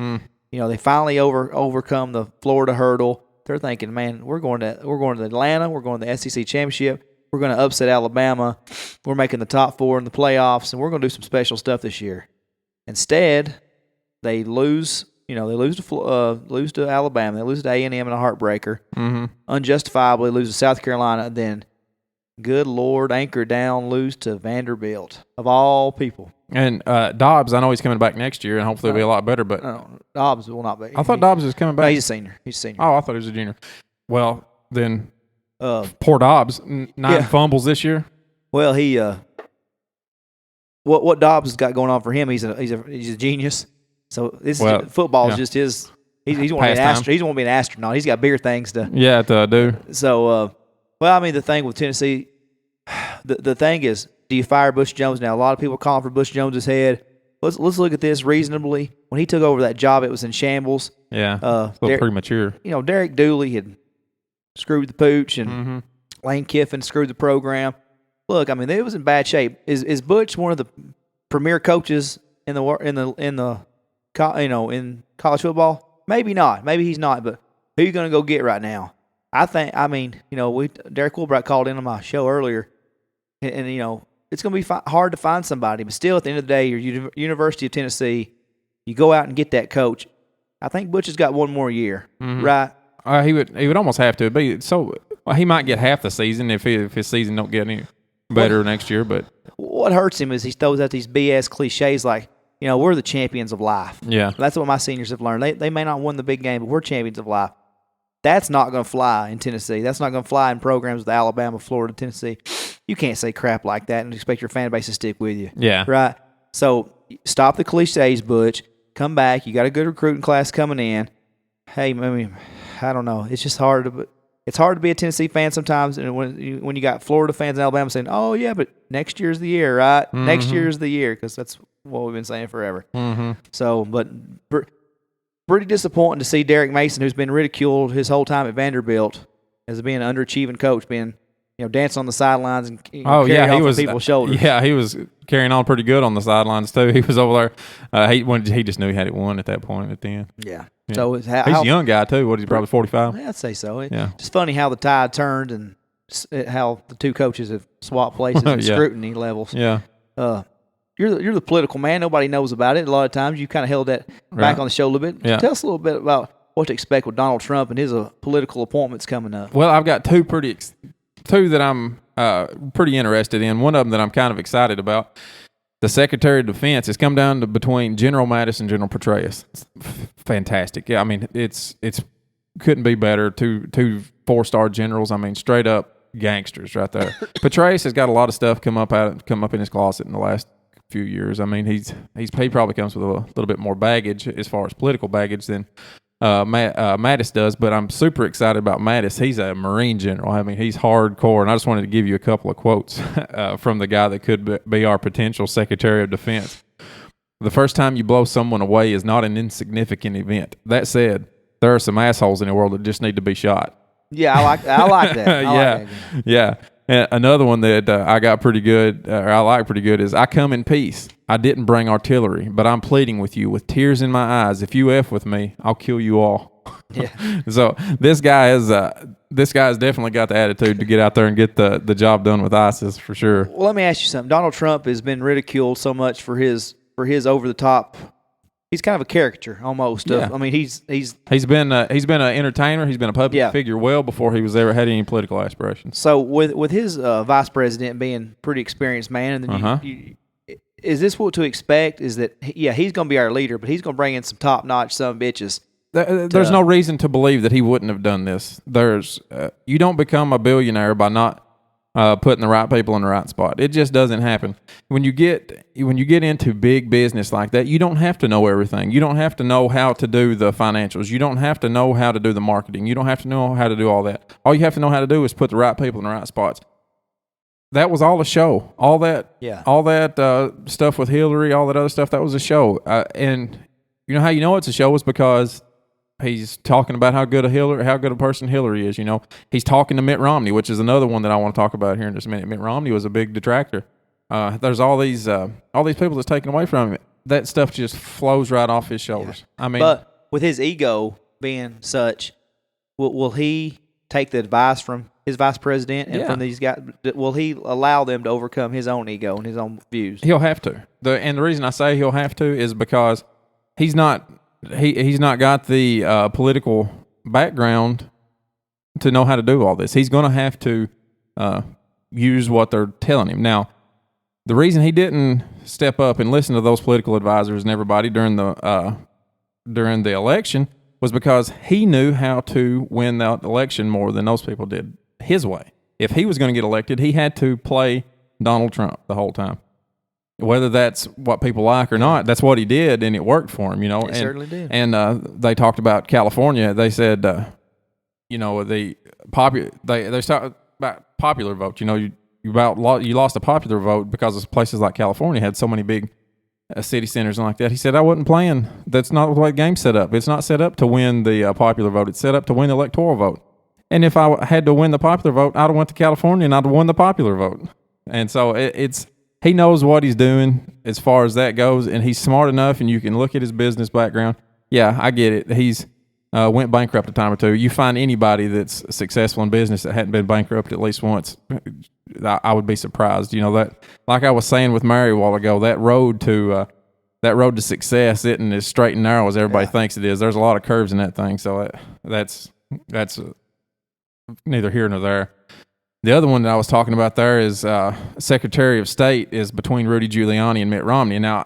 They finally overcome the Florida hurdle. They're thinking, man, we're going to Atlanta. We're going to the SEC championship. We're going to upset Alabama. We're making the top 4 in the playoffs, and we're going to do some special stuff this year. Instead, they lose. They lose to Alabama. They lose to A&M in a heartbreaker. Mm-hmm. Unjustifiably lose to South Carolina. And then, good Lord, anchor down, lose to Vanderbilt of all people. And Dobbs, I know he's coming back next year, and hopefully he'll be a lot better. But no, Dobbs will not be. I thought Dobbs was coming back. No, he's a senior. Oh, I thought he was a junior. Well, then poor Dobbs, 9 fumbles this year. Well, he what Dobbs has got going on for him, he's a genius. So football is just his. He's want to be an astronaut. He's got bigger things to do. So, the thing with Tennessee, the thing is, do you fire Bush Jones now? A lot of people are calling for Bush Jones' head. Let's look at this reasonably. When he took over that job, it was in shambles. Yeah, a little premature. Derek Dooley had screwed the pooch, and Lane Kiffin screwed the program. look, I mean, it was in bad shape. Is Butch one of the premier coaches in college football? Maybe not. Maybe he's not. But who are you going to go get right now? Derek Wilbright called in on my show earlier, and it's going to be hard to find somebody. But still, at the end of the day, you're University of Tennessee. You go out and get that coach. I think Butch has got one more year, right? He would almost have to be so. Well, he might get half the season if his season don't get any better next year. But what hurts him is he throws out these BS cliches like, we're the champions of life. Yeah, that's what my seniors have learned. They may not win the big game, but we're champions of life. That's not going to fly in Tennessee. That's not going to fly in programs with Alabama, Florida, Tennessee. You can't say crap like that and expect your fan base to stick with you. Yeah. Right? So stop the cliches, Butch. Come back. You got a good recruiting class coming in. Hey, I don't know. It's just hard to be a Tennessee fan sometimes, and when you got Florida fans in Alabama saying, "Oh yeah, but next year's the year, right? Mm-hmm. Next year's the year," because that's what we've been saying forever. Mm-hmm. So, but pretty disappointing to see Derek Mason, who's been ridiculed his whole time at Vanderbilt as being an underachieving coach, being dancing on the sidelines and he was people's shoulders. Yeah, he was carrying on pretty good on the sidelines too. He was over there. He just knew he had it won at that point at the end. Yeah. Yeah. So he's a young guy too. What, he's probably 45? Yeah, I'd say so. Yeah. It's funny how the tide turned and how the two coaches have swapped places and scrutiny levels. Yeah. You're the political man. Nobody knows about it. A lot of times you kind of held that back on the show a little bit. Yeah. Tell us a little bit about what to expect with Donald Trump and his political appointments coming up. Well, I've got two that I'm pretty interested in. One of them that I'm kind of excited about. The Secretary of Defense has come down to between General Mattis and General Petraeus. It's fantastic. Yeah, I mean, it's couldn't be better. Two 4-star generals. I mean, straight up gangsters right there. Petraeus has got a lot of stuff come up in his closet in the last few years. I mean, he probably comes with a little bit more baggage as far as political baggage than Mattis does, but I'm super excited about Mattis. He's a Marine general. I mean, he's hardcore, and I just wanted to give you a couple of quotes from the guy that could be our potential Secretary of Defense. The first time you blow someone away is not an insignificant event. That said, there are some assholes in the world that just need to be shot. Yeah, I like that. Yeah. And another one that I got pretty good, or I like pretty good, is I come in peace. I didn't bring artillery, but I'm pleading with you with tears in my eyes. If you F with me, I'll kill you all. Yeah. So this guy has definitely got the attitude to get out there and get the job done with ISIS for sure. Well, let me ask you something. Donald Trump has been ridiculed so much for his over the top. He's kind of a caricature almost. Yeah. I mean, he's been an entertainer. He's been a public figure well before he was ever had any political aspirations. So with his vice president being a pretty experienced man, and then is this what to expect? Is that he's going to be our leader, but he's going to bring in some top notch son of bitches. There's no reason to believe that he wouldn't have done this. You don't become a billionaire by not putting the right people in the right spot. It just doesn't happen. When you get into big business like that, you don't have to know everything. You don't have to know how to do the financials. You don't have to know how to do the marketing. You don't have to know how to do all that. All you have to know how to do is put the right people in the right spots. That was all a show. All that stuff with Hillary, all that other stuff, that was a show. And you know how you know it's a show is because he's talking about how good a person Hillary is. He's talking to Mitt Romney, which is another one that I want to talk about here in just a minute. Mitt Romney was a big detractor. There's all these people that's taken away from him. That stuff just flows right off his shoulders. Yeah. I mean, but with his ego being such, will he take the advice from his vice president and from these guys? Will he allow them to overcome his own ego and his own views? He'll have to. And the reason I say he'll have to is because he's not got the political background to know how to do all this. He's going to have to use what they're telling him. Now, the reason he didn't step up and listen to those political advisors and everybody during the election was because he knew how to win that election more than those people did his way. If he was going to get elected, he had to play Donald Trump the whole time. Whether that's what people like or not, that's what he did, and it worked for him, It certainly did. And they talked about California. They said, they talked about popular vote. You lost a popular vote because places like California had so many big city centers and like that. He said, I wasn't playing. That's not the way the game's set up. It's not set up to win the popular vote. It's set up to win the electoral vote. And if I had to win the popular vote, I'd have went to California and I'd have won the popular vote. And so he knows what he's doing as far as that goes, and he's smart enough, and you can look at his business background. Yeah, I get it. He's went bankrupt a time or two. You find anybody that's successful in business that hadn't been bankrupt at least once, I would be surprised. You know, that, like I was saying with Mary a while ago, that road to success isn't as straight and narrow as everybody thinks it is. There's a lot of curves in that thing, so that's neither here nor there. The other one that I was talking about there is Secretary of State is between Rudy Giuliani and Mitt Romney. Now,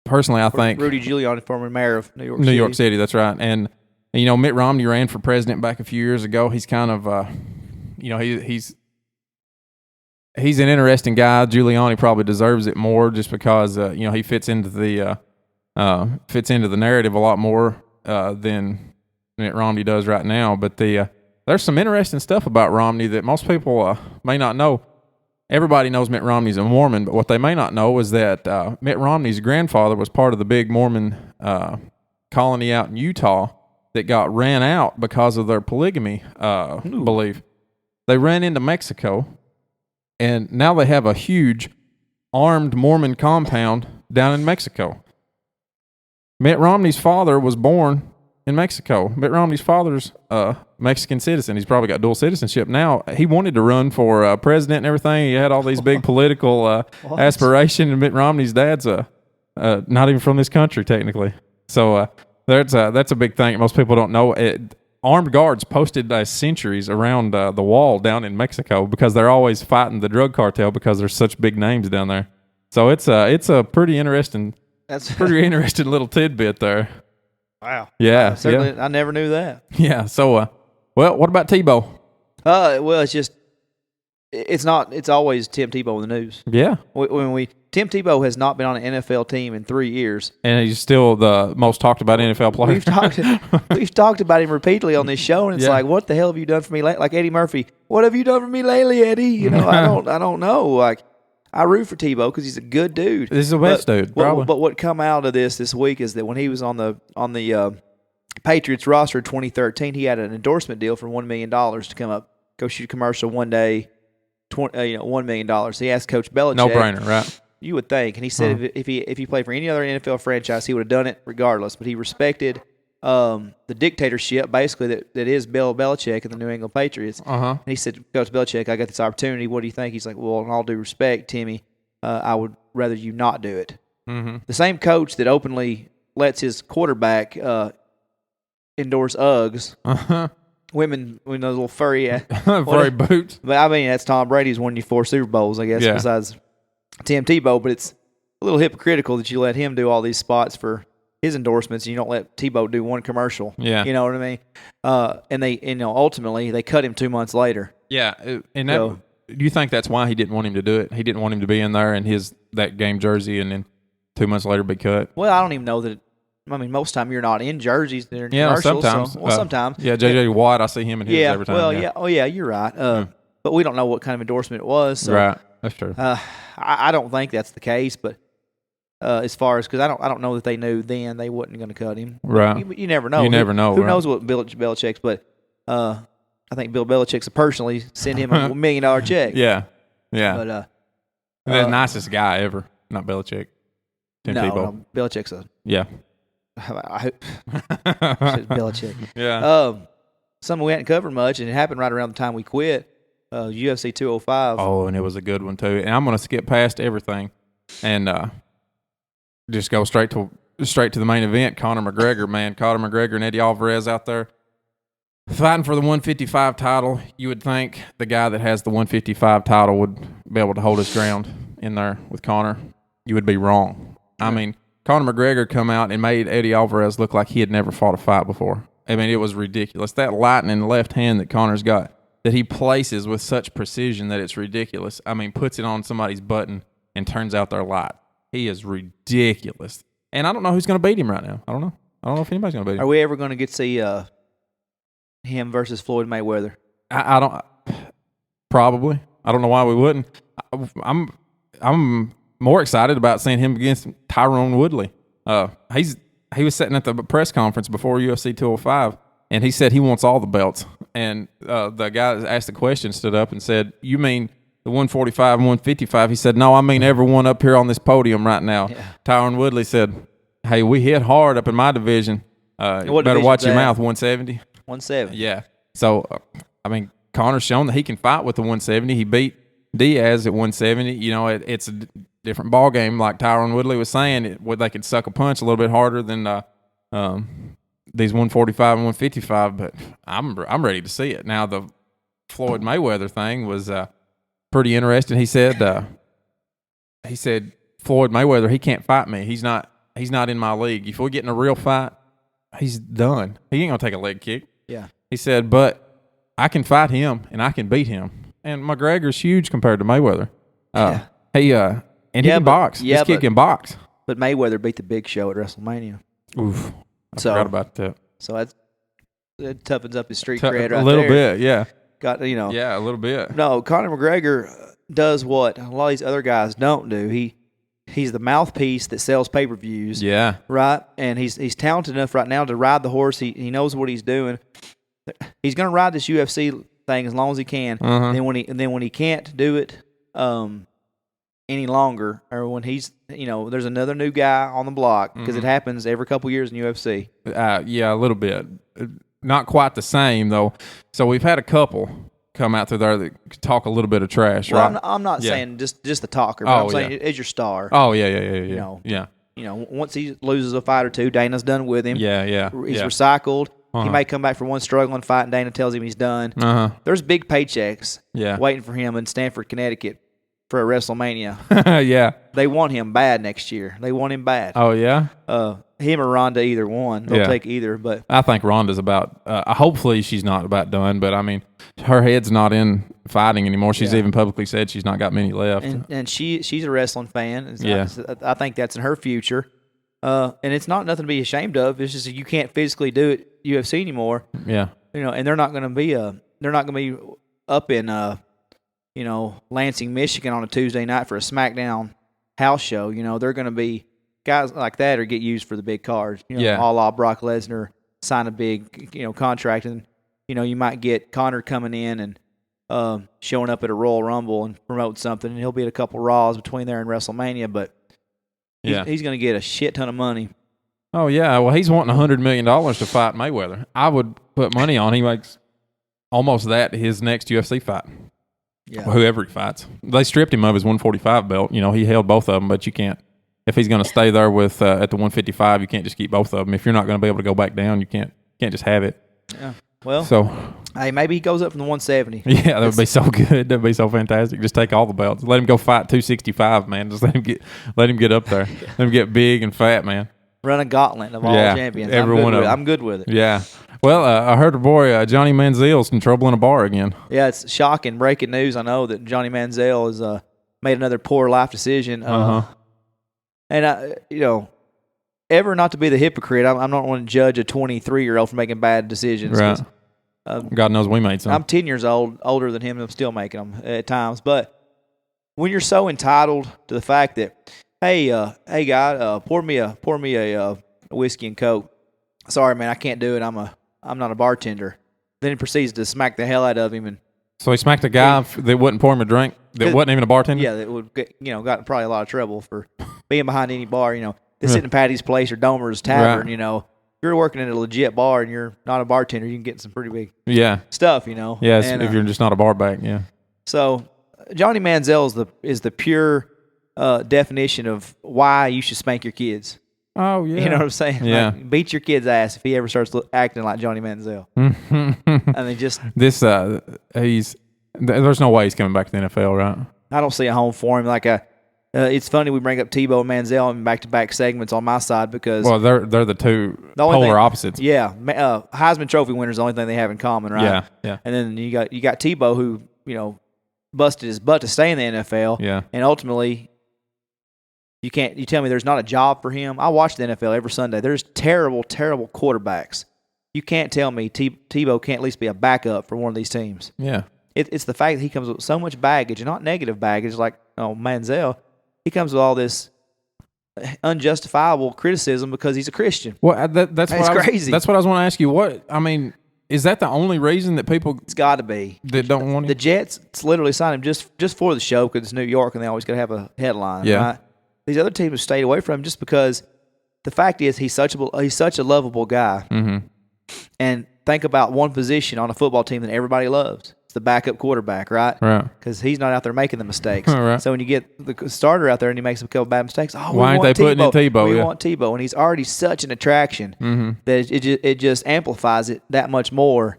personally, I think Rudy Giuliani, former mayor of New York City. New York City, that's right. And you know, Mitt Romney ran for president back a few years ago. He's kind of, he's an interesting guy. Giuliani probably deserves it more just because he fits into the narrative a lot more than Mitt Romney does right now. But there's some interesting stuff about Romney that most people may not know. Everybody knows Mitt Romney's a Mormon, but what they may not know is that Mitt Romney's grandfather was part of the big Mormon colony out in Utah that got ran out because of their polygamy belief. They ran into Mexico, and now they have a huge armed Mormon compound down in Mexico. Mitt Romney's father was born in Mexico. Mitt Romney's father's a Mexican citizen. He's probably got dual citizenship now. He wanted to run for president and everything. He had all these big political aspirations, and Mitt Romney's dad's not even from this country technically. So that's a big thing most people don't know. Armed guards posted centuries around the wall down in Mexico because they're always fighting the drug cartel because there's such big names down there. So it's a pretty interesting little tidbit there. Wow. Yeah. I never knew that. Yeah. So, what about Tebow? Well, it's always Tim Tebow in the news. Yeah. Tim Tebow has not been on an NFL team in 3 years. And he's still the most talked about NFL player. We've talked about him repeatedly on this show, and it's like, what the hell have you done for me lately? Like Eddie Murphy, what have you done for me lately, Eddie? You know, I don't know. Like, I root for Tebow because he's a good dude. This is the best dude, probably. But what come out of this week is that when he was on the Patriots roster in 2013, he had an endorsement deal for $1 million to come up, go shoot a commercial one day, $1 million. So he asked Coach Belichick. No brainer, right? You would think, and he said if he played for any other NFL franchise, he would have done it regardless. But he respected the dictatorship, basically that is Bill Belichick and the New England Patriots. And he said, Coach Belichick, I got this opportunity. What do you think? He's like, well, in all due respect, Timmy, I would rather you not do it. The same coach that openly lets his quarterback endorse Uggs. Women with those little furry boots. But I mean, that's Tom Brady who's won you 4 Super Bowls, I guess, besides Tim Tebow. But it's a little hypocritical that you let him do all these spots for his endorsements and you don't let Tebow do one commercial. Yeah. You know what I mean? And ultimately they cut him 2 months later. Yeah. And do you think that's why he didn't want him to do it? He didn't want him to be in there in that game jersey and then 2 months later be cut? Well, I don't even know that. I mean, most of the time you're not in jerseys. They're in commercials. Sometimes. Sometimes. Yeah, J.J. Watt, I see him in his every time. Well, yeah. Oh, yeah, you're right. But we don't know what kind of endorsement it was. So, right. That's true. I don't think that's the case, but as far as, because I don't know that they knew then they wasn't going to cut him. Right. You never know. You never know. Who knows what Bill Belichick's, but I think Bill Belichick's personally send him a $1 million check. Yeah. Yeah. But the nicest guy ever, not Belichick. Tim Tebow. No, Belichick's a. Yeah. I hope Belichick. Yeah. Something we hadn't covered much, and it happened right around the time we quit. UFC 205. Oh, and it was a good one too. And I'm going to skip past everything and just go straight to the main event. Conor McGregor, man. Conor McGregor and Eddie Alvarez out there fighting for the 155 title. You would think the guy that has the 155 title would be able to hold his ground in there with Conor. You would be wrong. I mean, Conor McGregor come out and made Eddie Alvarez look like he had never fought a fight before. I mean, it was ridiculous. That lightning left hand that Conor's got, that he places with such precision that it's ridiculous. I mean, puts it on somebody's button and turns out their light. He is ridiculous. And I don't know who's going to beat him right now. I don't know if anybody's going to beat him. Are we ever going to get to see him versus Floyd Mayweather? I don't. Probably. I don't know why we wouldn't. I'm more excited about seeing him against Tyrone Woodley. He was sitting at the press conference before UFC 205, and he said he wants all the belts. And the guy that asked the question stood up and said, "You mean the 145 and 155. He said, no, I mean everyone up here on this podium right now. Yeah. Tyron Woodley said, hey, we hit hard up in my division. You better watch your mouth, 170. 170. Yeah. So, I mean, Conor's shown that he can fight with the 170. He beat Diaz at 170. You know, it's a different ball game. Like Tyron Woodley was saying, they could suck a punch a little bit harder than these 145 and 155. But I'm ready to see it. Now, the Floyd Mayweather thing was pretty interesting. He said Floyd Mayweather, he can't fight me. He's not in my league. If we get in a real fight, he's done. He ain't gonna take a leg kick. Yeah. He said, but I can fight him and I can beat him. And McGregor's huge compared to Mayweather. He can box. This kid can box. But Mayweather beat the Big Show at WrestleMania. Oof. I forgot about that. So it toughens up his street cred right there. A little bit, yeah. Yeah, a little bit. No, Conor McGregor does what a lot of these other guys don't do. He's the mouthpiece that sells pay-per-views. Yeah. Right? And he's talented enough right now to ride the horse. He knows what he's doing. He's going to ride this UFC thing as long as he can. And then when he can't do it any longer, or when he's there's another new guy on the block, because it happens every couple years in UFC. Yeah, a little bit. Not quite the same though. So we've had a couple come out through there that talk a little bit of trash, right? I'm not saying just the talker, but I'm saying as your star. Oh yeah. Once he loses a fight or two, Dana's done with him. Yeah. He's recycled. He may come back for one struggling fight, and Dana tells him he's done. There's big paychecks waiting for him in Stamford, Connecticut for a WrestleMania. Yeah. They want him bad next year. They want him bad. Oh, yeah? Him or Ronda, either one. They'll take either. But I think Ronda's about hopefully she's not about done, but I mean, her head's not in fighting anymore. She's even publicly said she's not got many left. And she's a wrestling fan. Yeah. I think that's in her future. And it's not nothing to be ashamed of. It's just you can't physically do it UFC anymore. Yeah. And they're not going to be up in Lansing, Michigan on a Tuesday night for a SmackDown house show. They're going to be guys like that or get used for the big cards. A la Brock Lesnar, sign a big contract, and you might get Conor coming in and showing up at a Royal Rumble and promote something, and he'll be at a couple Raws between there and WrestleMania, but he's going to get a shit ton of money. Oh yeah, well he's wanting $100 million to fight Mayweather. I would put money on he makes almost that his next UFC fight. Yeah. Whoever he fights. They stripped him of his 145 belt. He held both of them, but you can't. If he's going to stay there with at the 155, you can't just keep both of them. If you're not going to be able to go back down, you can't just have it. Yeah. Well, so hey, maybe he goes up from the 170. Yeah, that would be so good. That'd be so fantastic. Just take all the belts. Let him go fight 265, man. Just let him get up there. Let him get big and fat, man. Run a gauntlet of all champions. I'm good with it. Yeah. Well, I heard your boy Johnny Manziel's in trouble in a bar again. Yeah, it's shocking. Breaking news. I know that Johnny Manziel has made another poor life decision. And ever not to be the hypocrite, I'm not want to judge a 23-year-old for making bad decisions. Right. God knows we made some. I'm 10 years older than him, and I'm still making them at times. But when you're so entitled to the fact that, hey guy, pour me a whiskey and Coke. Sorry, man, I can't do it. I'm not a bartender. Then he proceeds to smack the hell out of him, and so he smacked a guy that wouldn't pour him a drink. That wasn't even a bartender. Yeah, that would get, got probably a lot of trouble for being behind any bar. They sit in Patty's Place or Domer's Tavern. Right. If you're working at a legit bar and you're not a bartender, you can get some pretty big stuff. Yeah, if you're just not a bar back. Yeah. So Johnny Manziel is the pure definition of why you should spank your kids. Oh, yeah. You know what I'm saying? Yeah. Like, beat your kid's ass if he ever starts acting like Johnny Manziel. I mean, just... There's no way he's coming back to the NFL, right? I don't see a home for him. It's funny we bring up Tebow and Manziel in back-to-back segments on my side because... Well, they're the two polar opposites. Yeah. Heisman Trophy winners the only thing they have in common, right? Yeah. And then you got Tebow who, busted his butt to stay in the NFL. Yeah. And ultimately... You tell me there's not a job for him? I watch the NFL every Sunday. There's terrible, terrible quarterbacks. You can't tell me Tebow can't at least be a backup for one of these teams. Yeah. It's the fact that he comes with so much baggage, and not negative baggage like Manziel. He comes with all this unjustifiable criticism because he's a Christian. Well, that's crazy. That's what I was want to ask you. is that the only reason that people It's got to be. that don't want him? The Jets literally signed him just for the show because it's New York and they always got to have a headline. Yeah. Right? These other teams have stayed away from him just because the fact is he's such a lovable guy. Mm-hmm. And think about one position on a football team that everybody loves. It's the backup quarterback, right? Right. Because he's not out there making the mistakes. Right. So when you get the starter out there and he makes a couple bad mistakes, why ain't they putting in Tebow? We want Tebow, and he's already such an attraction that it just amplifies it that much more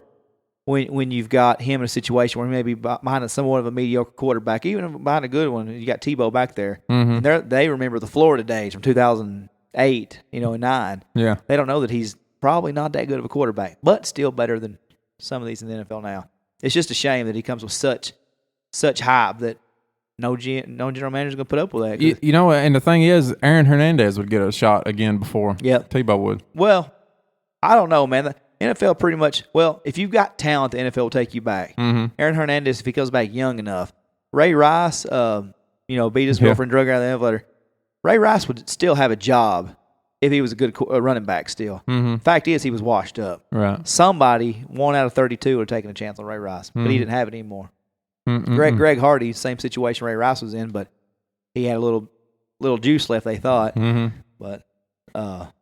when you've got him in a situation where maybe behind somewhat of a mediocre quarterback, even behind a good one, you got Tebow back there. And they remember the Florida days from 2008, and 9. Yeah. They don't know that he's probably not that good of a quarterback, but still better than some of these in the NFL now. It's just a shame that he comes with such hype that no general manager is going to put up with that. And the thing is, Aaron Hernandez would get a shot again before Tebow would. Well, I don't know, man. The NFL pretty much, if you've got talent, the NFL will take you back. Aaron Hernandez, if he comes back young enough. Ray Rice, beat his girlfriend, drug her out of the elevator. Ray Rice would still have a job if he was a good running back still. Fact is, he was washed up. Right. Somebody, 1 out of 32, would have taken a chance on Ray Rice, but he didn't have it anymore. Greg Hardy, same situation Ray Rice was in, but he had a little juice left, they thought. But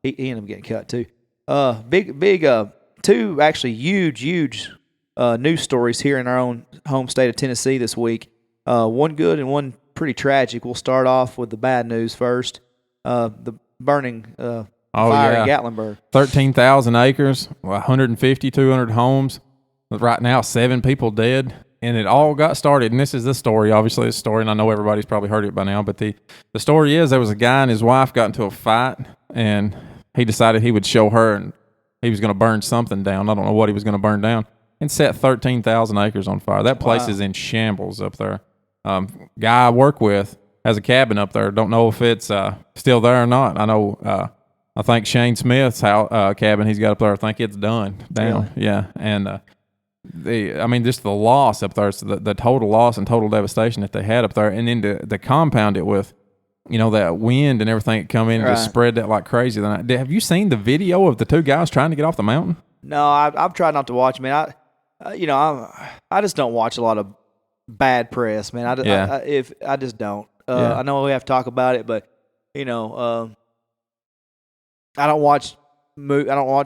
he ended up getting cut too. Big, two actually huge news stories here in our own home state of Tennessee this week. One good and one pretty tragic. We'll start off with the bad news first. The burning fire in Gatlinburg. 13,000 acres, 150, 200 homes. Right now, 7 people dead. And it all got started, and this is the story, obviously the story, and I know everybody's probably heard it by now, but the story is there was a guy and his wife got into a fight, and he decided he would show her, and he was going to burn something down. I don't know what he was going to burn down, and set 13,000 acres on fire. That place is in shambles up there. Guy I work with has a cabin up there. Don't know if it's still there or not. I know. I think Shane Smith's cabin he's got up there. I think it's down. Really? Yeah, and just the loss up there, so the total loss and total devastation that they had up there, and then to compound it with, that wind and everything that come in and just spread that like crazy. Have you seen the video of the 2 guys trying to get off the mountain? No, I've tried not to watch. Man, I just don't watch a lot of bad press, man. I just don't. I know we have to talk about it, but I don't watch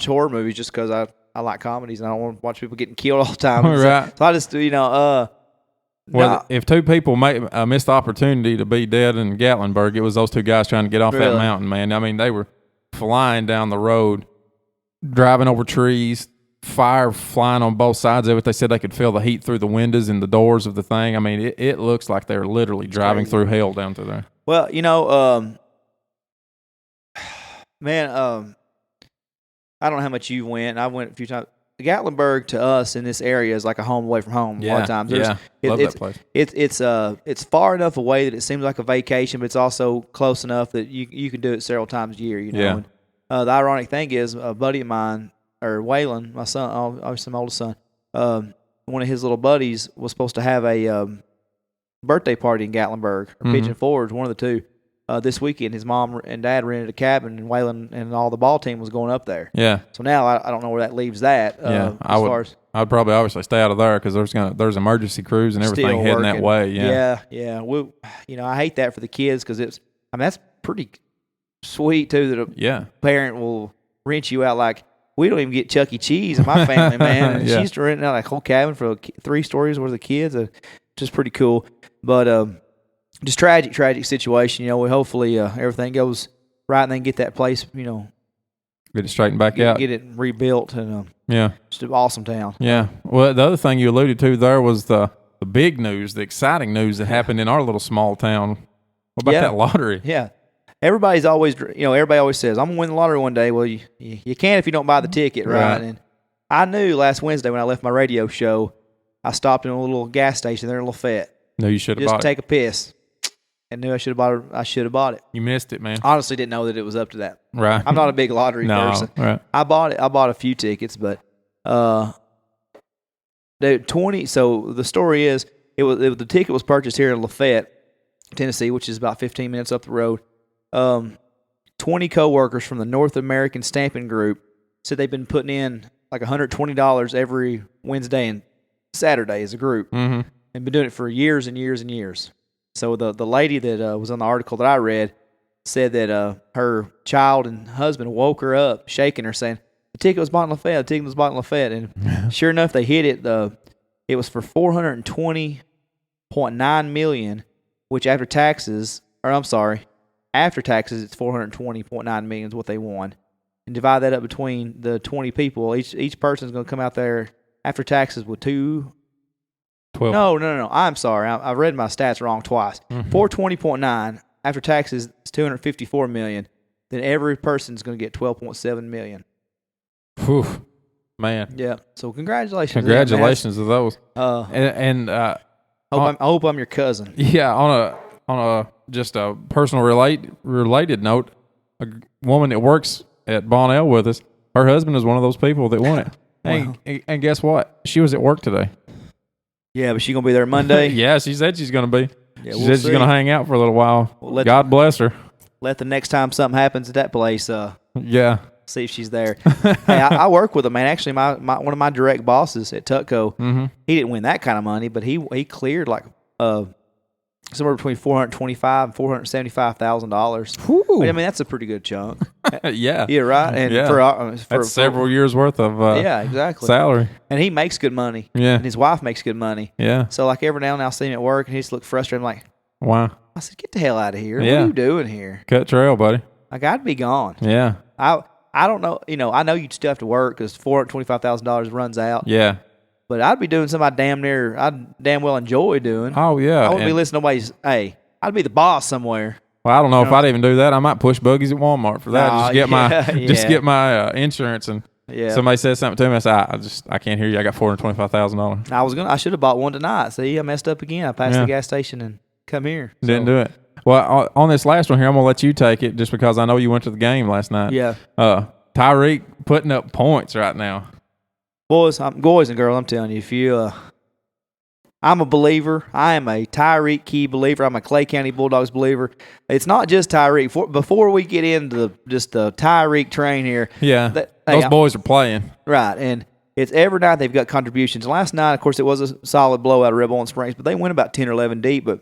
horror movies just because I like comedies and I don't want to watch people getting killed all the time. Right. So I just if 2 people missed the opportunity to be dead in Gatlinburg, it was those 2 guys trying to get off that mountain, man. I mean, they were flying down the road, driving over trees, fire flying on both sides of it. They said they could feel the heat through the windows and the doors of the thing. I mean, it looks like they're literally driving through hell down through there. Well, man, I don't know how much you went. I went a few times. Gatlinburg to us in this area is like a home away from home. A lot of times, love that place. It's far enough away that it seems like a vacation, but it's also close enough that you can do it several times a year. Yeah. And, the ironic thing is, a buddy of mine, or Waylon, my son, obviously my oldest son, one of his little buddies was supposed to have a birthday party in Gatlinburg or Pigeon Forge, one of the two. This weekend, his mom and dad rented a cabin, and Waylon and all the ball team was going up there. Yeah. So now I don't know where that leaves that. I'd probably obviously stay out of there because there's emergency crews and everything heading that way. Yeah. Yeah. I hate that for the kids because that's pretty sweet too that a parent will rent you out. Like, we don't even get Chuck E. Cheese in my family, man. And she's renting out a whole cabin for 3 stories worth of kids, which is pretty cool. But just tragic situation. We hopefully everything goes right and then get that place, get it straightened back out, get it rebuilt, and just an awesome town. Yeah. Well, the other thing you alluded to there was the big news, the exciting news that happened in our little small town. What about that lottery? Yeah. Everybody always says, I'm gonna win the lottery one day. Well, you can if you don't buy the ticket, right? And I knew last Wednesday when I left my radio show, I stopped in a little gas station there in Lafayette. No, you should have bought it. Just to take a piss. And knew I should have bought it. You missed it, man. Honestly, didn't know that it was up to that. Right. I'm not a big lottery person. Right. I bought a few tickets, but So the story is, the ticket was purchased here in Lafayette, Tennessee, which is about 15 minutes up the road. 20 coworkers from the North American Stamping Group said they've been putting in like $120 every Wednesday and Saturday as a group, and been doing it for years and years and years. So the lady that was on the article that I read said that her child and husband woke her up, shaking her, saying, "The ticket was bought in Lafayette. The ticket was bought in Lafayette." And sure enough, they hit it. It was for $420.9 million, which after taxes, it's $420.9 million is what they won. And divide that up between the 20 people. Each person's going to come out there after taxes with 12. No. I'm sorry. I read my stats wrong twice. 420.9 after taxes is $254 million. Then every person's going to get $12.7 million. Whew, man. Yeah. So congratulations. Congratulations to those. I hope I'm your cousin. Yeah. On a just a personal related note, a woman that works at Bonnell with us, her husband is one of those people that won it. Wow. And guess what? She was at work today. Yeah, but she gonna be there Monday. Yeah, she said she's gonna be. Yeah, she said she's gonna hang out for a little while. God bless her. Let the next time something happens at that place, yeah, see if she's there. Hey, I work with him, man. Actually, my one of my direct bosses at Tutco, he didn't win that kind of money, but he cleared like somewhere between $425,000 and $475,000. I mean, that's a pretty good chunk. Yeah, right. And that's several years worth of exactly salary. And he makes good money. Yeah, and his wife makes good money. Yeah. So like every now and then I'll see him at work, and he just look frustrated. I'm like, wow. I said, get the hell out of here. Yeah. What are you doing here? Cut trail, buddy. Like, I'd be gone. Yeah. I don't know. I know you'd still have to work because $425,000 runs out. Yeah. But I'd be doing something I damn well enjoy doing. Oh, yeah. I wouldn't be listening to nobody's, hey, I'd be the boss somewhere. Well, I don't know if I'd even do that. I might push buggies at Walmart for that. Just get my insurance. And somebody says something to me, I say, I can't hear you. I got $425,000. I should have bought one tonight. See, I messed up again. I passed the gas station and come here. Didn't do it. Well, on this last one here, I'm going to let you take it just because I know you went to the game last night. Yeah. Tyreek putting up points right now. Boys and girls, I'm telling you, I'm a believer. I am a Tyreek Key believer. I'm a Clay County Bulldogs believer. It's not just Tyreek. Before we get into just the Tyreek train here. Yeah, those boys are playing. Right, and it's every night they've got contributions. Last night, of course, it was a solid blowout of Red Bull and Springs, but they went about 10 or 11 deep. But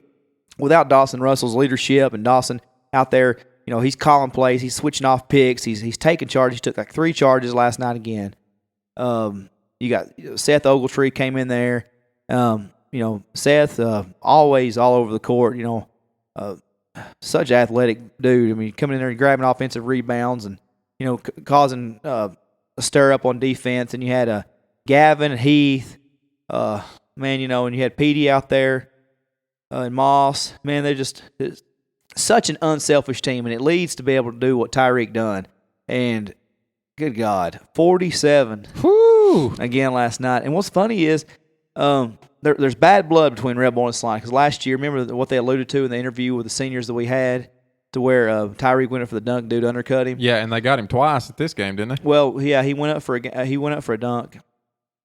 without Dawson Russell's leadership and Dawson out there, he's calling plays. He's switching off picks. He's taking charges. He took like 3 charges last night again. You got Seth Ogletree came in there. Seth always all over the court. Such an athletic dude. I mean, coming in there and grabbing offensive rebounds and causing a stir up on defense. And you had Gavin and Heath, and you had Petey out there and Moss. Man, they're just such an unselfish team, and it leads to be able to do what Tyreek done. And good God, 47 again last night. And what's funny is there's bad blood between Red Bull and Slime. Because last year, remember what they alluded to in the interview with the seniors that we had, to where Tyreek went up for the dunk, dude undercut him. Yeah, and they got him twice at this game, didn't they? Well, yeah, he went up for a dunk.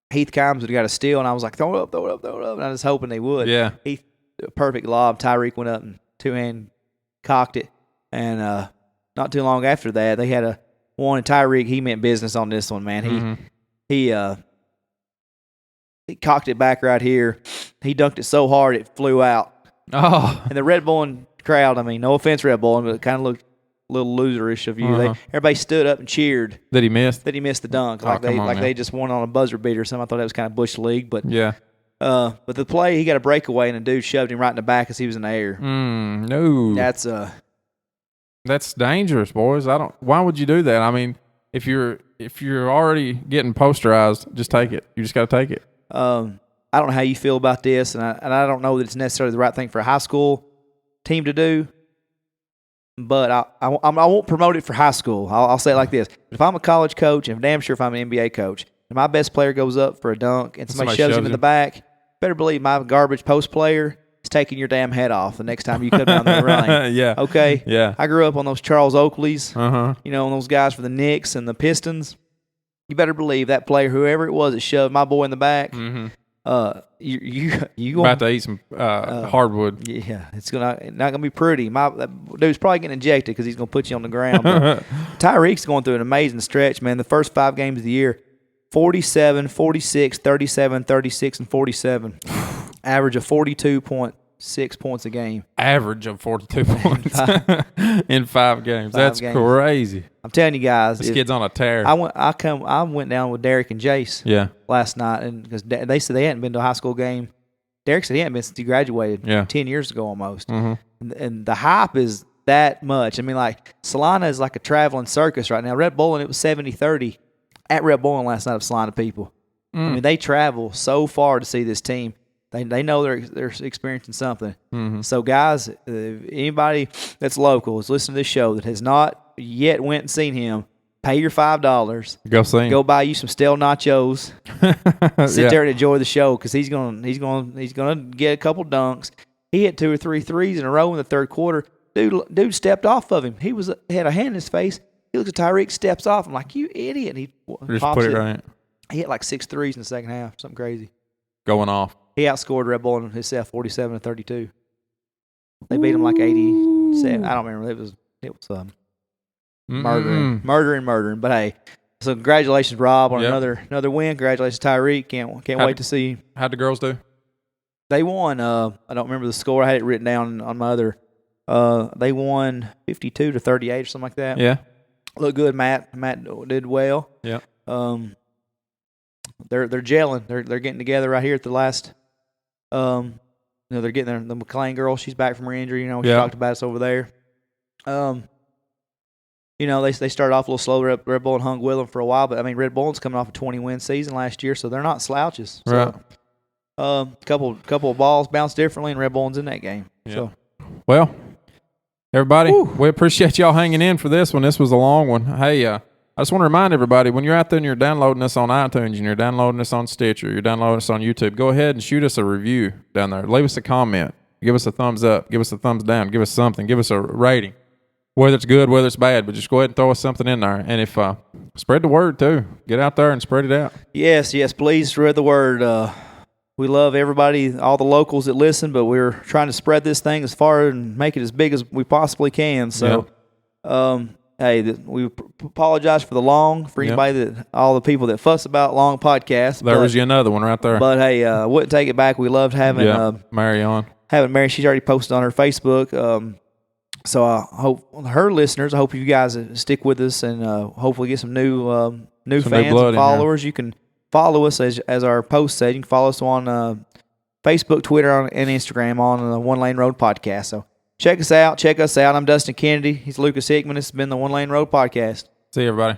Heath Kimes would have got a steal, and I was like, throw it up. And I was hoping they would. Yeah. Heath, perfect lob. Tyreek went up and two-hand cocked it. And not too long after that, they had a one. And Tyreek, he meant business on this one, man. He cocked it back right here. He dunked it so hard it flew out. Oh. And the Red Bull crowd, I mean, no offense, Red Bull, but it kind of looked a little loserish of you. Everybody stood up and cheered. That he missed the dunk. They just won on a buzzer beater or something. I thought that was kind of Bush League. But yeah. But the play, he got a breakaway, and a dude shoved him right in the back as he was in the air. No. That's dangerous, boys. Why would you do that? I mean, if you're already getting posterized, just take it. You just got to take it. I don't know how you feel about this, and I don't know that it's necessarily the right thing for a high school team to do. But I won't promote it for high school. I'll say it like this: if I'm a college coach, and I'm damn sure if I'm an NBA coach, and my best player goes up for a dunk and somebody shoves him in the back, better believe my garbage post player is taking your damn head off the next time you come down the lane. Yeah. Okay. Yeah. I grew up on those Charles Oakleys. On those guys for the Knicks and the Pistons. You better believe that player, whoever it was that shoved my boy in the back. You about to eat some hardwood. Yeah, it's not gonna be pretty. That dude's probably getting ejected because he's gonna put you on the ground. But Tyreek's going through an amazing stretch, man. The first 5 games of the year, 47, 46, 37, 36, and 47. Average of 42.6 points a game. Average of 42 points in 5 games. That's crazy. I'm telling you guys, this kid's on a tear. I went down with Derek and Jace last night, and because they said they hadn't been to a high school game. Derek said he hadn't been since he graduated 10 years ago almost. Mm-hmm. And the hype is that much. I mean, like, Salina is like a traveling circus right now. Red Bowling, it was 70-30 at Red Bowling last night of Salina people. I mean, they travel so far to see this team. They know they're experiencing something. Mm-hmm. So, guys, anybody that's local is listening to this show that has not yet went and seen him, pay your $5. Go see him. Go buy you some stale nachos. Sit there and enjoy the show because he's gonna get a couple dunks. He hit 2 or 3 threes in a row in the third quarter. Dude stepped off of him. He had a hand in his face. He looks at Tyreek, steps off. I'm like, you idiot. And he just pops put it right. He hit like 6 threes in the second half. Something crazy. Going off. He outscored Red Bull himself 47-32. They beat him like 87. I don't remember. It was murdering. But hey, so congratulations, Rob, on another win. Congratulations, Tyreek. Can't wait to see. How'd the girls do? They won. I don't remember the score. I had it written down on my other. They won 52-38 or something like that. Yeah. Looked good. Matt did well. Yeah. They're gelling. They're getting together right here at the last. They're getting the McLean girl. She's back from her injury. We talked about us over there. They started off a little slow. Red Bull and hung with them for a while, but I mean, Red Bull's coming off a 20-win season last year, so they're not slouches. So, right. Couple of balls bounced differently, and Red Bull's in that game. Yeah. So, well, everybody, we appreciate y'all hanging in for this one. This was a long one. Hey, I just want to remind everybody, when you're out there and you're downloading us on iTunes and you're downloading us on Stitcher, you're downloading us on YouTube, go ahead and shoot us a review down there. Leave us a comment. Give us a thumbs up. Give us a thumbs down. Give us something. Give us a rating. Whether it's good, whether it's bad, but just go ahead and throw us something in there. And if spread the word, too. Get out there and spread it out. Yes, please spread the word. We love everybody, all the locals that listen, but we're trying to spread this thing as far and make it as big as we possibly can. So, we apologize for anybody all the people that fuss about long podcasts. There was another one right there. But hey, wouldn't take it back. We loved having Mary on. Having Mary, she's already posted on her Facebook. So I hope her listeners, I hope you guys stick with us and hopefully get some new fans and followers. You can follow us as our post said. You can follow us on Facebook, Twitter, and Instagram on the One Lane Road Podcast. So check us out. I'm Dustin Kennedy. He's Lucas Hickman. This has been the One Lane Road Podcast. See you, everybody.